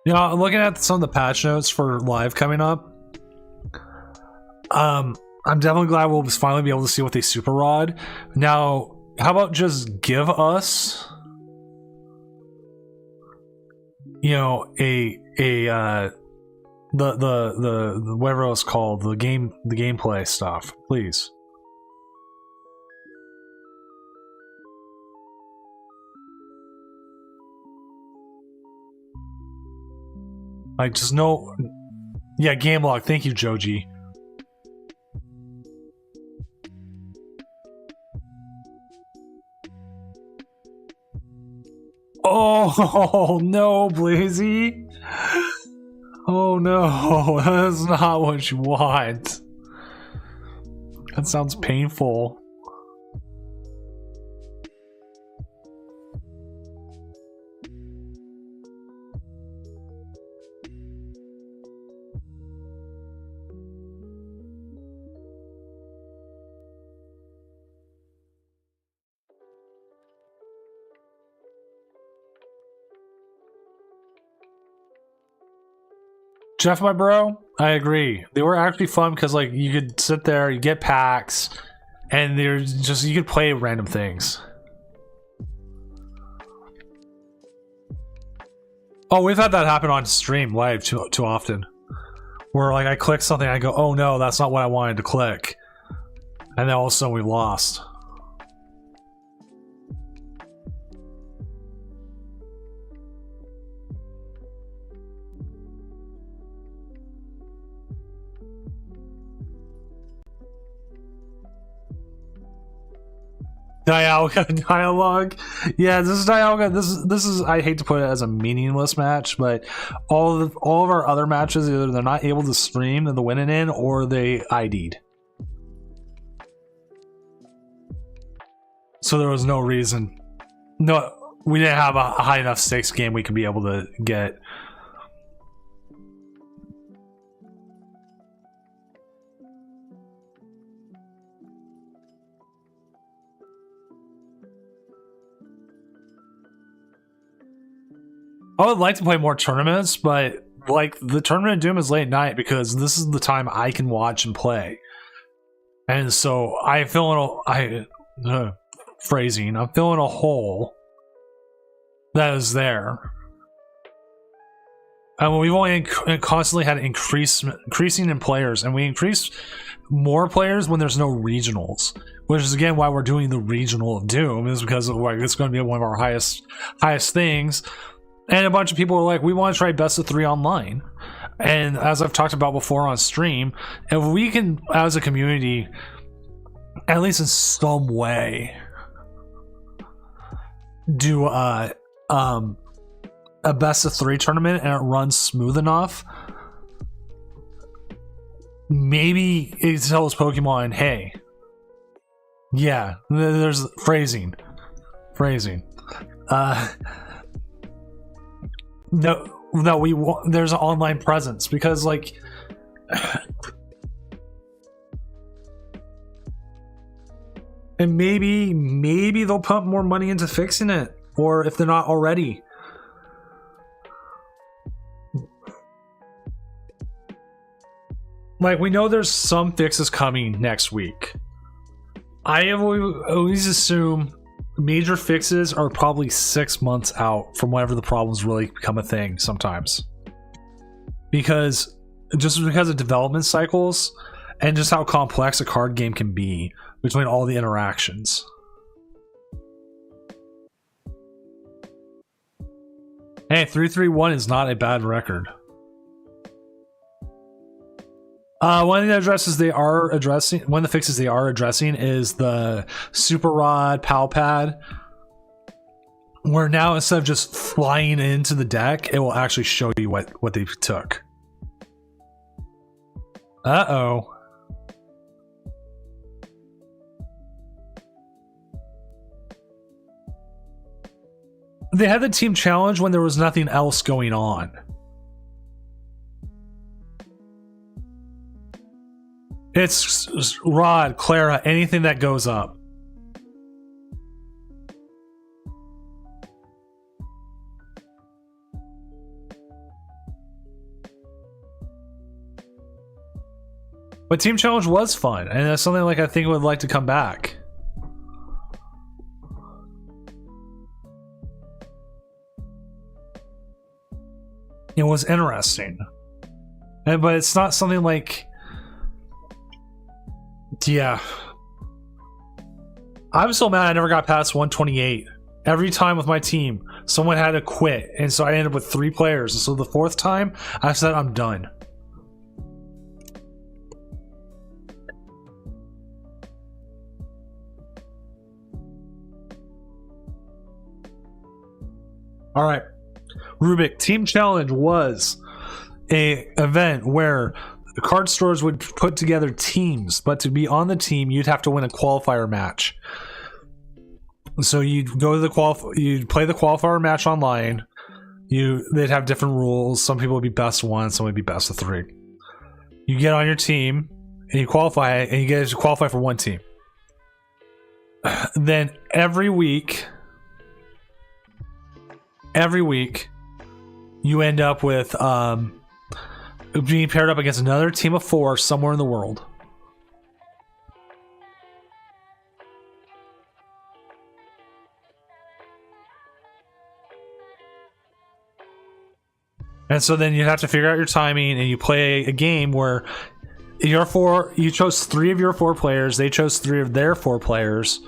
You know, looking at some of the patch notes for live coming up, I'm definitely glad we'll finally be able to see what they super rod. Now, how about just give us, you know, the whatever it's called, the gameplay stuff, please. Like, just no... Yeah, game log. Thank you, Joji. Oh no, Blazy. Oh no, that's not what you want. That sounds painful. Jeff, my bro, I agree. They were actually fun because like you could sit there, you get packs, and there's just you could play random things. Oh, we've had that happen on stream live too often. Where like I click something, I go, oh no, that's not what I wanted to click. And then all of a sudden we lost. Dialogue. Yeah, this is dialogue. This is I hate to put it as a meaningless match, but all of our other matches, either they're not able to stream the winning in or they ID'd. So there was no reason. No, we didn't have a high enough stakes game we could be able to get. I would like to play more tournaments, but like the tournament of Doom is late night because this is the time I can watch and play. And so I feel phrasing. I'm filling a hole that is there. And we've only constantly had increasing in players, and we increase more players when there's no regionals, which is again why we're doing the regional of Doom, is because like it's going to be one of our highest things. And a bunch of people were like, we want to try best of 3 online. And as I've talked about before on stream, if we can, as a community, at least in some way, do a best of 3 tournament and it runs smooth enough, maybe it tells Pokemon, hey, yeah, there's phrasing. No, there's an online presence because like and maybe they'll pump more money into fixing it, or if they're not already. Like we know there's some fixes coming next week. I always assume major fixes are probably 6 months out from whenever the problems really become a thing sometimes. Because of development cycles and just how complex a card game can be between all the interactions. Hey, 331 is not a bad record. One of the fixes they are addressing is the Super Rod Pal Pad, where now instead of just flying into the deck, it will actually show you what they took. Uh-oh. They had the team challenge when there was nothing else going on. It's Rod, Clara, anything that goes up. But Team Challenge was fun, and that's something like I think would like to come back. It was interesting. But it's not something like... Yeah. I'm so mad I never got past 128. Every time with my team, someone had to quit, and so I ended up with 3 players. And so the 4th time, I said I'm done. All right. Rubik Team Challenge was a event where the card stores would put together teams, but to be on the team, you'd have to win a qualifier match. So you'd go to the you'd play the qualifier match online. They'd have different rules. Some people would be best of one, some would be best of three. You get on your team and you qualify, and you get to qualify for one team. Then every week you end up with being paired up against another team of 4 somewhere in the world. And so then you have to figure out your timing, and you play a game where you chose 3 of your 4 players, they chose 3 of their 4 players,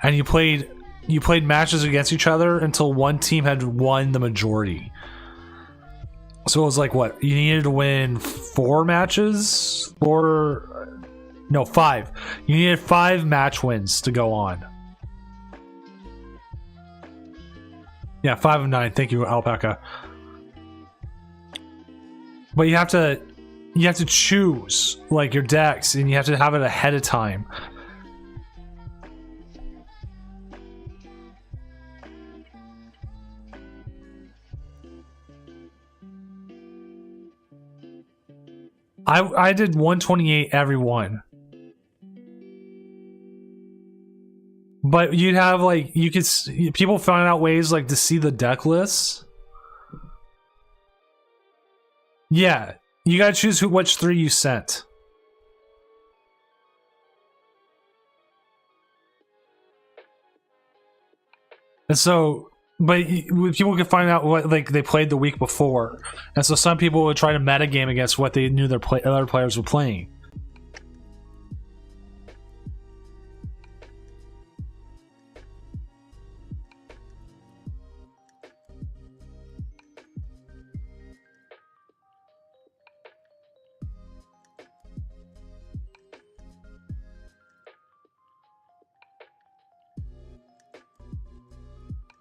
and you played matches against each other until one team had won the majority. So it was like, what? You needed to win 4 matches? 5. You needed 5 match wins to go on. Yeah, 5 of 9. Thank you, Alpaca. But you have to choose like your decks, and you have to have it ahead of time. I did 128 every one. But you'd have like people found out ways like to see the deck lists. Yeah, you gotta choose which 3 you sent. And so, but people could find out what like they played the week before, and so some people would try to metagame against what they knew their other players were playing.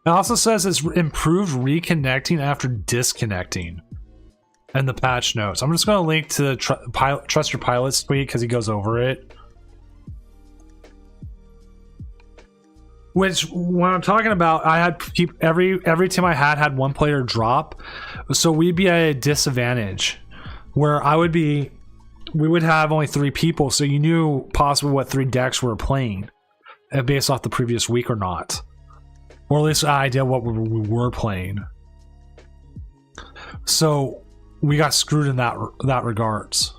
It also says it's improved reconnecting after disconnecting and the patch notes. I'm just going to link to Trust Your Pilot's tweet because he goes over it. Which, when I'm talking about, I had every team I had one player drop, so we'd be at a disadvantage where we would have only 3 people, so you knew possibly what 3 decks we were playing based off the previous week or not. Or at least an idea what we were playing. So we got screwed in that regards.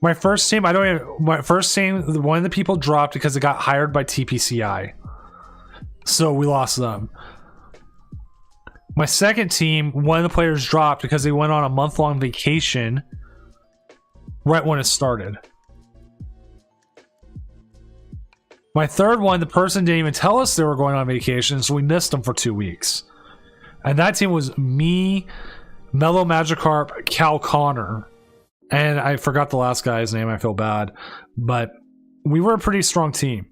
My first team, one of the people dropped because it got hired by TPCI. So we lost them. My second team, one of the players dropped because they went on a month-long vacation right when it started. My third one, the person didn't even tell us they were going on vacation, so we missed them for 2 weeks. And that team was me, Mellow Magikarp, Cal Connor, and I forgot the last guy's name, I feel bad. But we were a pretty strong team.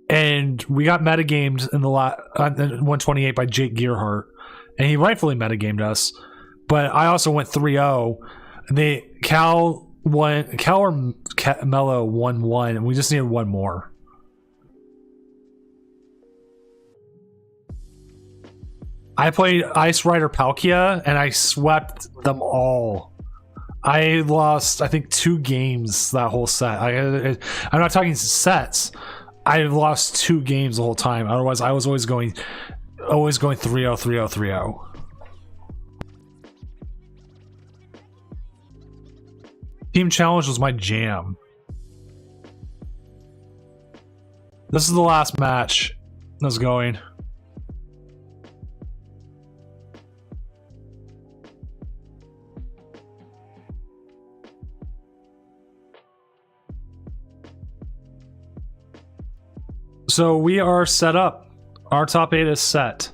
And we got metagamed in the 128 by Jake Gearhart. And he rightfully metagamed us. But I also went 3-0. Cal or Mello won 1, and we just needed 1 more. I played Ice Rider Palkia, and I swept them all. I lost, I think, 2 games that whole set. I'm not talking sets. I lost 2 games the whole time. Otherwise, I was always going 3-0, 3-0, 3-0. Team Challenge was my jam. This is the last match that's going. So we are set up. Our top 8 is set.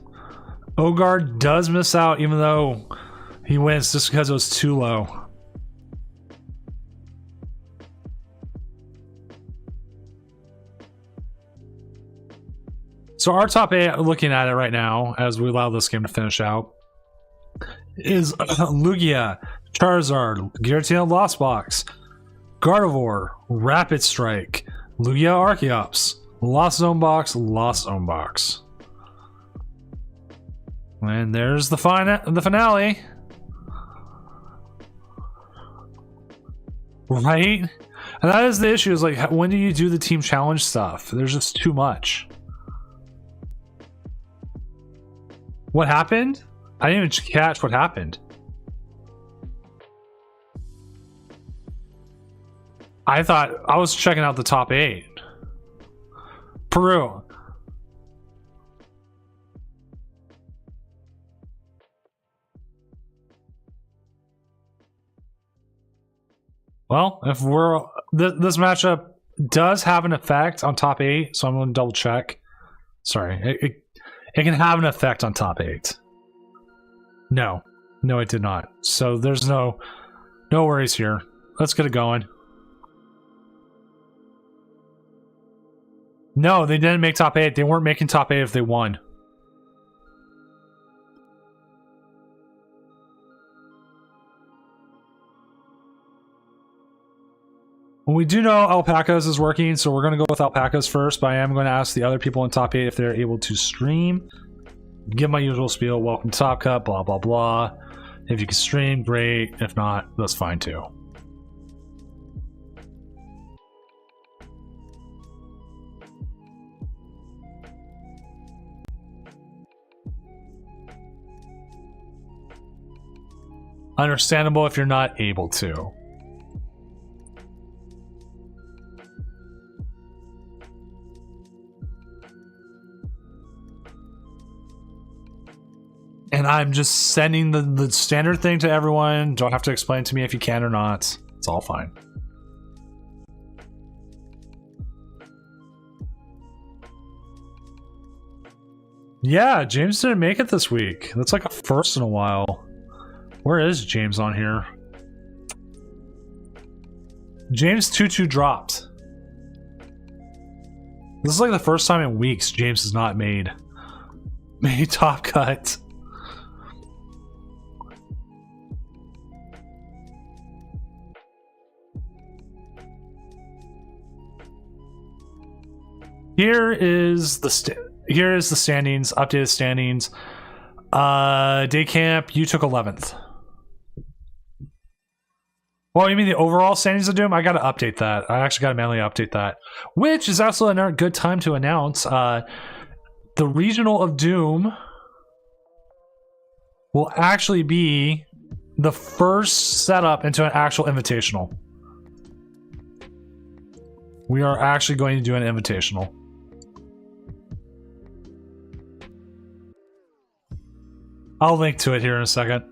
Ogard does miss out even though he wins just because it was too low. So our top 8, looking at it right now, as we allow this game to finish out, is Lugia, Charizard, Giratina Lost Box, Gardevoir, Rapid Strike, Lugia Archeops, Lost Zone Box, Lost Zone Box. And there's the finale. Right? And that is the issue, is like, when do you do the team challenge stuff? There's just too much. What happened? I didn't even catch what happened. I thought I was checking out the top 8. Peru. Well, if we're this matchup does have an effect on top 8, so I'm going to double check. Sorry, it can have an effect on top 8. No, it did not. So there's no worries here. Let's get it going. No, they didn't make top 8. They weren't making top 8 if they won. Well, we do know Alpacas is working, so we're going to go with Alpacas first, but I am going to ask the other people in top 8 if they're able to stream. Give my usual spiel, welcome to Top Cut, blah, blah, blah. If you can stream, great. If not, that's fine too. Understandable if you're not able to. And I'm just sending the standard thing to everyone. Don't have to explain to me if you can or not. It's all fine. Yeah, James didn't make it this week. That's like a first in a while. Where is James on here? James 2-2 dropped. This is like the first time in weeks James has not made Top Cut. Here is the standings, updated standings. Day camp, you took 11th. Well, you mean the overall standings of Doom? I gotta update that. I actually gotta manually update that. Which is also a good time to announce the regional of Doom will actually be the first setup into an actual invitational. We are actually going to do an invitational. I'll link to it here in a second.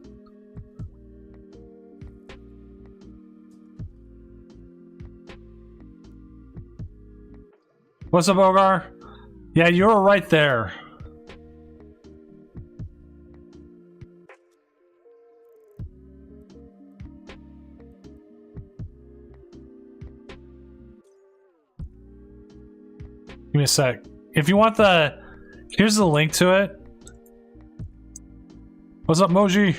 What's up, Ogar? Yeah, you were right there. Give me a sec. If you want here's the link to it. What's up, Moji?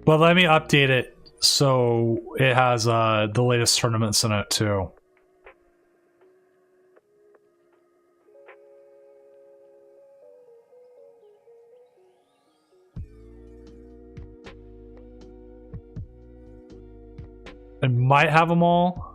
Well, let me update it so it has the latest tournaments in it too. It might have them all.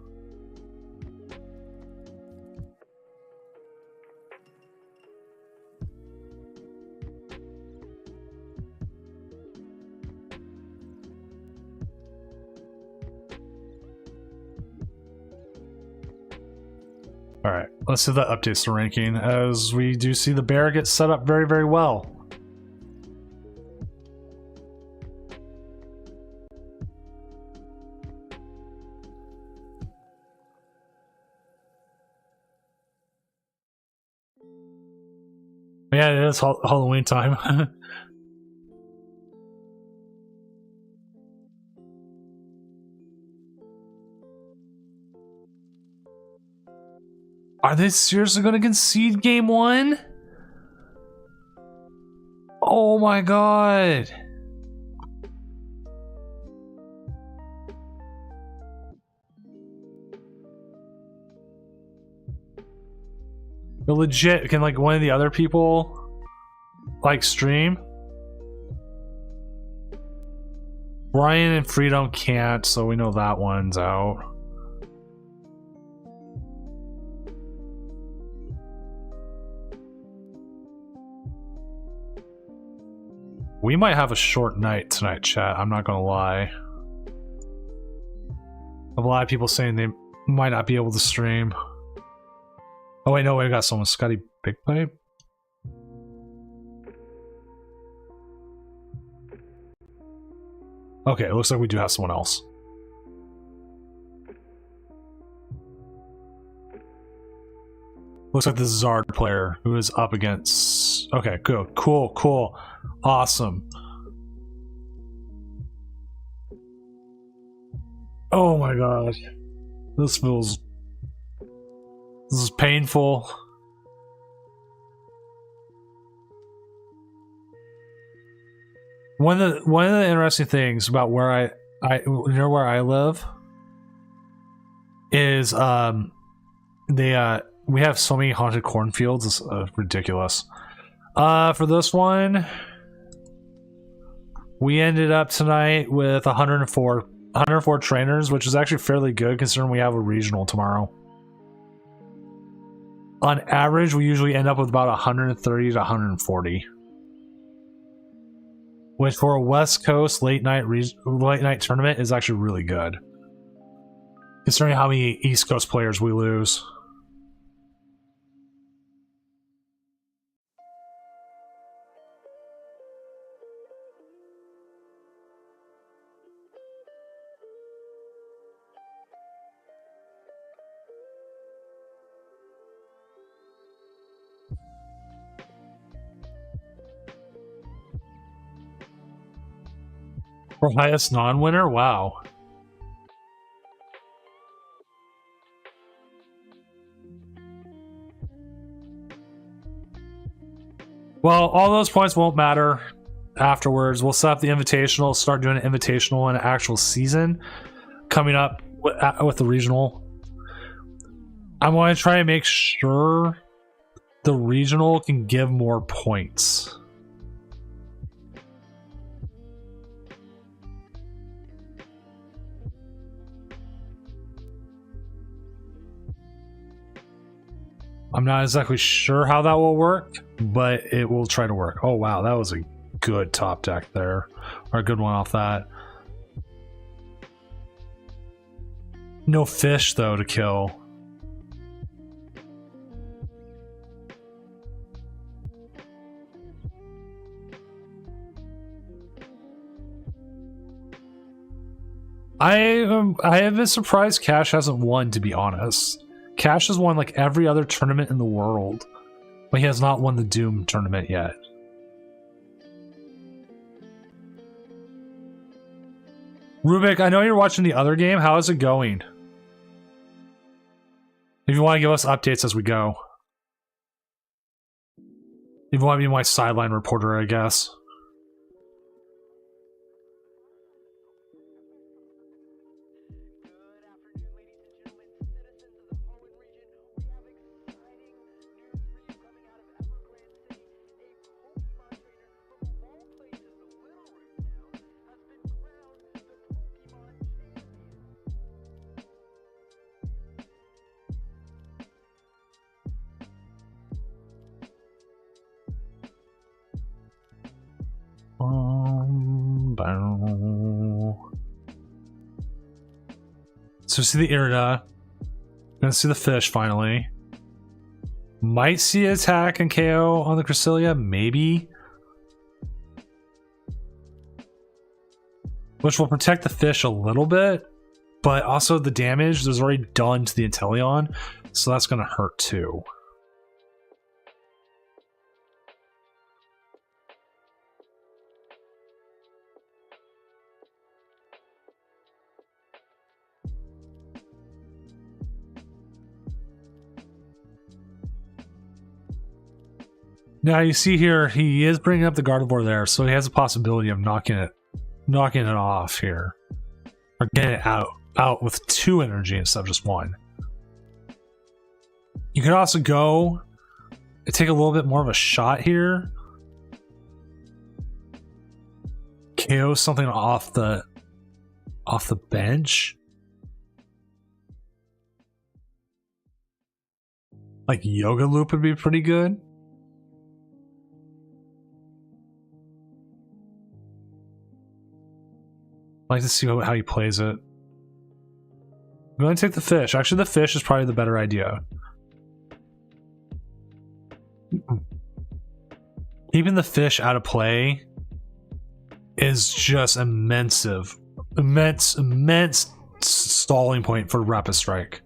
Alright, let's see the updates to ranking, as we do see the bear get set up very, very well. Yeah, it is Halloween time. Are they seriously going to concede game 1? Oh my god. They're legit. Can like one of the other people like stream? Brian and Freedom can't, so we know that one's out. We might have a short night tonight, chat. I'm not gonna lie. A lot of people saying they might not be able to stream. Oh wait, no, we got someone. Scotty Big Pipe. Okay, it looks like we do have someone else. Looks like the Zard player who is up against... Okay, good. Cool, cool. Awesome. Oh my god. This feels... This is painful. One of the interesting things about where near where I live is we have so many haunted cornfields. It's ridiculous. For this one, we ended up tonight with 104 trainers, which is actually fairly good considering we have a regional tomorrow. On average, we usually end up with about 130 to 140. Which for a West Coast late night tournament is actually really good. Considering how many East Coast players we lose. For highest non-winner? Wow. Well, all those points won't matter afterwards. We'll set up the invitational, start doing an invitational in an actual season coming up with the regional. I want to try to make sure the regional can give more points. I'm not exactly sure how that will work, but it will try to work. Oh wow, that was a good top deck there. Or a good one off that. No fish though to kill. I have been surprised Cash hasn't won, to be honest. Cash has won like every other tournament in the world, but he has not won the Doom tournament yet. Rubik, I know you're watching the other game. How is it going? If you want to give us updates as we go. If you want to be my sideline reporter, I guess. So see the Irida. Gonna see the fish finally. Might see attack and KO on the Cresselia, maybe. Which will protect the fish a little bit, but also the damage is already done to the Inteleon, so that's gonna hurt too. Now you see here, he is bringing up the Gardevoir there, so he has a possibility of knocking it off here, or getting it out with 2 energy instead of just 1. You could also go and take a little bit more of a shot here, KO something off the bench, like Yoga Loop would be pretty good. I'd like to see how he plays it. I'm going to take the fish. Actually, the fish is probably the better idea. Keeping the fish out of play is just immense stalling point for Rapid Strike.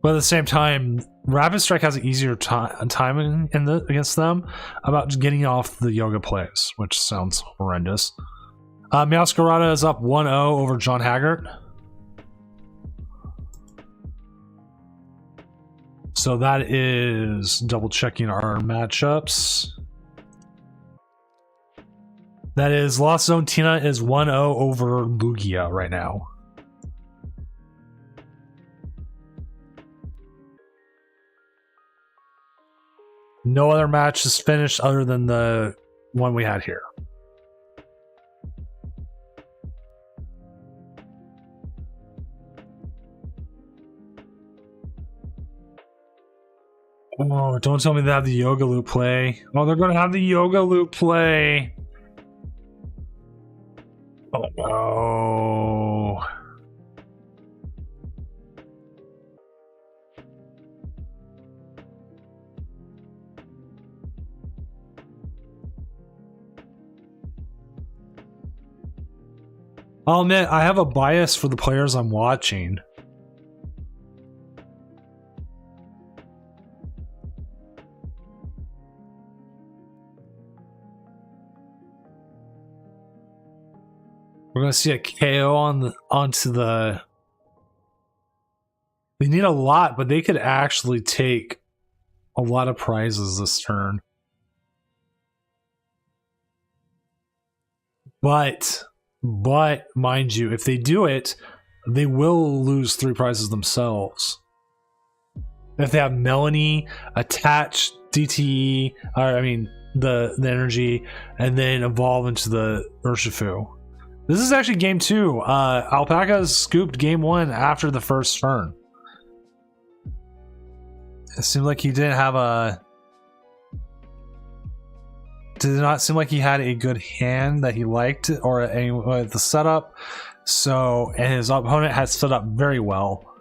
But at the same time, Rapid Strike has an easier timing against them about getting off the Yoga plays, which sounds horrendous. Meowscarada is up 1-0 over John Haggart. So that is double checking our matchups. That is Lost Zone Tina is 1-0 over Lugia right now. No other match is finished other than the one we had here. Oh, don't tell me they have the Yoga Loop play. Oh, they're going to have the Yoga Loop play. Oh, no. I'll admit, I have a bias for the players I'm watching. We're gonna see a KO onto the. They need a lot, but they could actually take a lot of prizes this turn. But mind you, if they do it, they will lose 3 prizes themselves. If they have Melanie, attach DTE, or I mean the energy, and then evolve into the Urshifu. This is actually game 2. Alpaca scooped game 1 after the first turn. It seemed like he didn't have a... Did not seem like he had a good hand that he liked, or the setup. So, and his opponent has set up very well.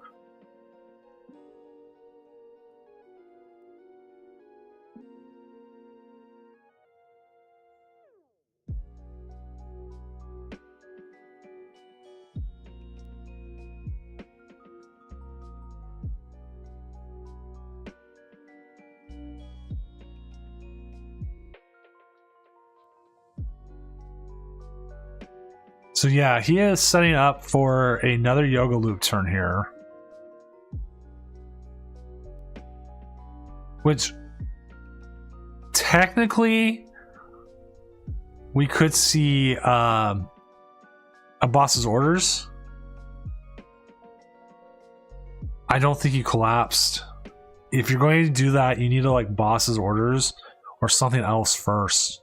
So yeah, he is setting up for another Yoga Loop turn here. Which, technically, we could see a boss's orders. I don't think he collapsed. If you're going to do that, you need to like boss's orders or something else first.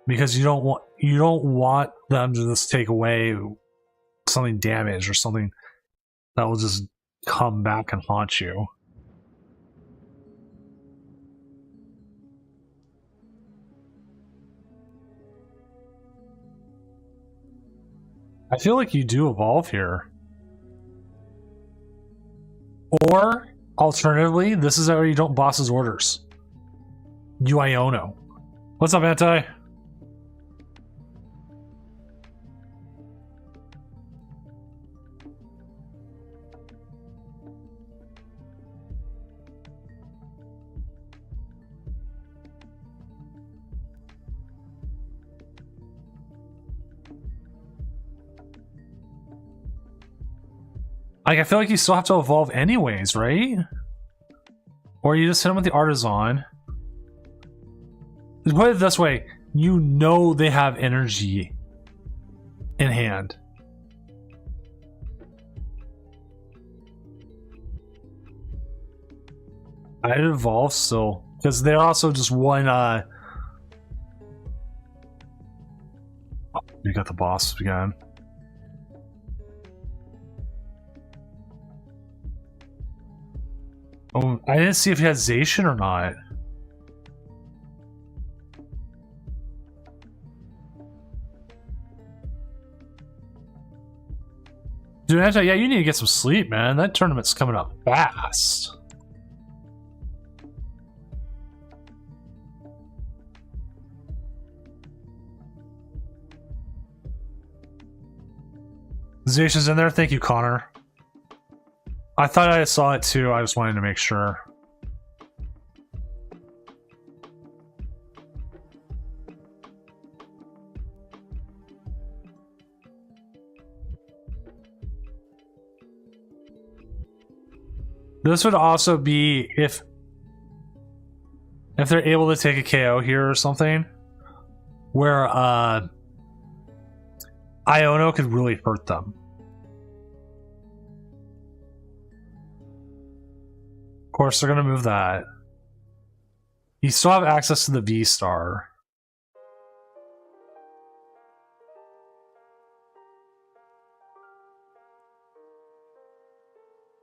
Because you don't want them to just take away something damaged or something that will just come back and haunt you. I feel like you do evolve here. Or, alternatively, this is where you don't boss's orders. You Iono. What's up, Anti? Like, I feel like you still have to evolve anyways, right? Or you just hit them with the Artisan. Put it this way, you know they have energy in hand. I'd evolve still, because they're also just one, you got the boss again. Oh, I didn't see if he had Zacian or not. Dude, actually, yeah, you need to get some sleep, man. That tournament's coming up fast. Zacian's in there. Thank you, Connor. I thought I saw it too. I just wanted to make sure. This would also be if they're able to take a KO here or something, where Iono could really hurt them. Of course, they're gonna move that. You still have access to the V-Star.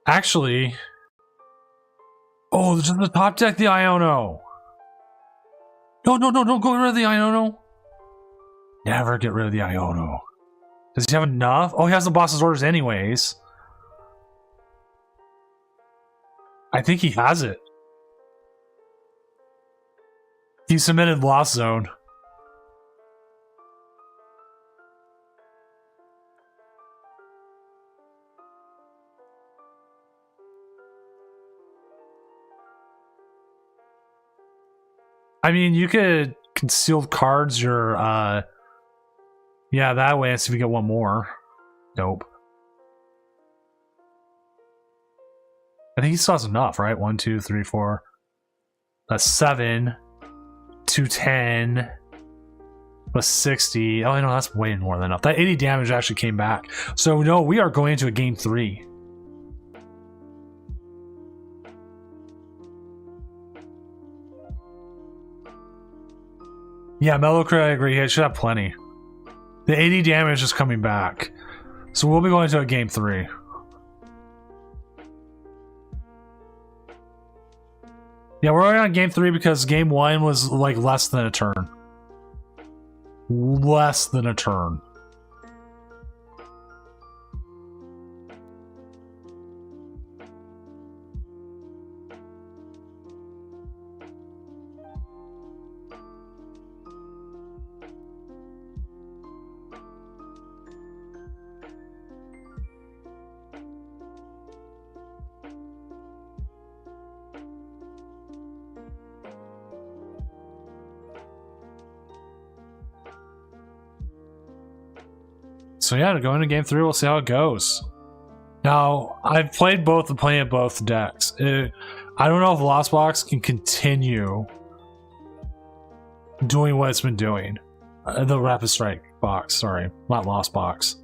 Actually, oh, there's in the top deck the Iono. No, don't go rid of the Iono. Never get rid of the Iono. Does he have enough? Oh, he has the boss's orders anyways. I think he has it. He submitted Lost Zone. I mean, you could concealed cards your, yeah, that way, and see if we get one more. Nope. I think he still has enough, right? 1, 2, 3, 4. That's 7. 210. Plus 60. Oh, no, that's way more than enough. That 80 damage actually came back. So, no, we are going into a game 3. Yeah, Mellowcrit, I agree. He should have plenty. The 80 damage is coming back. So we'll be going to a game 3. Yeah, we're going on game 3 because game 1 was like less than a turn. Less than a turn. So yeah, to go into game 3, we'll see how it goes. Now, I've played both and playing both decks. I don't know if Lost Box can continue doing what it's been doing. The Rapid Strike box, sorry, not Lost Box.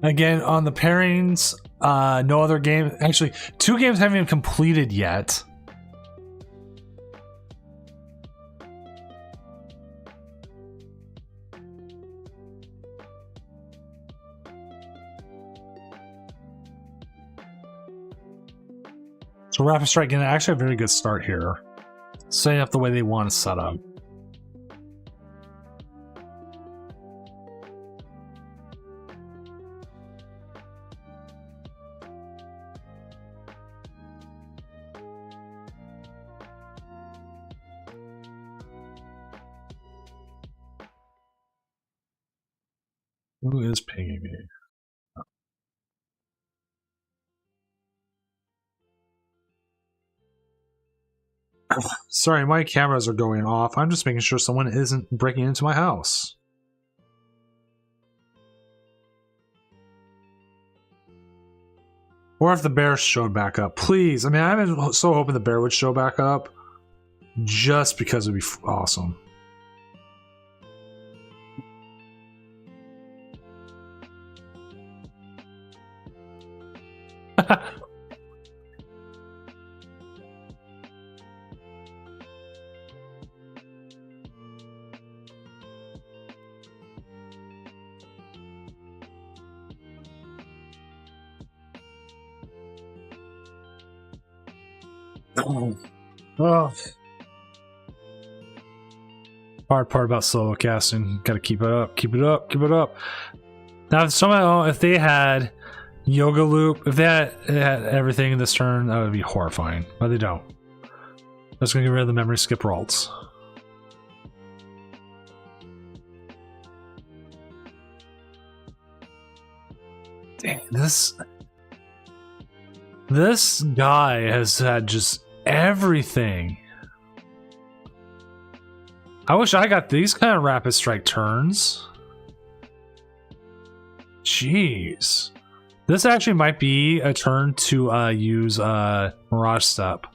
Again, on the pairings, no other game. Actually, 2 games haven't even completed yet. So Rapid Strike getting actually a very good start here. Setting up the way they want to set up. Who is pinging me? Sorry, my cameras are going off. I'm just making sure someone isn't breaking into my house. Or if the bear showed back up. Please. I mean, I've been so hoping the bear would show back up. Just because it would be awesome. Oh. Hard part about solo casting. Gotta keep it up, keep it up, keep it up. Now, somehow, if they had Yoga Loop, if they had everything in this turn, that would be horrifying. But they don't. Just gonna get rid of the memory skip rolls. Dang, this guy has had just everything. I wish I got these kind of Rapid Strike turns. Jeez. This actually might be a turn to use Mirage Step.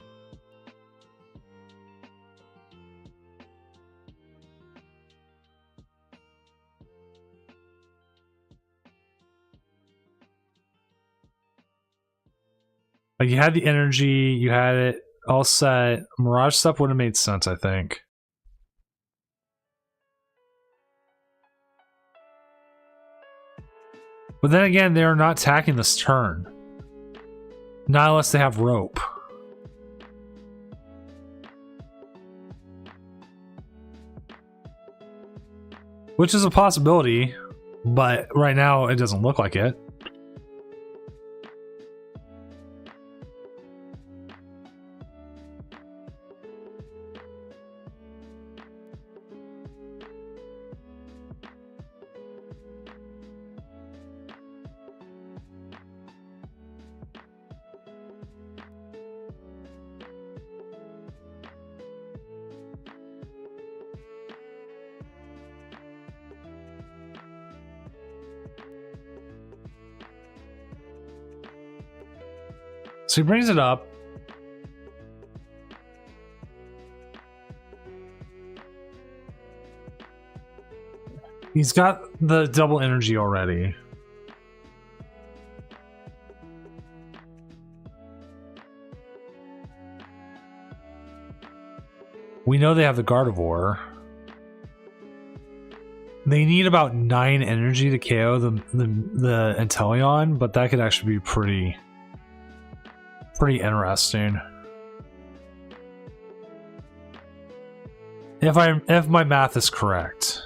Like, you had the energy, you had it all set. Mirage Step would have made sense, I think. But then again, they are not attacking this turn. Not unless they have rope. Which is a possibility, but right now it doesn't look like it. So he brings it up. He's got the double energy already. We know they have the Gardevoir. They need about 9 energy to KO the Inteleon, but that could actually be pretty interesting. If my math is correct.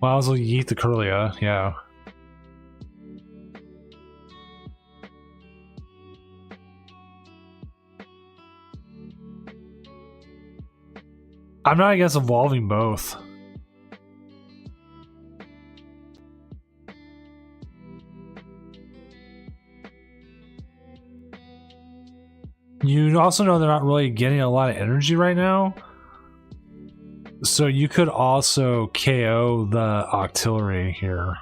Well, I'll yeet the Curlia, yeah. I'm not against evolving both. You also know they're not really getting a lot of energy right now. So you could also KO the Octillery here.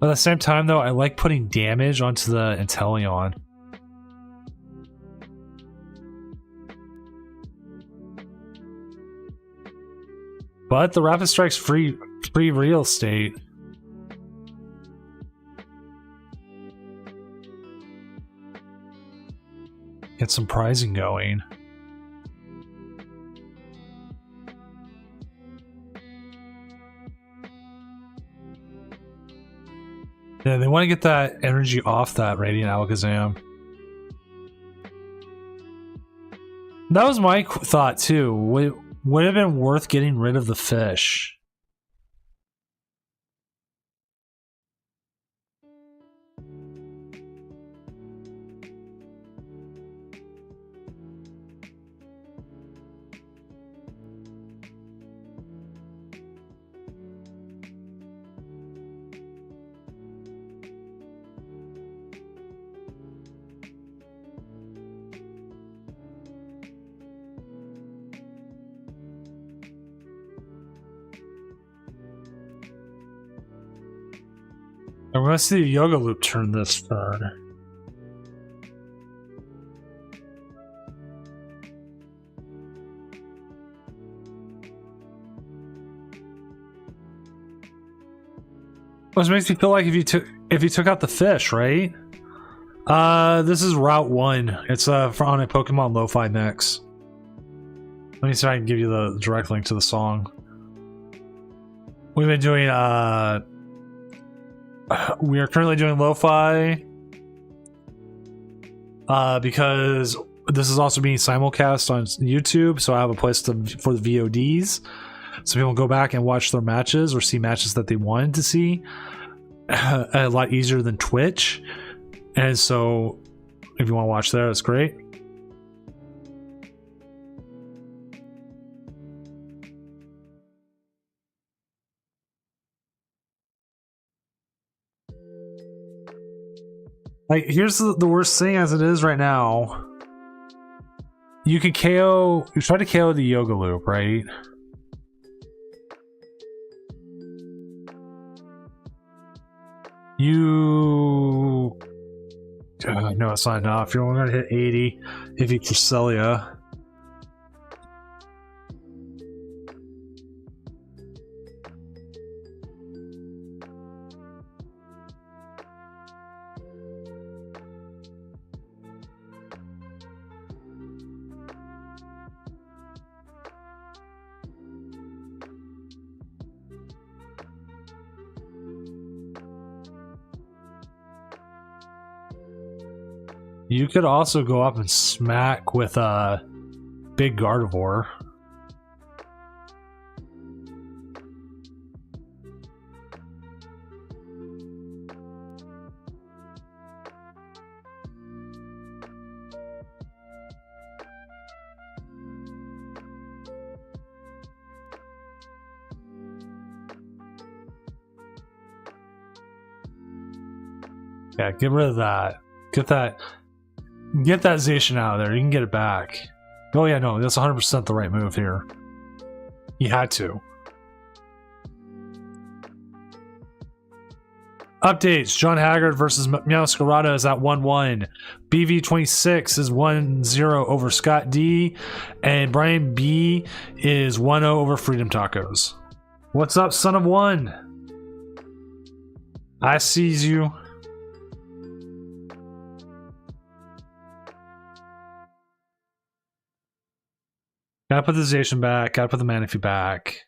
But at the same time, though, I like putting damage onto the Inteleon. But the rapid strike's free real estate. Get some pricing going. Yeah, they want to get that energy off that Radiant Alakazam. That was my thought too. Would have been worth getting rid of the fish. I'm gonna see the Yoga Loop turn this turn. Which makes me feel like if you took out the fish, right? This is Route 1. It's on a Pokemon Lo-Fi mix. Let me see if I can give you the direct link to the song. We've been doing we are currently doing lo-fi because this is also being simulcast on YouTube, so I have a place for the VODs, so people go back and watch their matches or see matches that they wanted to see a lot easier than Twitch. And so if you want to watch there, that's great. Like, here's the worst thing as it is right now. You can KO... You try to KO the Yoga Loop, right? You... no, it's not enough. You're only going to hit 80 if you Cresselia. You could also go up and smack with a big Gardevoir. Yeah, get rid of that. Get that Zacian out of there. You can get it back. Oh yeah, no, that's 100% the right move here. You had to. Updates. John Haggard versus Meowscarada is at 1-1. BV26 is 1-0 over Scott D. And Brian B is 1-0 over Freedom Tacos. What's up, son of one? I sees you. Gotta put the Zacian back, gotta put the Manaphy back.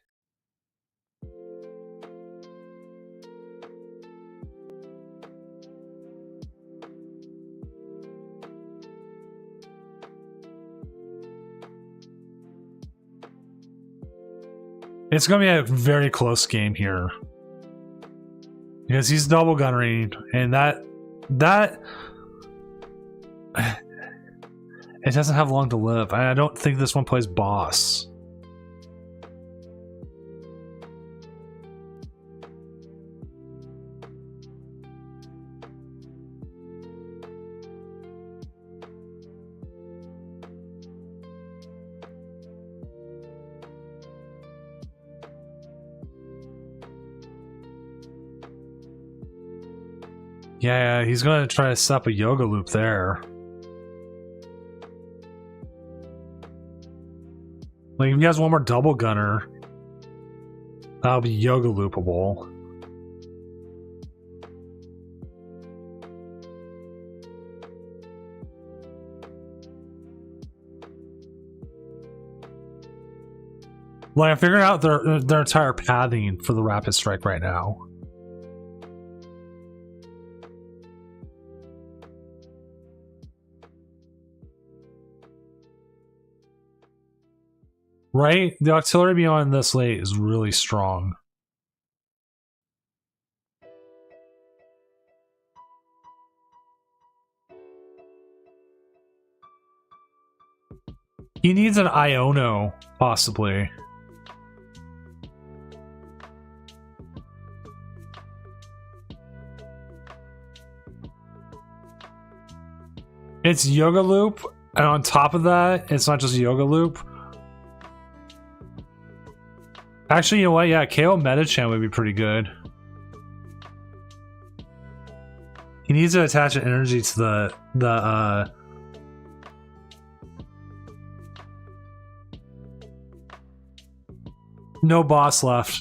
It's gonna be a very close game here. Because he's double gunnering, and that it doesn't have long to live. I don't think this one plays boss. Yeah, he's going to try to set up a Yoga Loop there. Like, if he has one more double gunner, That'll be yoga loopable. Like, I'm figuring out their entire pathing for the rapid strike right now. Right? The artillery beyond this late is really strong. He needs an Iono, possibly. It's Yoga Loop, and on top of that, it's not just Yoga Loop. Actually, you know what? Yeah, KO Metachan would be pretty good. He needs to attach an energy to the no boss left.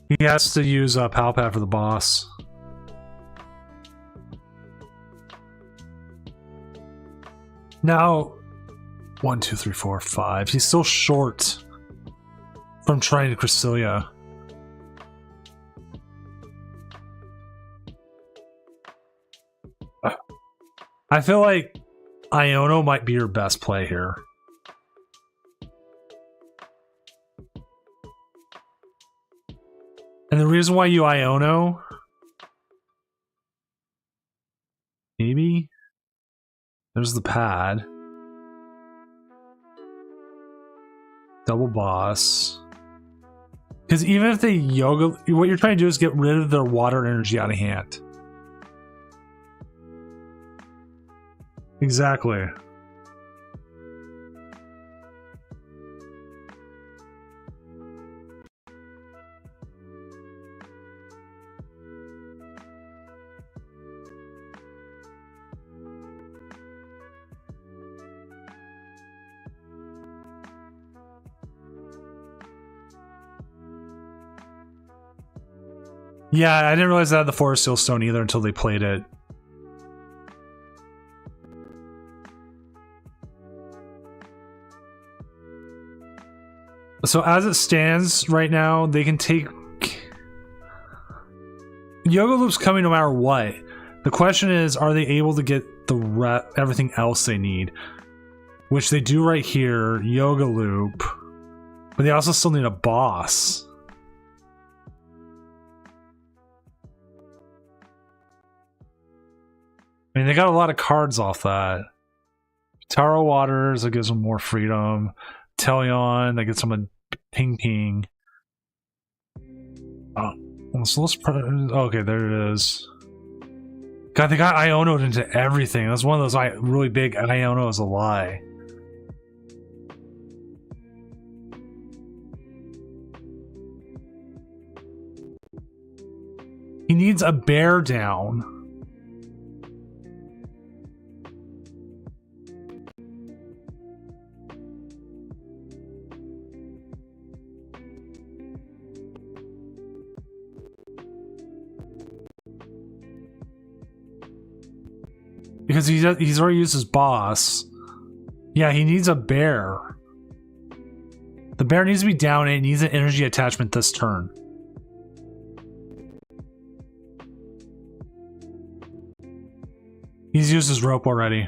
He has to use Palpad for the boss. Now, 1, 2, 3, 4, 5. He's still short from trying to Cresselia. I feel like Iono might be your best play here. And the reason why you Iono, maybe there's the pad, double boss. Because even if they yoga, what you're trying to do is get rid of their water energy out of hand. Exactly. Yeah, I didn't realize that had the Forest Seal Stone either until they played it. So as it stands right now, they can take... Yoga Loop's coming no matter what. The question is, are they able to get everything else they need? Which they do right here, Yoga Loop. But they also still need a boss. I mean, they got a lot of cards off that. Taro Waters, that gives them more freedom. Telion, that gets them a ping ping. So let's okay, there it is. God, they got Iono'd into everything. That's one of those really big Iono is a lie. He needs a bear down. Because he's already used his boss. Yeah, he needs a bear. The bear needs to be down and it needs an energy attachment this turn. He's used his rope already.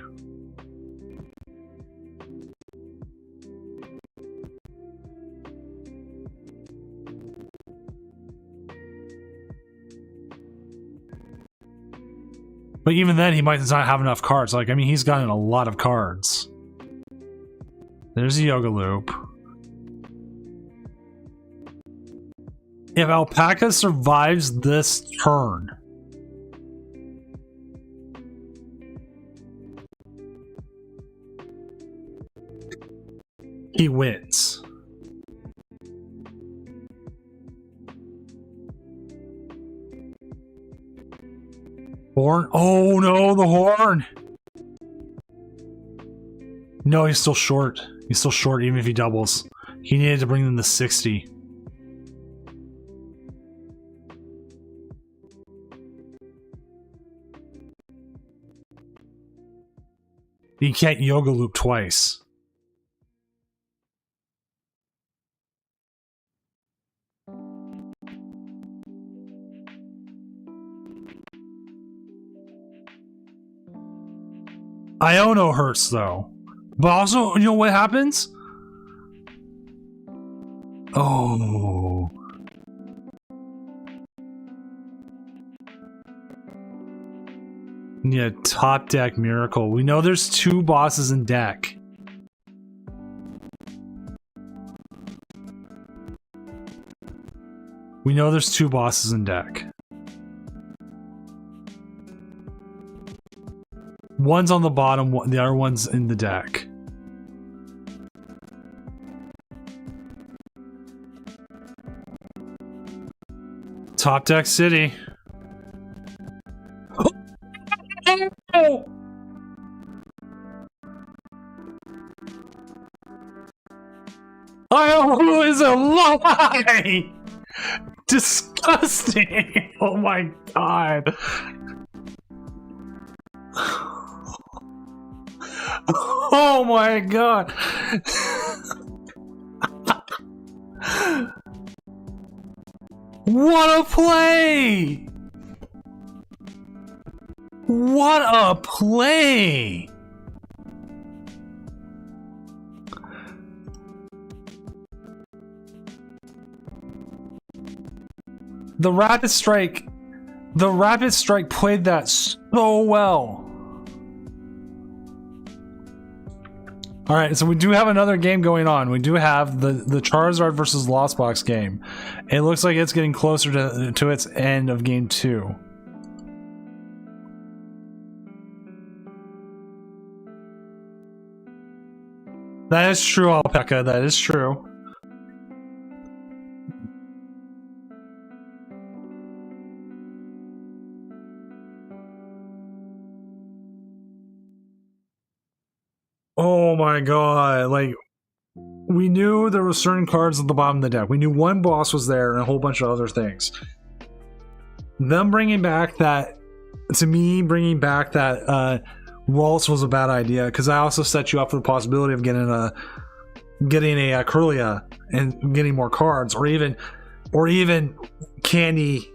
But even then, he might not have enough cards. Like, I mean, he's gotten a lot of cards. There's a Yoga Loop. If Alpaca survives this turn, he wins. Horn? Oh no, the horn! No, he's still short. He's still short even if he doubles. He needed to bring them to 60. You can't yoga loop twice. Iono hurts though. But also, you know what happens? Oh. Yeah, top deck miracle. We know there's 2 bosses in deck. We know there's 2 bosses in deck. One's on the bottom, the other one's in the deck. Top deck city. Oh, is a lie! Disgusting! Oh my god. Oh my god. What a play! What a play! The rapid strike played that so well. All right, so we do have another game going on. We do have the Charizard versus Lost Box game. It looks like it's getting closer to its end of game 2. That is true, Alpaca. That is true. Oh my god, like, we knew there were certain cards at the bottom of the deck. We knew one boss was there and a whole bunch of other things. Them bringing back that, to me, Waltz was a bad idea, because I also set you up for the possibility of getting a Curlia and getting more cards, or even candy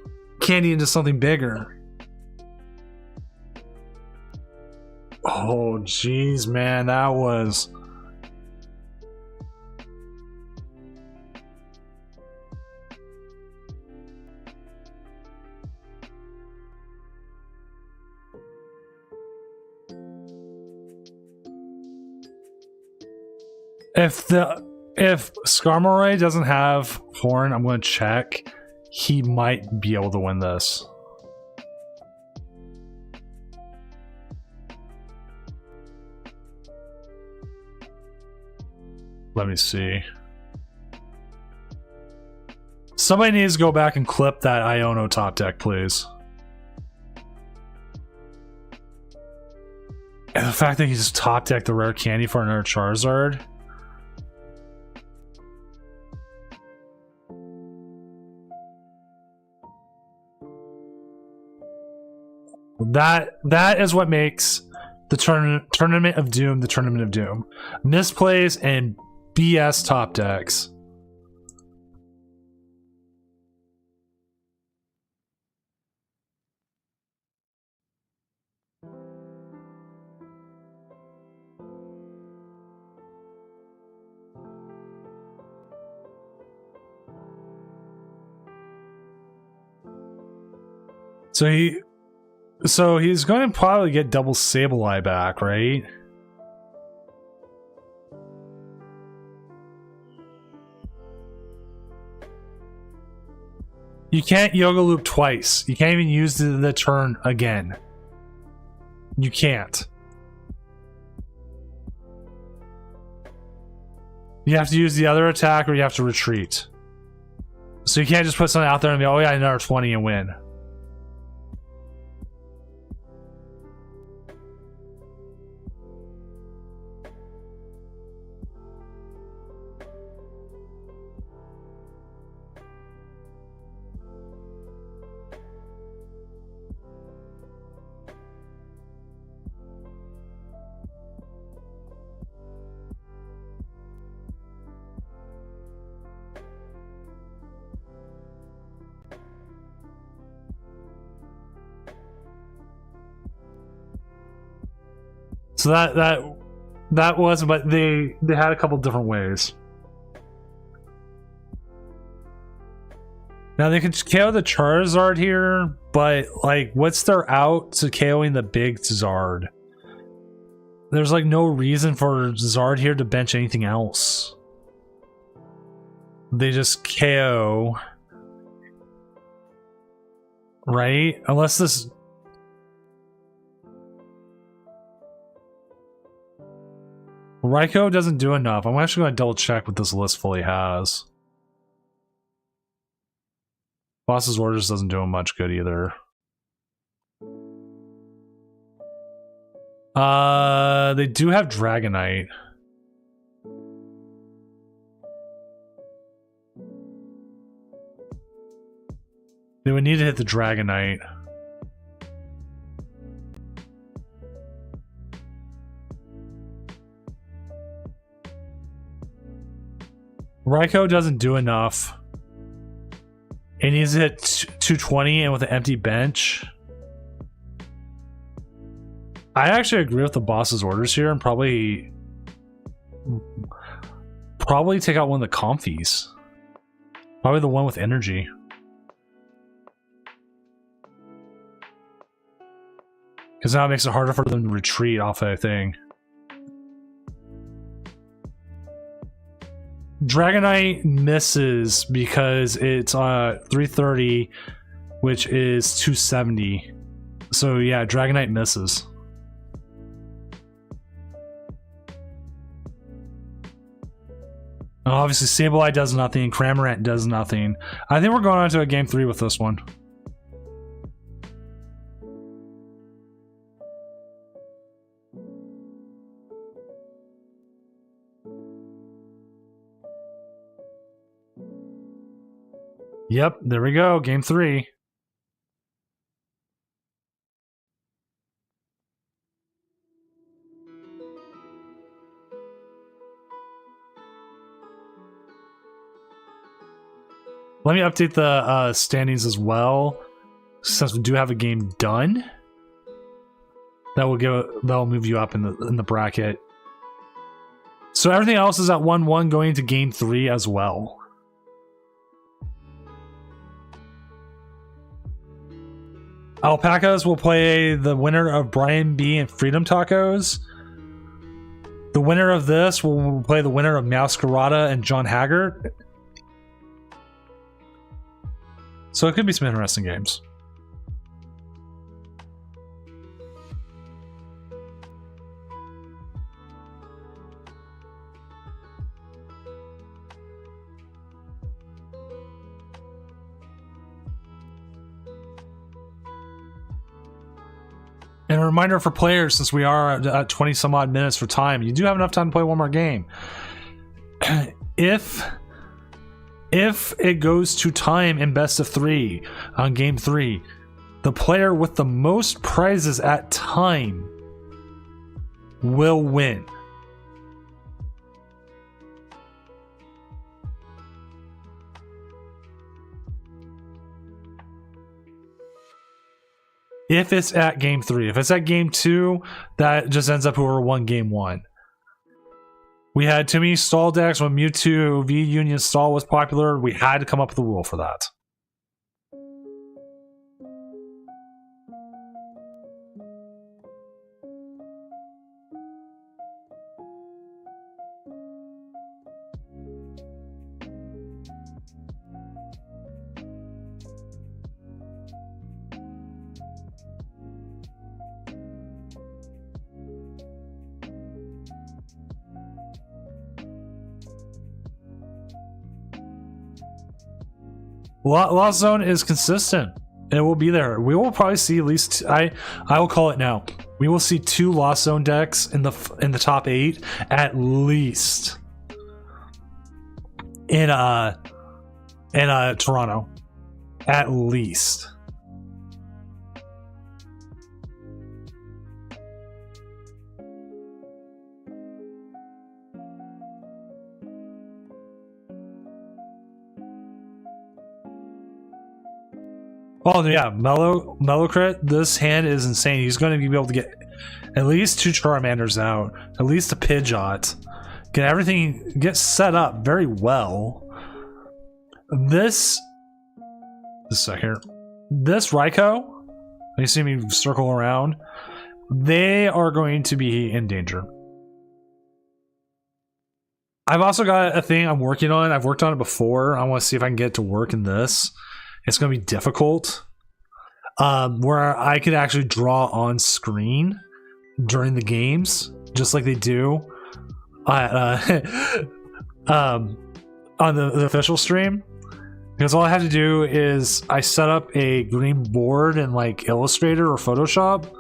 into something bigger. Oh jeez, man, that was... If Skarmory doesn't have Horn, I'm going to check. He might be able to win this. Let me see. Somebody needs to go back and clip that Iono top deck, please. And the fact that he just top decked the rare candy for another Charizard. That is what makes the Tournament of Doom the Tournament of Doom. Misplays and BS top decks. So he's going to probably get double Sableye back, right? You can't Yoga Loop twice. You can't even use the turn again. You can't. You have to use the other attack or you have to retreat. So you can't just put something out there and be, oh yeah, another 20 and win. So that was, but they had a couple different ways. Now they can KO the Charizard here, but like, what's their out to KOing the big Zard? There's like no reason for Zard here to bench anything else. They just KO, right? Unless this. Raikou doesn't do enough. I'm actually going to double check what this list fully has. Boss's Orders doesn't do him much good either. They do have Dragonite. They would need to hit the Dragonite. Raikou doesn't do enough. It needs to hit 220 and with an empty bench. I actually agree with the boss's orders here and probably take out one of the comfies. Probably the one with energy. Because now it makes it harder for them to retreat off that thing. Dragonite misses because it's 330, which is 270. So yeah, Dragonite misses. And obviously Sableye does nothing, Cramorant does nothing. I think we're going on to a game 3 with this one. Yep, there we go, game 3. Let me update the standings as well, since we do have a game done. That'll move you up in the bracket. So everything else is at 1-1 going into game 3 as well. Alpacas will play the winner of Brian B and Freedom Tacos. The winner of this will play the winner of Masquerada and John Haggart. So it could be some interesting games. And a reminder for players, since we are at 20 some odd minutes for time, you do have enough time to play one more game. If it goes to time in best of 3 on game 3, the player with the most prizes at time will win. If it's at game 3. If it's at game 2, that just ends up whoever won game 1. We had too many stall decks when Mewtwo V Union Stall was popular. We had to come up with a rule for that. Lost Zone is consistent. It will be there. We will probably see at least. I will call it now. We will see 2 Lost Zone decks in the top 8 at least. In Toronto, at least. Oh yeah, Mellowcrit, this hand is insane. He's going to be able to get At least 2 Charmanders out. At least a Pidgeot. Get set up very well. This Raikou, you see me circle around, they are going to be in danger. I've also got a thing I'm working on. I've worked on it before. I want to see if I can get it to work in this. It's going to be difficult. Where I could actually draw on screen during the games, just like they do on the official stream. Because all I have to do is I set up a green board in like Illustrator or Photoshop,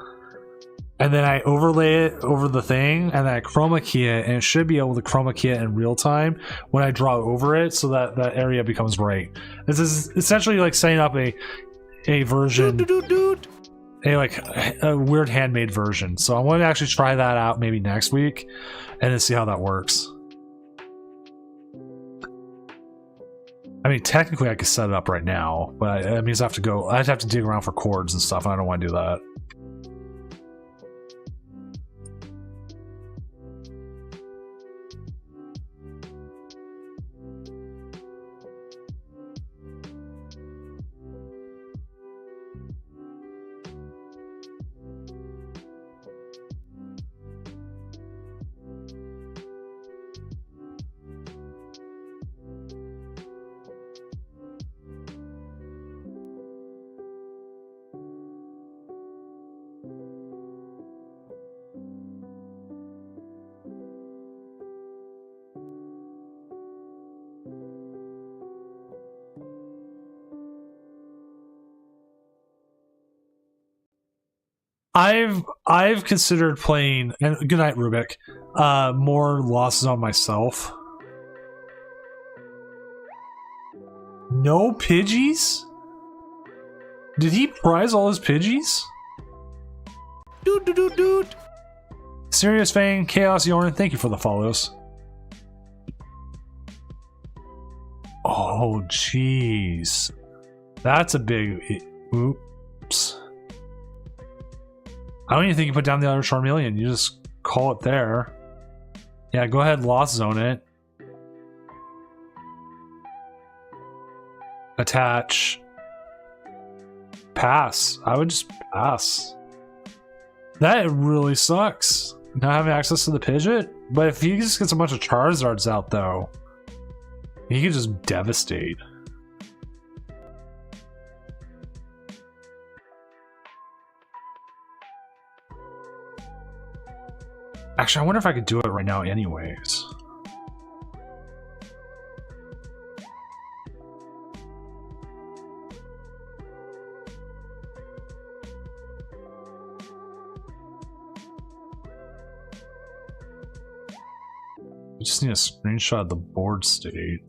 and then I overlay it over the thing, and then I chroma key it, and it should be able to chroma key it in real time when I draw over it, so that that area becomes bright. This is essentially like setting up a version, a weird handmade version. So I want to actually try that out maybe next week, and then see how that works. I mean, technically I could set it up right now, but that means I'd have to dig around for chords and stuff, and I don't want to do that. I've considered playing, and good night Rubik, more losses on myself. No Pidgeys? Did he prize all his Pidgeys? Dude. Serious Fang, Chaos Yorn, thank you for the follows. Oh jeez. That's a big oops. I don't even think you put down the other Charmeleon. You just call it there. Yeah, go ahead, Lost Zone it. Attach. Pass. I would just pass. That really sucks. Not having access to the Pidgeot. But if he just gets a bunch of Charizards out, though, he could just devastate. Actually, I wonder if I could do it right now anyways. I just need a screenshot of the board state.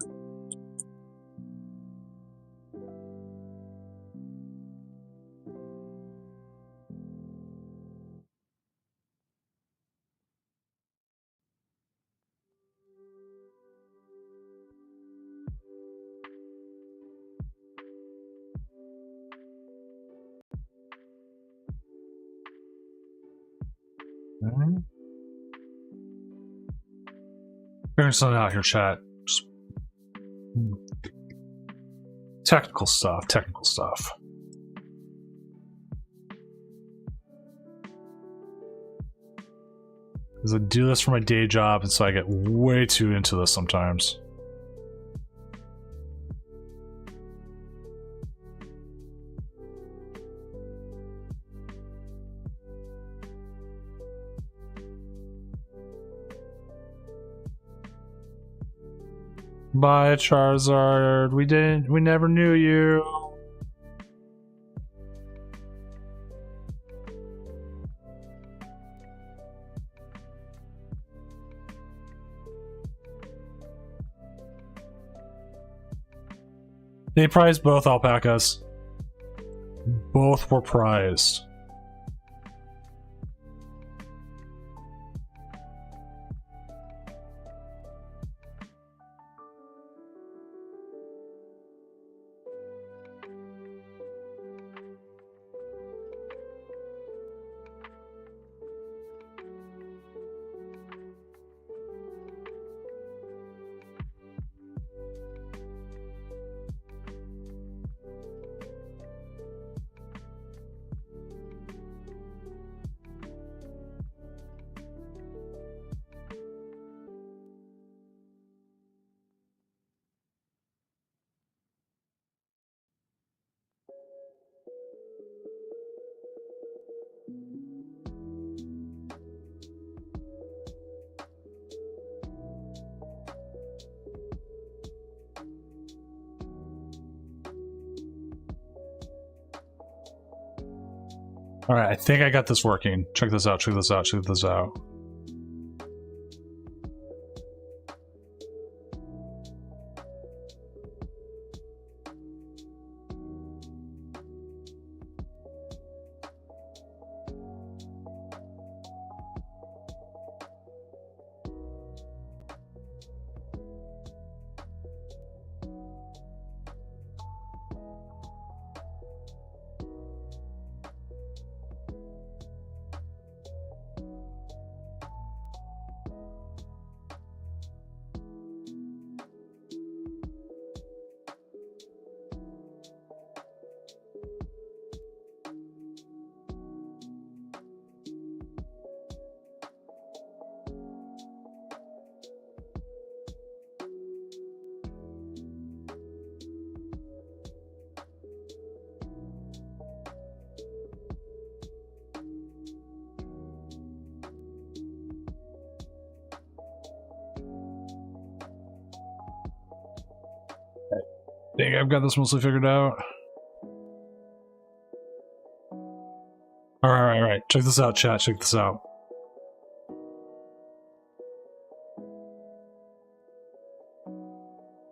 Figuring something out here, chat. Just technical stuff. Because I do this for my day job, and so I get way too into this sometimes. Bye, Charizard. We never knew you. They prized both alpacas. Both were prized. All right, I think I got this working. Check this out, check this out, check this out. I think I've got this mostly figured out. Alright. Check this out, chat. Check this out.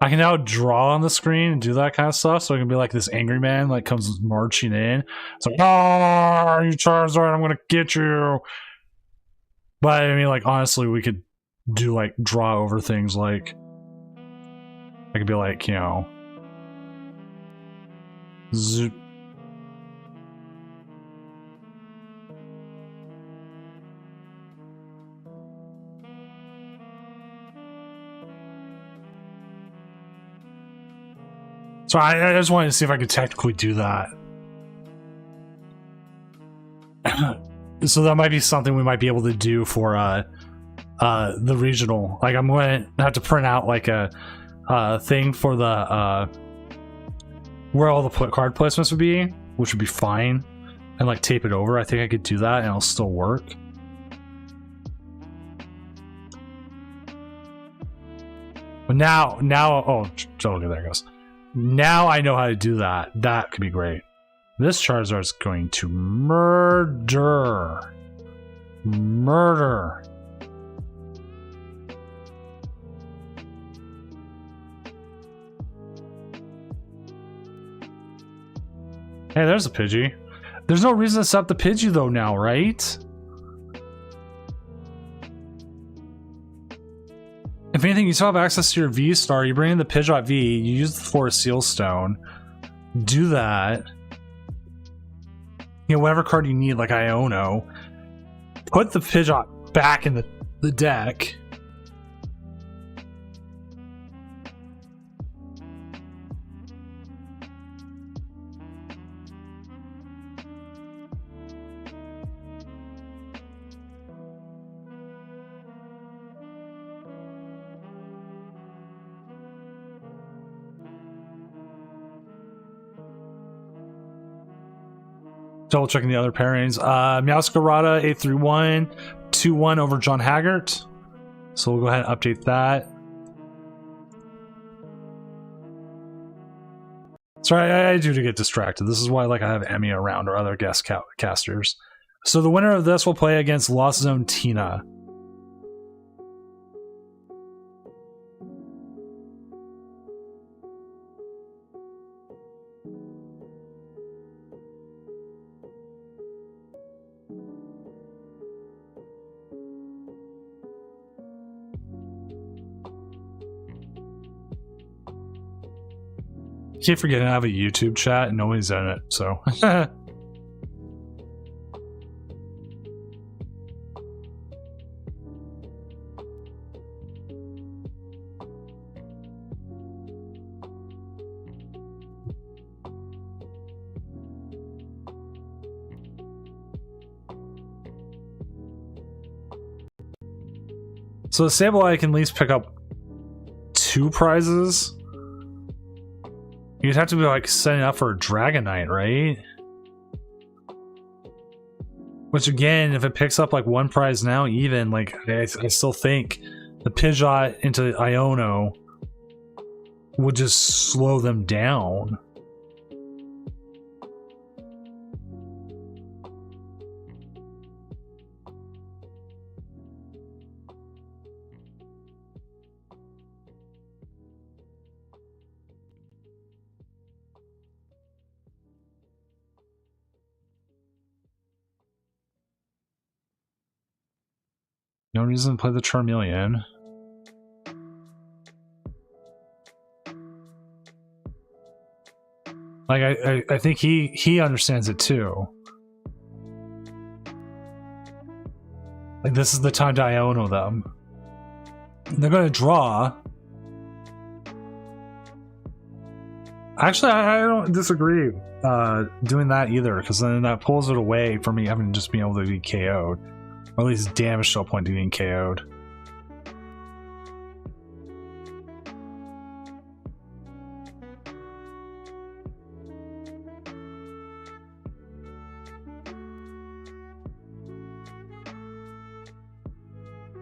I can now draw on the screen and do that kind of stuff, so I can be like this angry man, like comes marching in. It's like, oh, you Charizard, I'm gonna get you. But I mean, like, honestly, we could do like draw over things like I could be like, you know, zoop. So I just wanted to see if I could technically do that. So that might be something we might be able to do for the regional. Like, I'm going to have to print out like a thing for the where all the card placements would be, which would be fine, and like tape it over. I think I could do that and it'll still work. But now, oh, okay, there it goes. Now I know how to do that. That could be great. This Charizard is going to murder. Murder. Hey, there's a Pidgey. There's no reason to stop the Pidgey though now, right? If anything, you still have access to your V-Star. You bring in the Pidgeot V, you use the Forest Seal Stone. Do that. You know, whatever card you need, like Iono. Put the Pidgeot back in the deck. Double checking the other pairings. Meowscarada 831, 2-1 over John Haggart. So we'll go ahead and update that. Sorry, I do get distracted. This is why like I have Emmy around or other guest casters. So the winner of this will play against Lost Zone Tina. I keep forgetting I have a YouTube chat and nobody's in it, so. So the Sableye can at least pick up 2 prizes. You'd have to be like setting up for a Dragonite, right? Which again, if it picks up like 1 prize now, even like I still think the Pidgeot into Iono would just slow them down. No reason to play the Charmeleon. Like I think he understands it too. Like this is the time to Iono them. They're gonna draw. Actually, I don't disagree doing that either, because then that pulls it away from me having to just being able to be KO'd. Or at least damage to a point to being KO'd.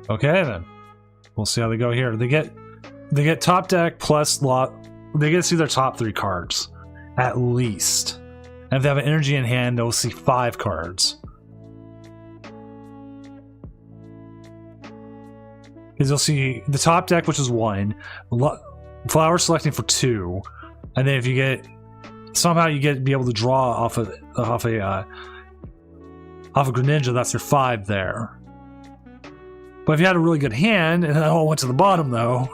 Okay then. We'll see how they go here. They get top deck plus lot. They get to see their top 3 cards, at least. And if they have an energy in hand, they'll see 5 cards. Because you'll see the top deck, which is 1, flower selecting for 2, and then if you get somehow you get be able to draw off a Greninja, that's your 5 there. But if you had a really good hand, and it all went to the bottom though.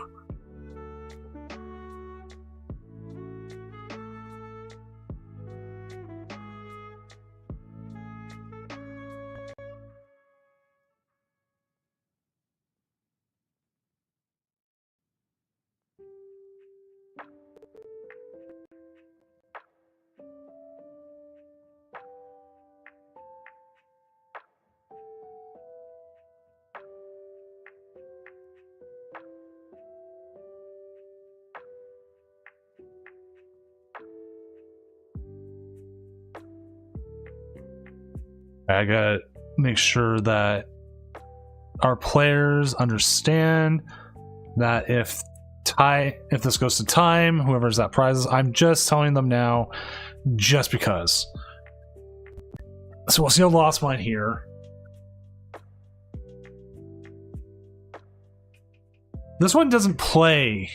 I gotta make sure that our players understand that if this goes to time, whoever's that prizes, I'm just telling them now, just because. So we'll see a lost mine here. This one doesn't play.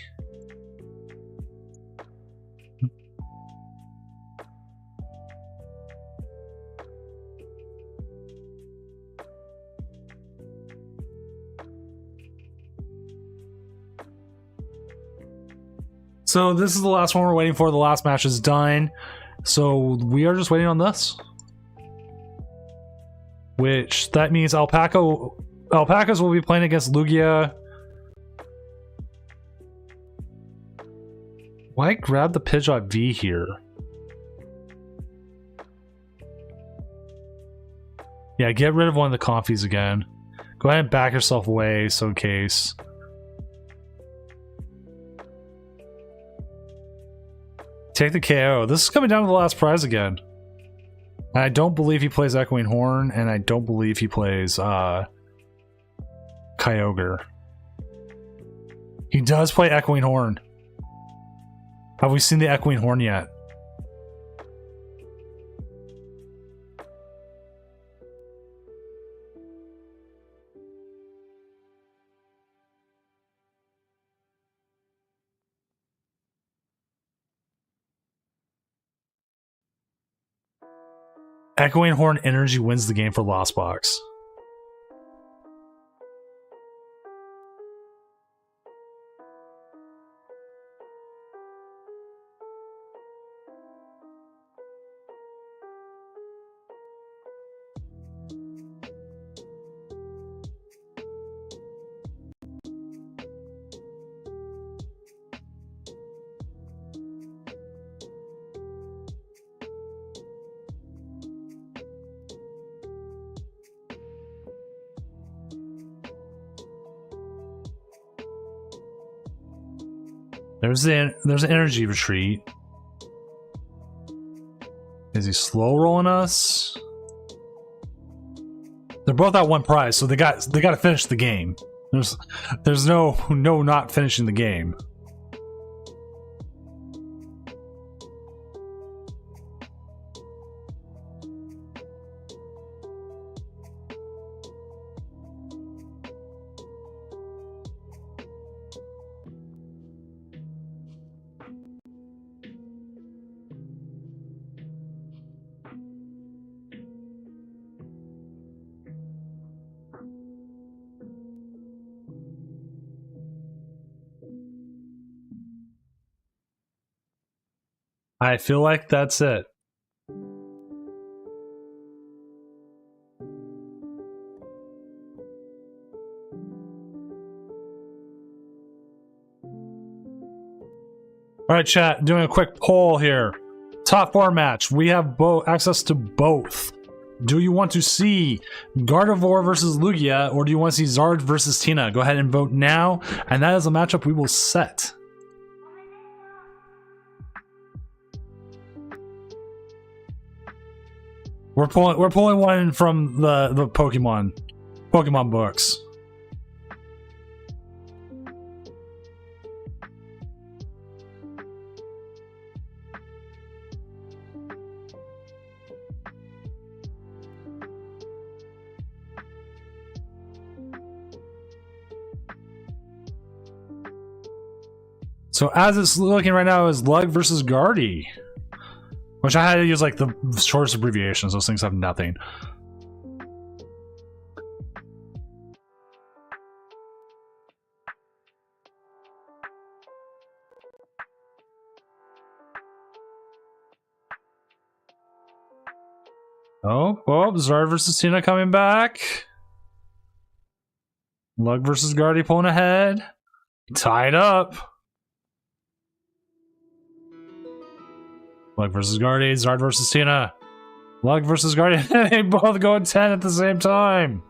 So this is the last one we're waiting for. The last match is done. So we are just waiting on this. Which, that means Alpacas will be playing against Lugia. Why grab the Pidgeot V here? Yeah, get rid of one of the Confies again. Go ahead and back yourself away, so in case. Take the KO. This is coming down to the last prize again. And I don't believe he plays Echoing Horn, and I don't believe he plays Kyogre. He does play Echoing Horn. Have we seen the Echoing Horn yet? Echoing Horn energy wins the game for Lost Box. There's an energy retreat. Is he slow rolling us? They're both at one prize, so they got to finish the game. There's no not finishing the game. I feel like that's it. All right, chat, doing a quick poll here. Top 4 match. We have access to both. Do you want to see Gardevoir versus Lugia, or do you want to see Zard versus Tina? Go ahead and vote now, and that is a matchup we will set. We're pulling one from the Pokemon books. So as it's looking right now is Lug versus Guardy. Which I had to use like the shortest abbreviations, those things have nothing. Oh, Zard versus Tina coming back. Lug versus Guardy pulling ahead. Tied up. Lug versus Guardy, Zard versus Tina. Lug versus Guardy, they both go 10 at the same time.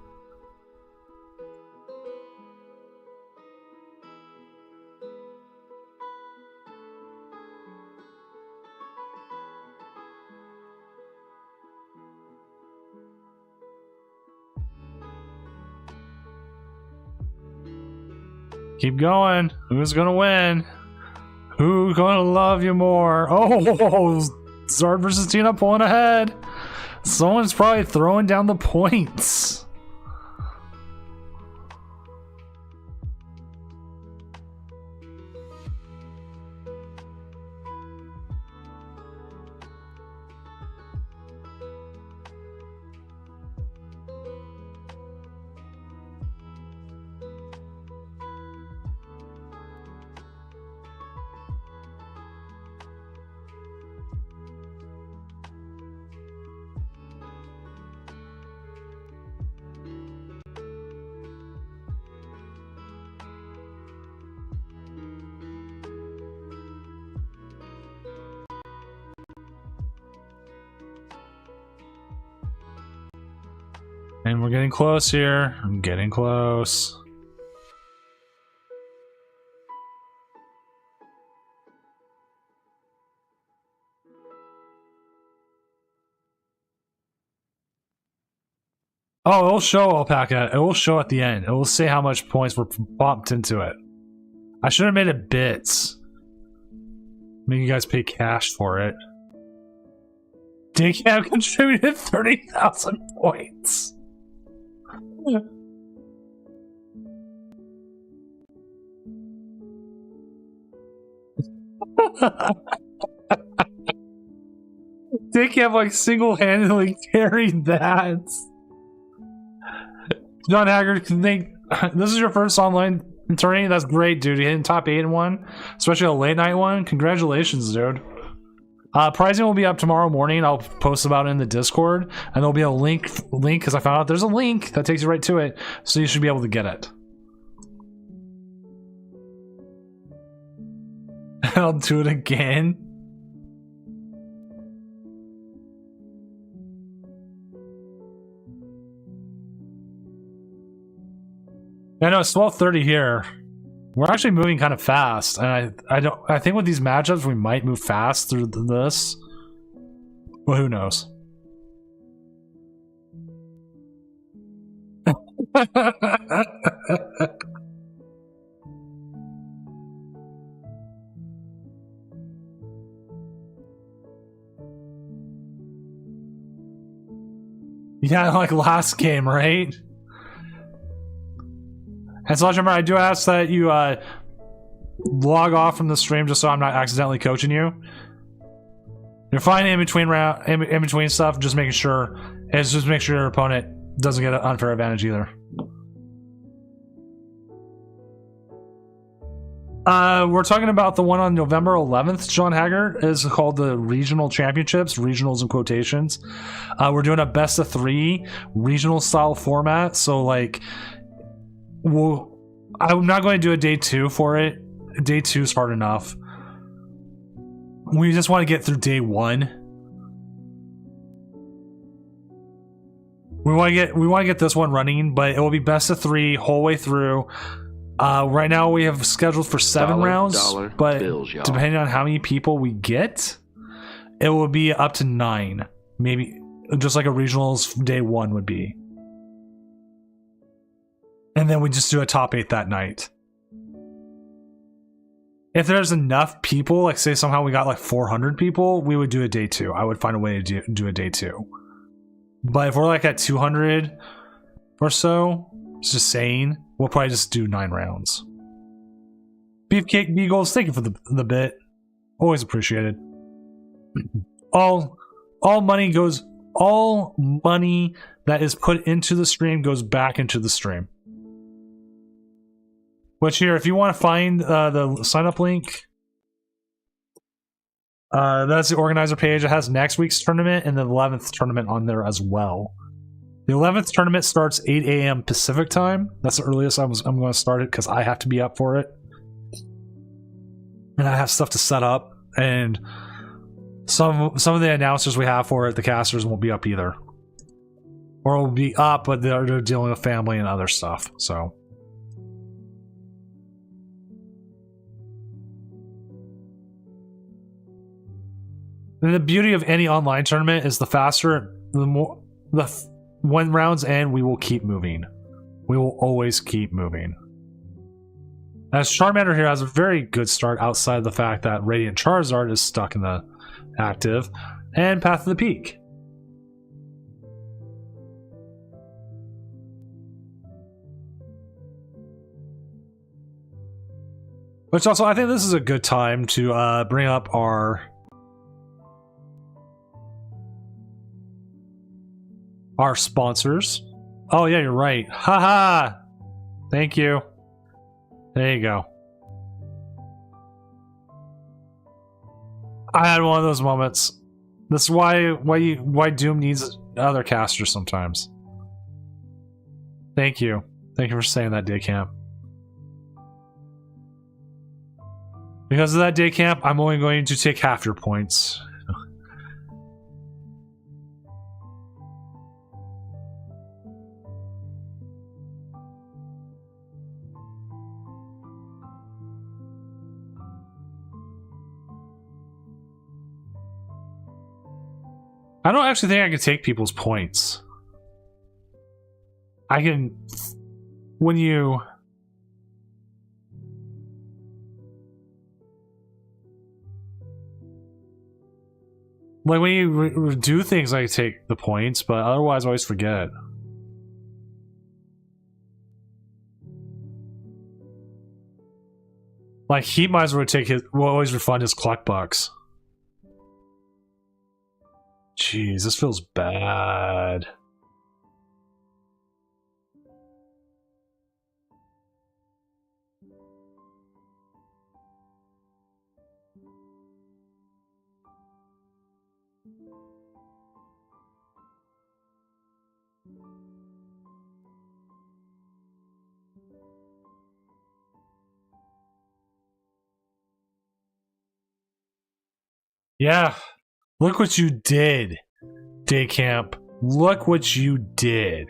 Keep going. Who's gonna win? Who's gonna love you more? Oh, Zard versus Tina pulling ahead. Someone's probably throwing down the points. And we're getting close here. I'm getting close. Oh, it'll show Alpaca. It will show at the end. It will say how much points were bumped into it. I should have made it bits. Make you guys pay cash for it. Daycam contributed 30,000 points. Daycam like single-handedly carried that. John Haggard, this is your first online tourney? That's great, dude. You hit top 8 in one, especially a late night one. Congratulations, dude. Pricing will be up tomorrow morning. I'll post about it in the Discord, and there'll be a link because I found out there's a link that takes you right to it, so you should be able to get it. I'll do it again. I know it's 12:30 here. We're actually moving kind of fast, and I think with these matchups we might move fast through this. Well, who knows? Yeah, like last game, right? And so remember, I do ask that you log off from the stream just so I'm not accidentally coaching you. You're fine in between in between stuff, just making sure your opponent doesn't get an unfair advantage either. We're talking about the one on November 11th. John Haggart is called the Regional Championships, regionals in quotations. We're doing a best of 3 regional style format. So like, I'm not going to do a day 2 for it. Day 2 is hard enough. We just want to get through day 1. We want to get this one running, but it will be best of 3 whole way through. Right now we have scheduled for 7 rounds, but bills, depending on how many people we get, it will be up to 9, maybe, just like a regionals day 1 would be. And then we just do a top 8 that night. If there's enough people, like say somehow we got like 400 people, we would do a day 2. I would find a way to do a day 2. But if we're like at 200 or so, it's just saying, we'll probably just do 9 rounds. Beefcake Beagles, thank you for the bit. Always appreciated. All money that is put into the stream goes back into the stream. Which here, if you want to find the sign up link, that's the organizer page. It has next week's tournament and the 11th tournament on there as well. The 11th tournament starts 8 a.m. Pacific time. That's the earliest I'm going to start it because I have to be up for it. And I have stuff to set up. And some of the announcers we have for it, the casters, won't be up either. Or will be up, but they're dealing with family and other stuff. So. And the beauty of any online tournament is the faster, when rounds end, we will keep moving. We will always keep moving. As Charmander here has a very good start outside of the fact that Radiant Charizard is stuck in the active, and Path of the Peak. Which also, I think this is a good time to bring up our sponsors. Oh yeah, you're right. Haha. Thank you. There you go. I had one of those moments. This is why Doom needs other casters sometimes. Thank you. Thank you for saying that, Day Camp. Because of that, Day Camp, I'm only going to take half your points. I don't actually think I can take people's points. I can... When you... Like, when you do things, I can take the points, but otherwise I always forget. Like, Heatmiser will always refund his collect bucks. Jeez, this feels bad. Yeah, look what you did. Day Camp, look what you did.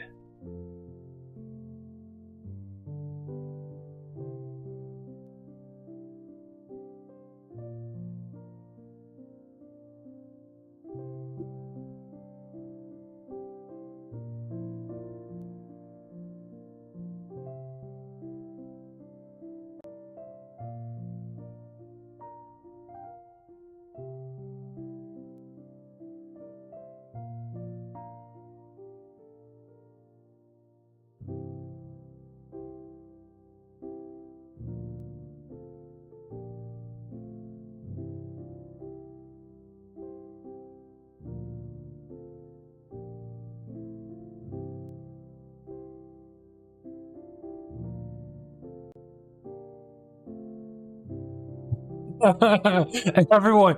Everyone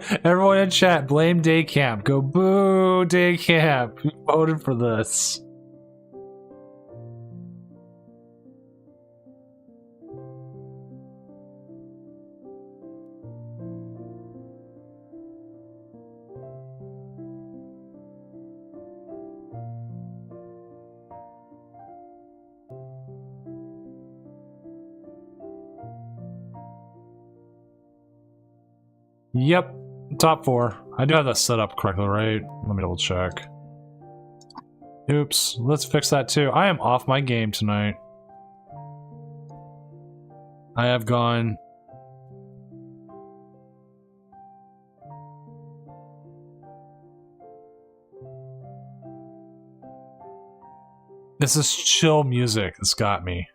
in chat, blame day camp. Go boo day camp. Who voted for this? Yep, top 4. I do have that set up correctly, right? Let me double check. Oops, let's fix that too. I am off my game tonight. I have gone... This is chill music that's got me.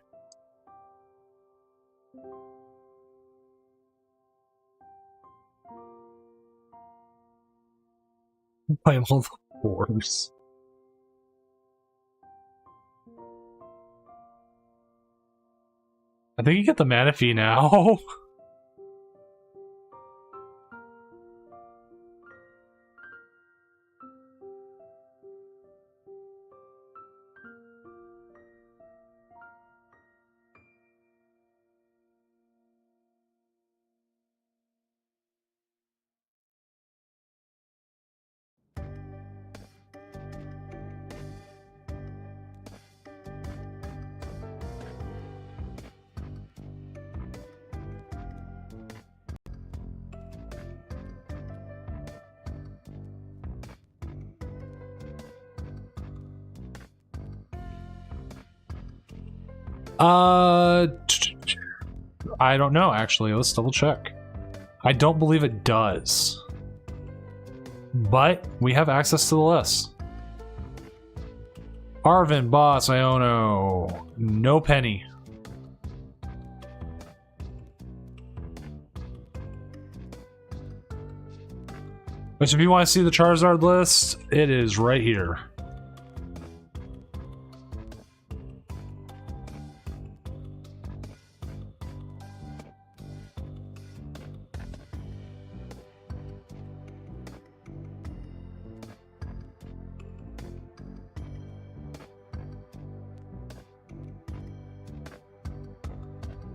Playing all the wars. I think you get the mana fee now. I don't know, actually. Let's double check. I don't believe it does. But we have access to the list. Arvin, Boss, Iono. No penny. Which, if you want to see the Charizard list, it is right here.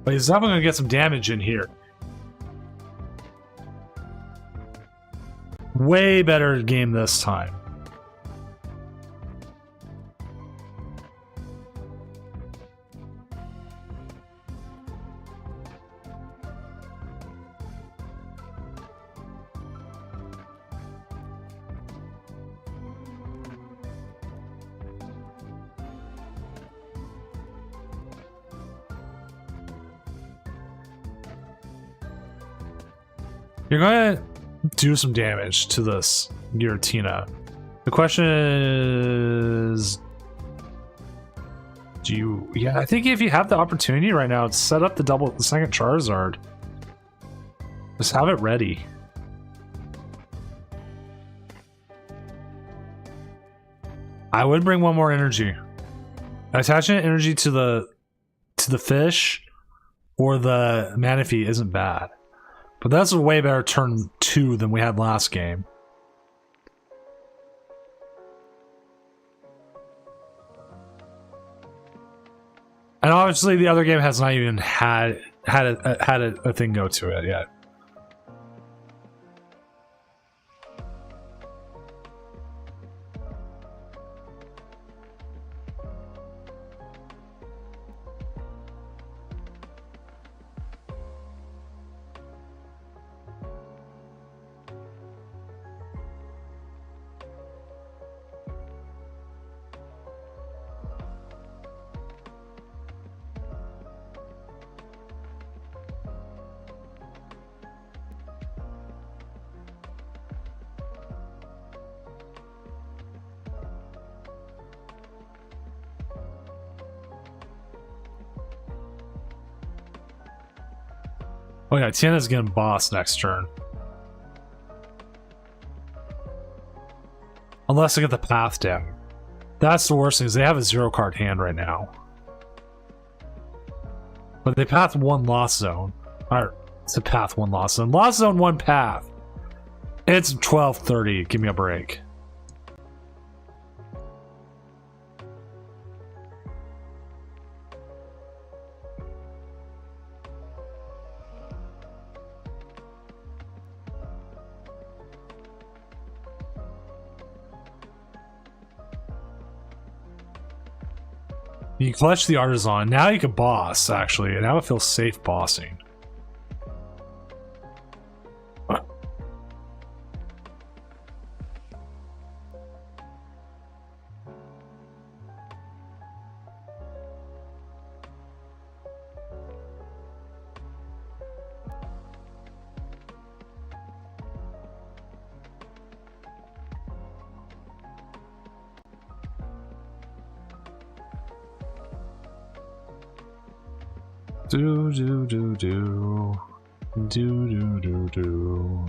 But he's definitely going to get some damage in here. Way better game this time. You're gonna do some damage to this Giratina. The question is, do you? Yeah, I think if you have the opportunity right now, set up the second Charizard. Just have it ready. I would bring one more energy. Attaching energy to the fish or the Manaphy isn't bad. But that's a way better turn 2 than we had last game. And obviously the other game has not even had a thing go to it yet. Oh yeah, Tiana's getting boss next turn. Unless I get the path down. That's the worst thing, is they have a 0-card hand right now. But they path 1 lost zone. Alright, It's a path 1 lost zone. Lost zone 1 path. It's 12:30. Give me a break. You clutch the artisan. Now you can boss, actually. And now it feels safe bossing. Do do do do do do do do.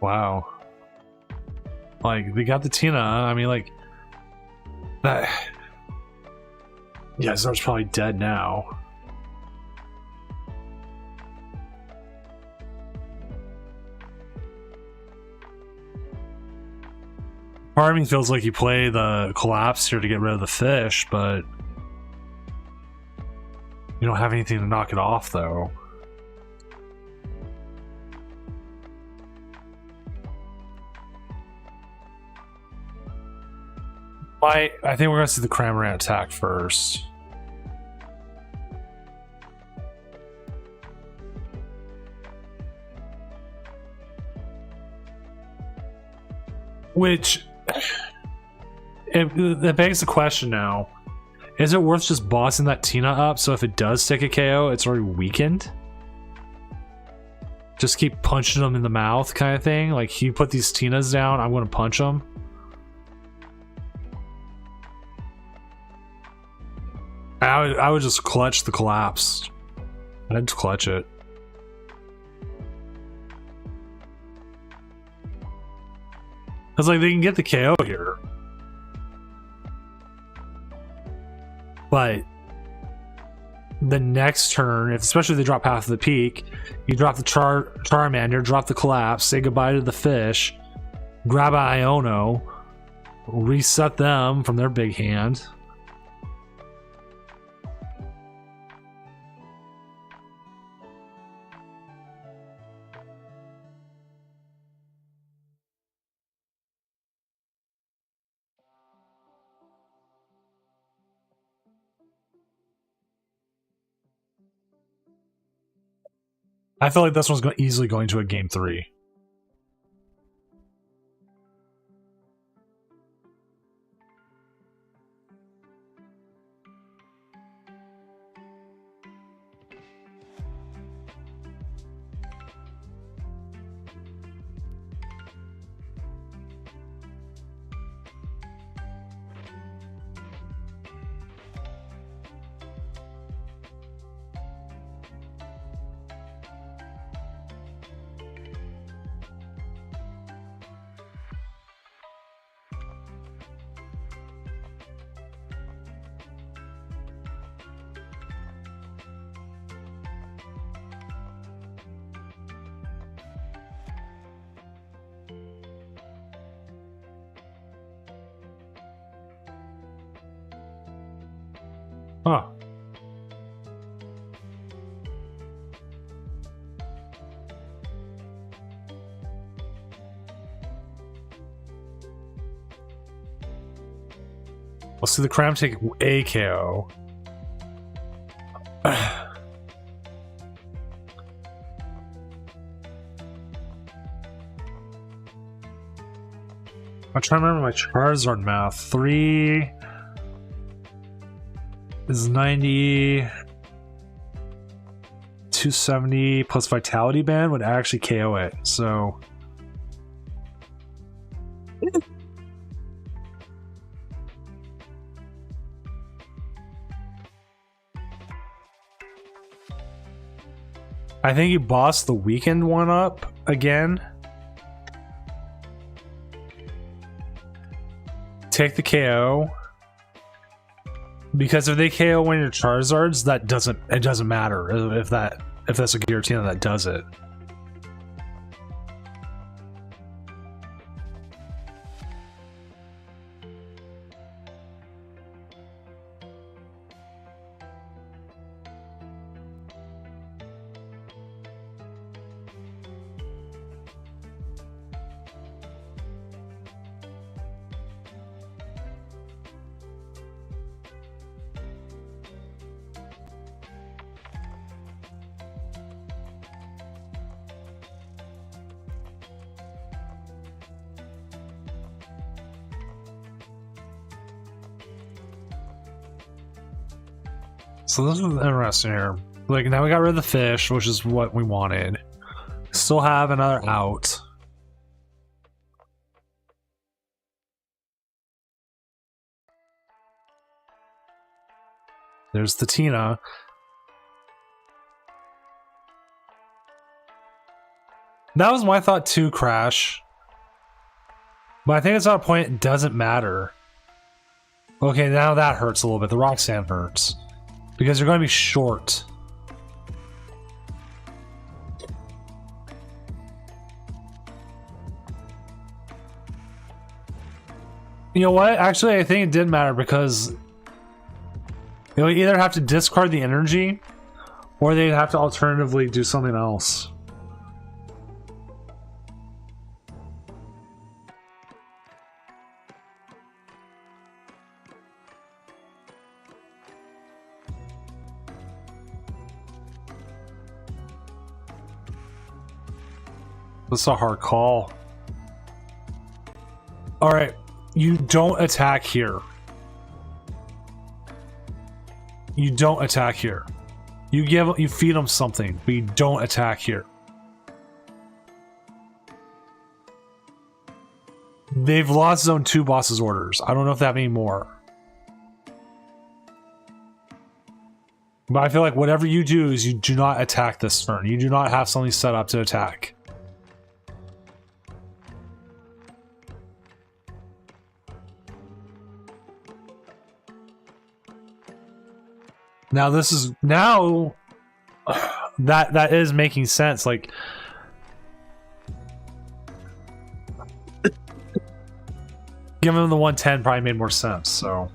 Wow. Like, they got the Tina. I mean, like, that. Yeah, Zar's probably dead now. Part of me feels like you play the collapse here to get rid of the fish, but you don't have anything to knock it off, though. I think we're going to see the Cramorant attack first. Which, that begs the question now. Is it worth just bossing that Tina up so if it does take a KO, it's already weakened? Just keep punching them in the mouth kind of thing? Like, you put these Tinas down, I'm going to punch them. I would just clutch the collapse. I'd just clutch it. Because, like, they can get the KO here. But the next turn, especially if they drop half of the peak, you drop the Charmander, drop the collapse, say goodbye to the fish, grab an Iono, reset them from their big hand. I feel like this one's easily going to a game 3. Huh. Let's see the Cram take a KO. I'm trying to remember my Charizard math. 3 is 90. 270 plus Vitality Band would actually KO it, so... I think you bossed the weakened one up again. Take the KO. Because if they KO one of your Charizards, it doesn't matter if that's a Giratina that does it. So this is interesting here. Like, now we got rid of the fish, which is what we wanted. Still have another out. There's the Tina. That was my thought too, Crash. But I think it's at a point it doesn't matter. Okay, now that hurts a little bit. The Roxanne hurts. Because you're going to be short. You know what? Actually, I think it did matter because you'll either have to discard the energy or they'd have to alternatively do something else. That's a hard call. Alright, you don't attack here. You don't attack here. You feed them something, but you don't attack here. They've lost zone 2 boss's orders. I don't know if that means more. But I feel like whatever you do is you do not attack this turn. You do not have something set up to attack. Now this is that is making sense. Like, giving him the 110 probably made more sense. So.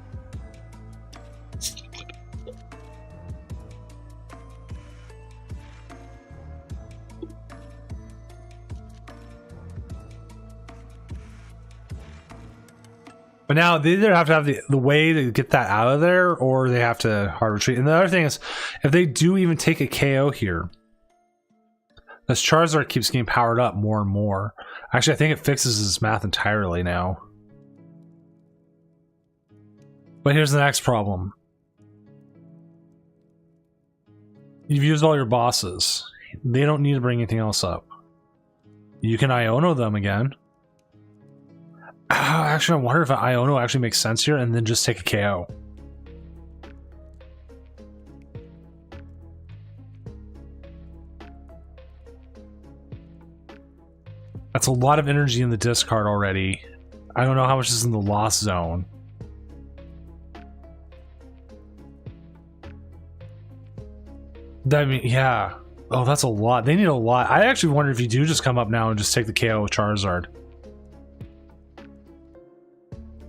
But now they either have to have the way to get that out of there, or they have to hard retreat. And the other thing is, if they do even take a KO here, this Charizard keeps getting powered up more and more. Actually, I think it fixes his math entirely now. But here's the next problem. You've used all your bosses. They don't need to bring anything else up. You can Iono them again. Actually, I wonder if an Iono actually makes sense here and then just take a KO. That's a lot of energy in the discard already. I don't know how much is in the lost zone. I mean, yeah. Oh, that's a lot. They need a lot. I actually wonder if you do just come up now and just take the KO with Charizard.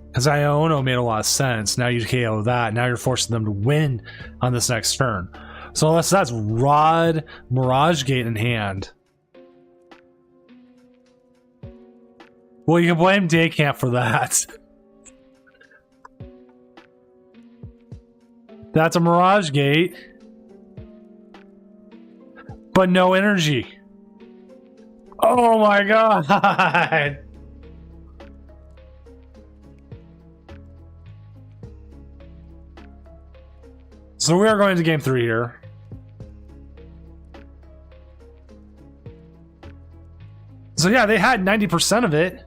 Because Iono made a lot of sense. Now you KO that. Now you're forcing them to win on this next turn. So unless that's Rod, Mirage Gate in hand. Well, you can blame Daycamp for that. That's a Mirage Gate. But no energy. Oh my god! So we are going to game 3 here. So yeah, they had 90% of it.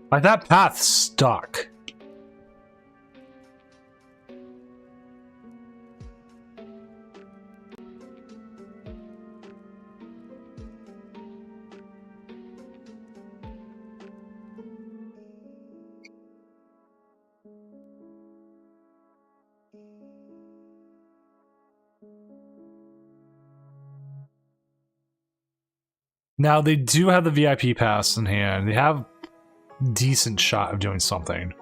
Like, that path stuck. Now they do have the VIP pass in hand. They have decent shot of doing something.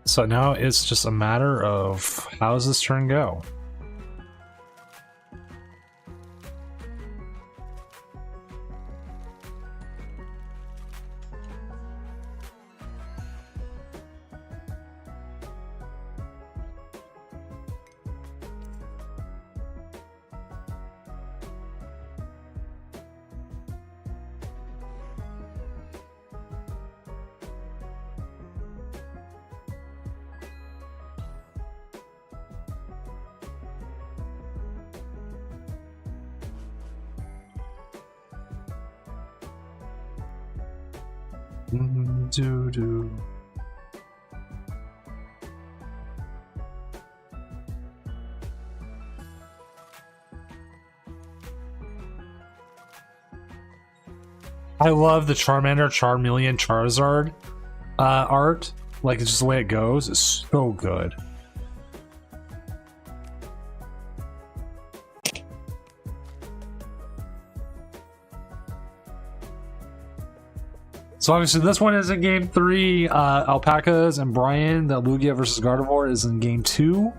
So now it's just a matter of how does this turn go? Do. I love the Charmander, Charmeleon, Charizard art. Like, it's just the way it goes. It's so good. So obviously this one is in game 3. Alpacas and Brian, the Lugia versus Gardevoir, is in game 2.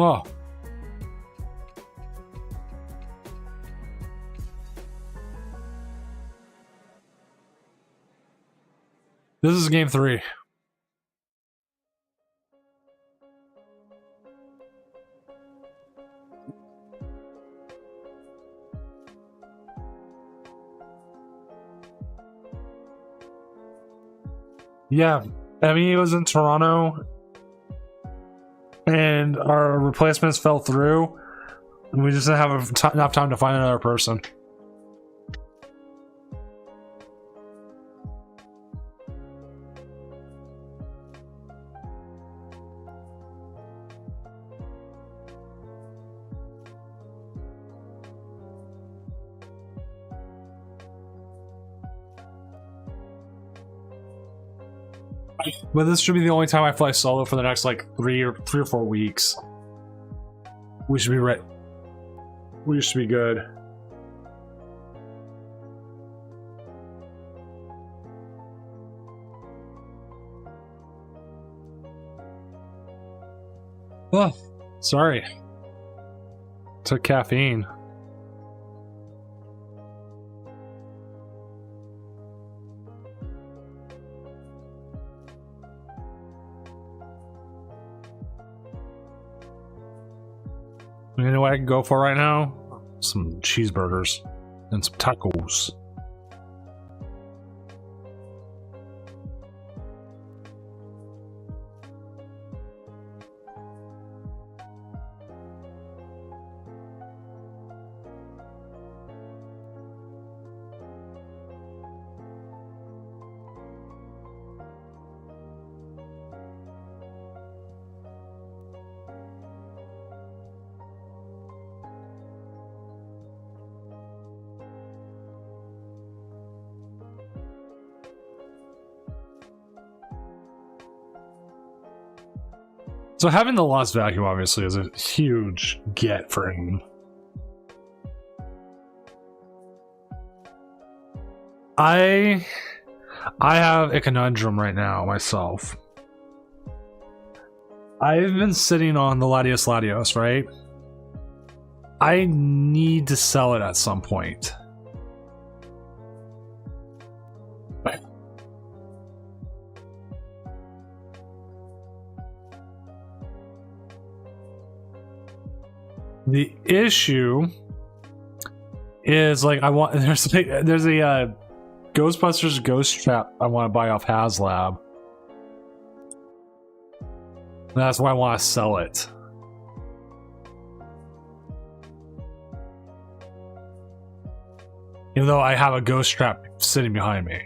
Oh. This is game 3. Yeah, I mean, it was in Toronto, and our replacements fell through, and we just didn't have enough time to find another person. But this should be the only time I fly solo for the next like 3 or 4 weeks. We should be right. We should be good. Oh, sorry. Took caffeine. You know what I can go for right now? Some cheeseburgers and some tacos. So having the lost vacuum obviously is a huge get for him. I have a conundrum right now myself. I've been sitting on the Latios, right? I need to sell it at some point. The issue is like there's a Ghostbusters ghost trap I want to buy off HasLab. That's why I want to sell it. Even though I have a ghost trap sitting behind me.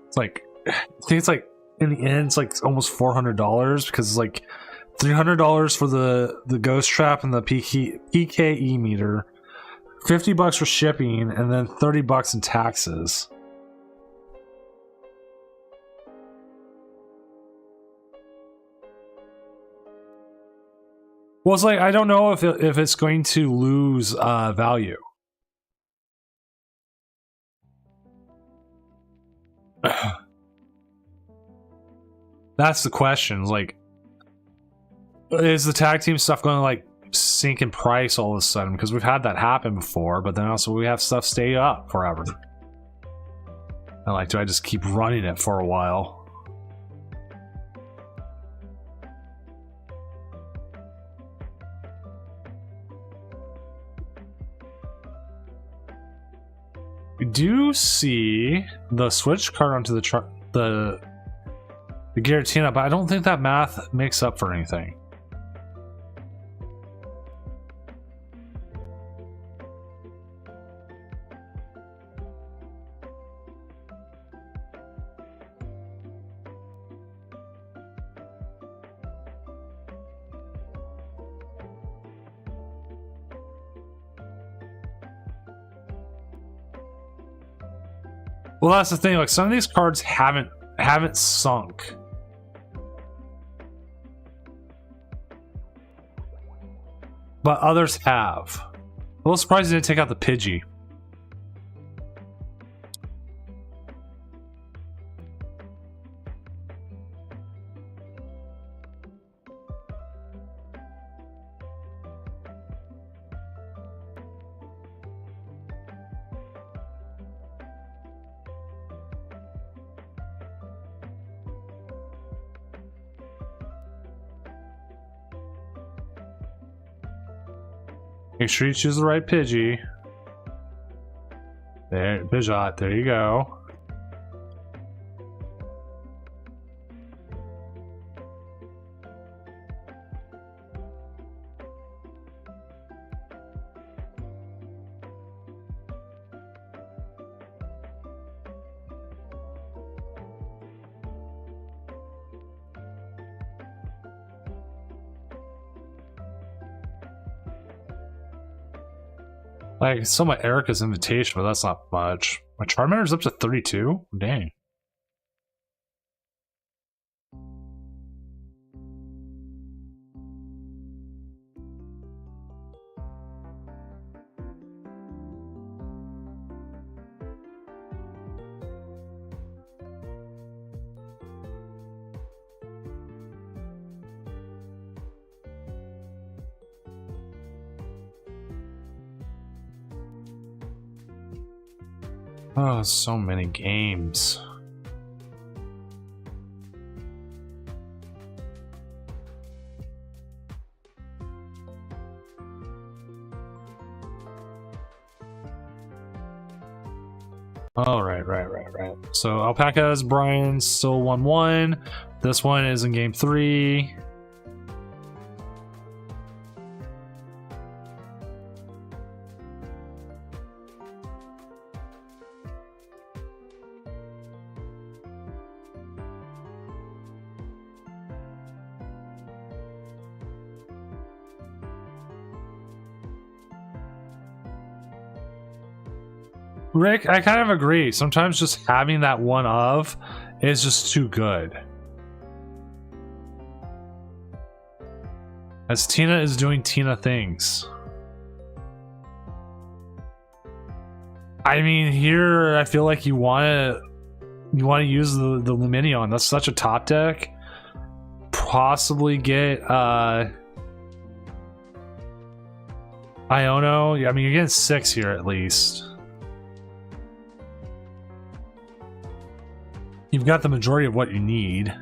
It's like, I think it's like, in the end, it's like almost $400 because it's like $300 for the ghost trap and the PKE meter, $50 for shipping, and then $30 in taxes. Well, it's like I don't know if it's going to lose value. That's the question. Like, is the tag team stuff going to like sink in price all of a sudden? Because we've had that happen before, but then also we have stuff stay up forever. And like, do I just keep running it for a while? We do see the switch card onto the Giratina, but I don't think that math makes up for anything. Well, that's the thing. Like, some of these cards haven't sunk. But others have. A little surprised they didn't take out the Pidgey. Make sure you choose the right Pidgey. There, Pidgeot, there you go. Like, I saw my Erica's invitation, but that's not much. My Charmander's up to 32? Dang. Oh, so many games. Oh, right. So Alpaca's Brian's still 1-1. This one is in game 3. Rick, I kind of agree. Sometimes just having that one of is just too good. As Tina is doing Tina things. I mean, here I feel like you want to use the Luminion. That's such a top deck. Possibly get Iono. I mean, you're getting 6 here at least. You've got the majority of what you need.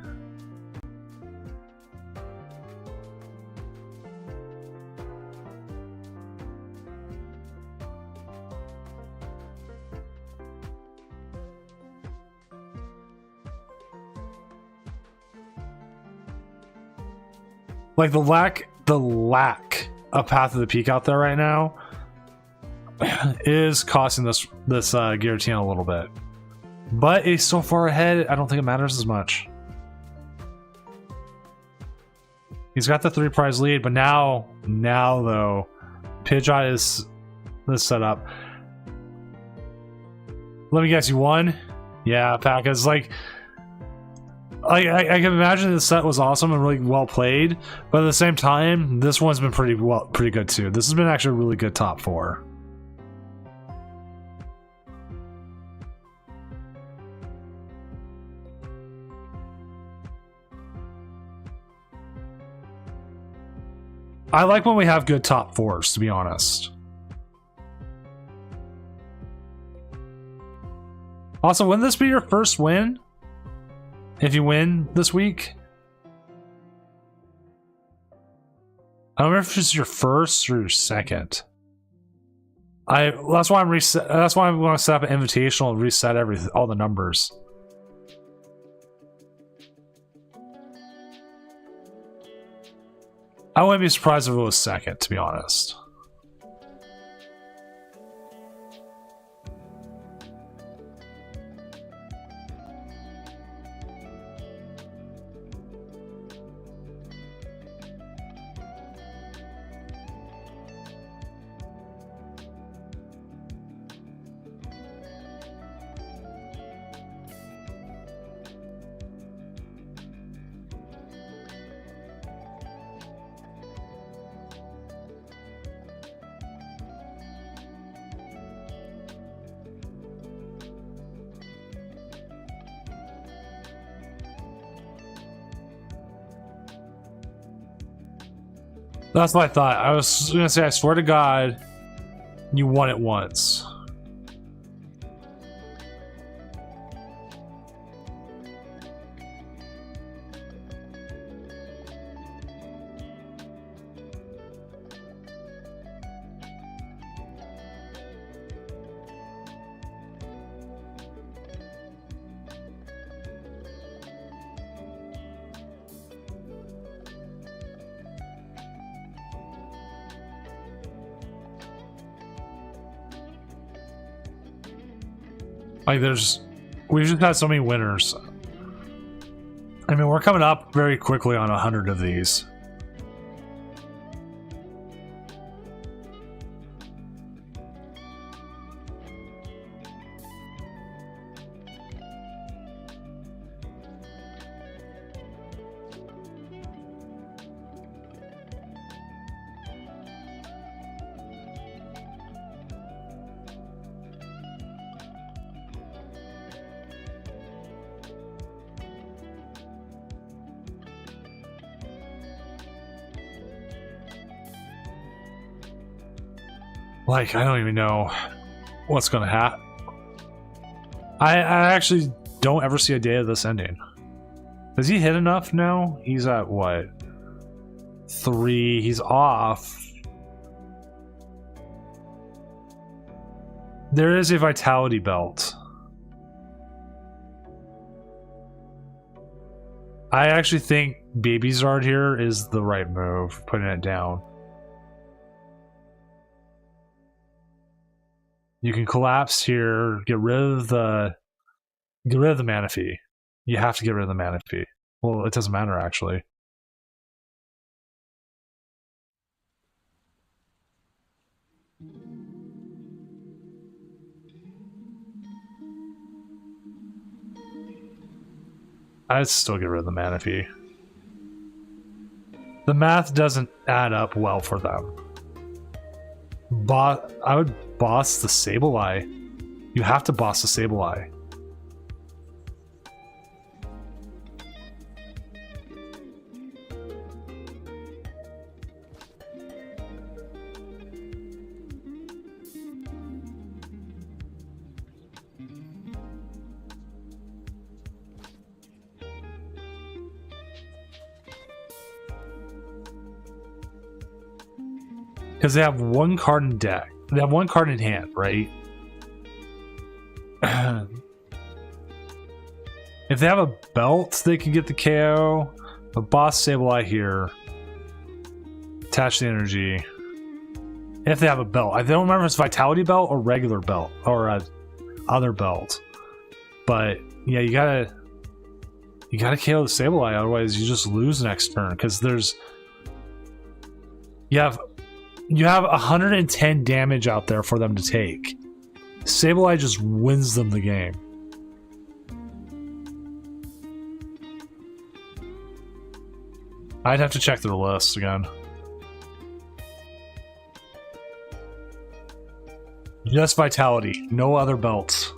Like the lack of Path of the Peak out there right now is costing this Giratina a little bit. But he's so far ahead, I don't think it matters as much. He's got the 3 prize lead, but now though, Pidgeot is this setup. Let me guess, you won? Yeah, Paka's like I can imagine the set was awesome and really well played, but at the same time, this one's been pretty good too. This has been actually a really good top 4. I like when we have good top 4s, to be honest. Also, wouldn't this be your first win? If you win this week? I don't remember if it's your first or your second. That's why I'm going to set up an invitational and reset all the numbers. I wouldn't be surprised if it was second, to be honest. That's what I thought. I was gonna say, I swear to God, you won it once. Like, we've just had so many winners. I mean, we're coming up very quickly on 100 of these. Like, I don't even know what's gonna happen. I actually don't ever see a day of this ending. Does he hit enough now? He's at what? 3. He's off. There is a vitality belt. I actually think Baby Zard here is the right move, putting it down. You can collapse here, get rid of the mana fee. You have to get rid of the mana fee. Well, it doesn't matter actually. I'd still get rid of the mana fee. The math doesn't add up well for them. I would boss the Sableye. You have to boss the Sableye. Because they have one card in deck. They have one card in hand, right? If they have a belt, they can get the KO. A boss Sableye here. Attach the energy. If they have a belt. I don't remember if it's Vitality belt or regular belt. Or other belt. But yeah, you gotta KO the Sableye, otherwise you just lose next turn. Because you have 110 damage out there for them to take. Sableye just wins them the game. I'd have to check their list again. Just Vitality, no other belts.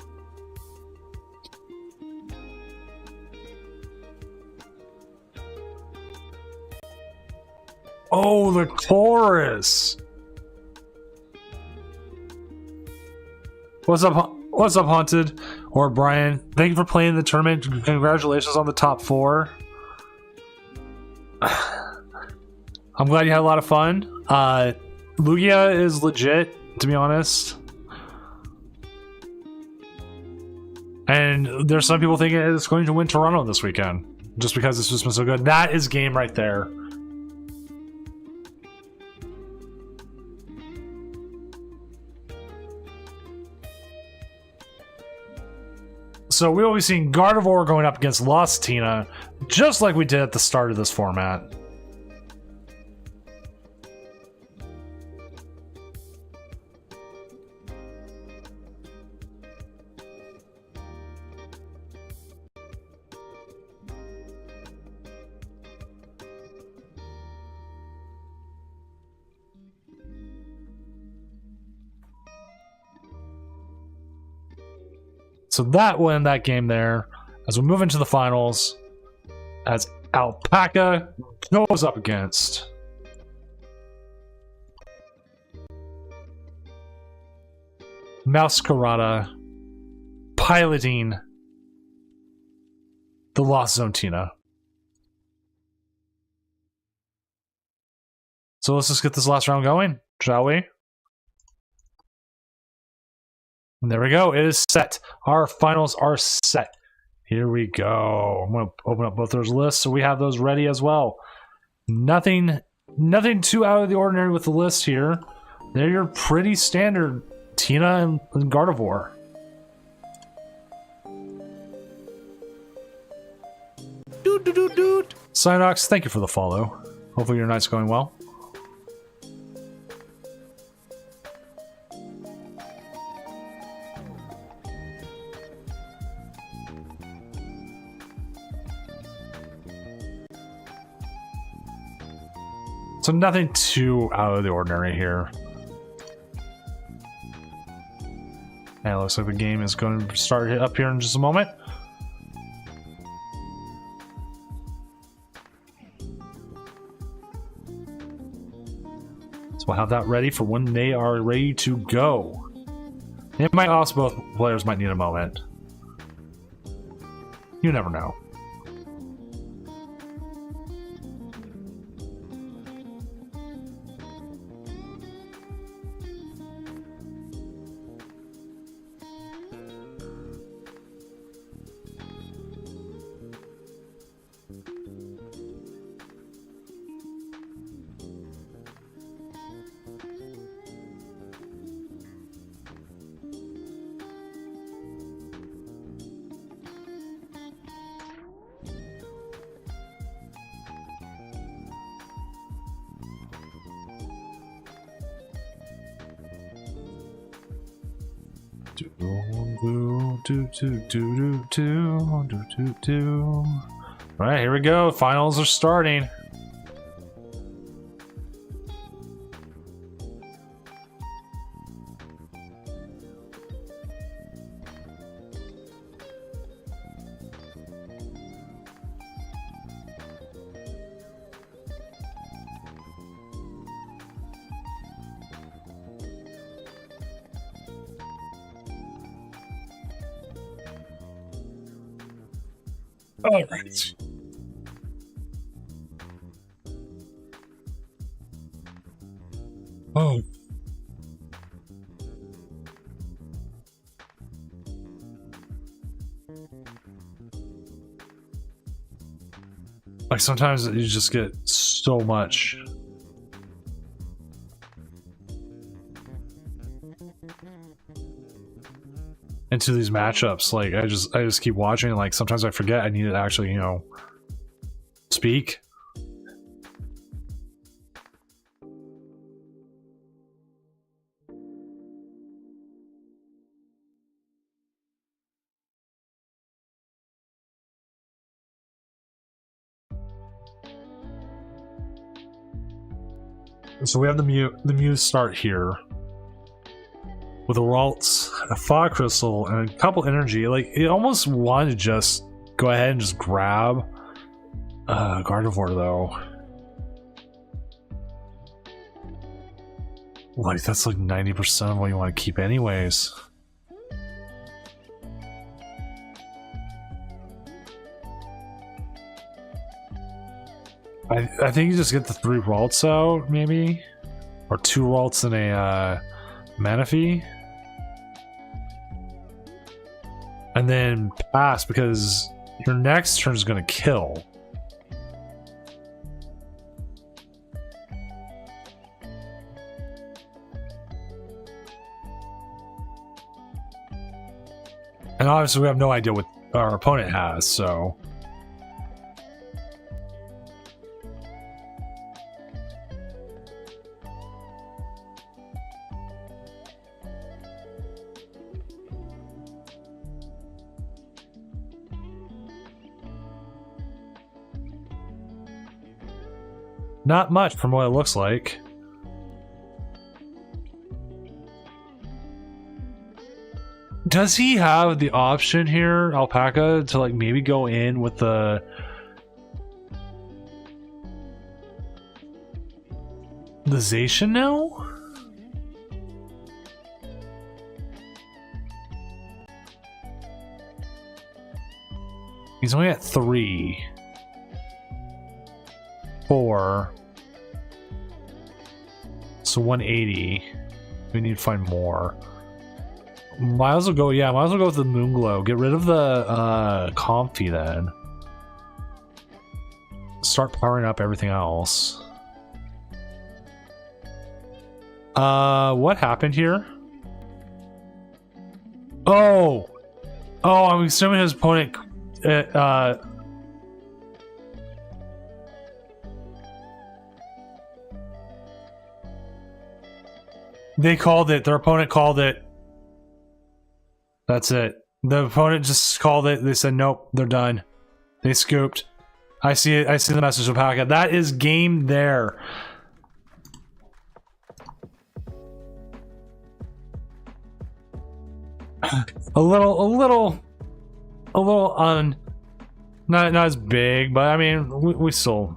Oh, the chorus! What's up, Haunted? Or Brian, thank you for playing the tournament. Congratulations on the top 4. I'm glad you had a lot of fun. Lugia is legit, to be honest. And there's some people thinking it's going to win Toronto this weekend. Just because it's just been so good. That is game right there. So we will be seeing Gardevoir going up against Lost Tina, just like we did at the start of this format. So that won that game there. As we move into the finals, as Alpaca goes up against Mouscarada, piloting the Lost Zone Tina. So let's just get this last round going, shall we? And there we go. It is set. Our finals are set. Here we go. I'm going to open up both those lists so we have those ready as well. Nothing too out of the ordinary with the list here. They're your pretty standard Tina and Gardevoir. Cynox, thank you for the follow. Hopefully your night's going well. So nothing too out of the ordinary here. And it looks like the game is going to start up here in just a moment. So we'll have that ready for when they are ready to go. It might also, both players might need a moment. You never know. All right, here we go. Finals are starting. All right. Oh. Like sometimes you just get so much. Into these matchups, like I just keep watching, and like sometimes I forget I need to actually, you know, speak. So we have the muse start here with a waltz, a fog crystal, and a couple energy. Like it almost wanted to just go ahead and just grab Gardevoir though. Like that's like 90% of what you want to keep anyways. I think you just get the 3 Ralts out, maybe? Or 2 Ralts and a Manaphy. And then pass, because your next turn is going to kill. And obviously we have no idea what our opponent has, so... Not much from what it looks like. Does he have the option here, Alpaca, to like maybe go in with the Zacian now? He's only at 3. 4. So 180. We need to find more. Might as well go, yeah, might as well go with the Moonglow. Get rid of the Comfy then. Start powering up everything else. What happened here? Oh! Oh, I'm assuming his opponent they called it. Their opponent called it. That's it. The opponent just called it. They said, nope, they're done. They scooped. I see it. I see the message of Alpaca. That is game there. A little not as big, but I mean, we still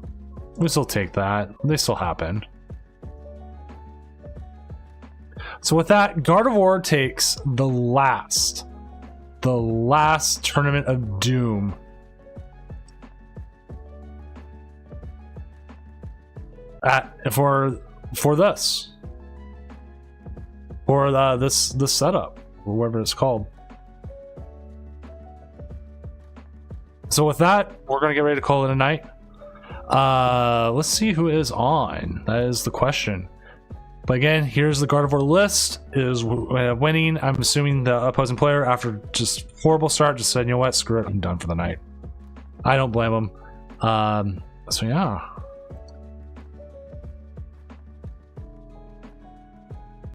take that. They still happen. So with that, Gardevoir takes the last Tournament of Doom. For this. For this setup, or whatever it's called. So with that, we're gonna get ready to call it a night. Let's see who is on. That is the question. But again, here's the Gardevoir list. Is winning. I'm assuming the opposing player, after just horrible start, just said, you know what, screw it, I'm done for the night. I don't blame him. So yeah.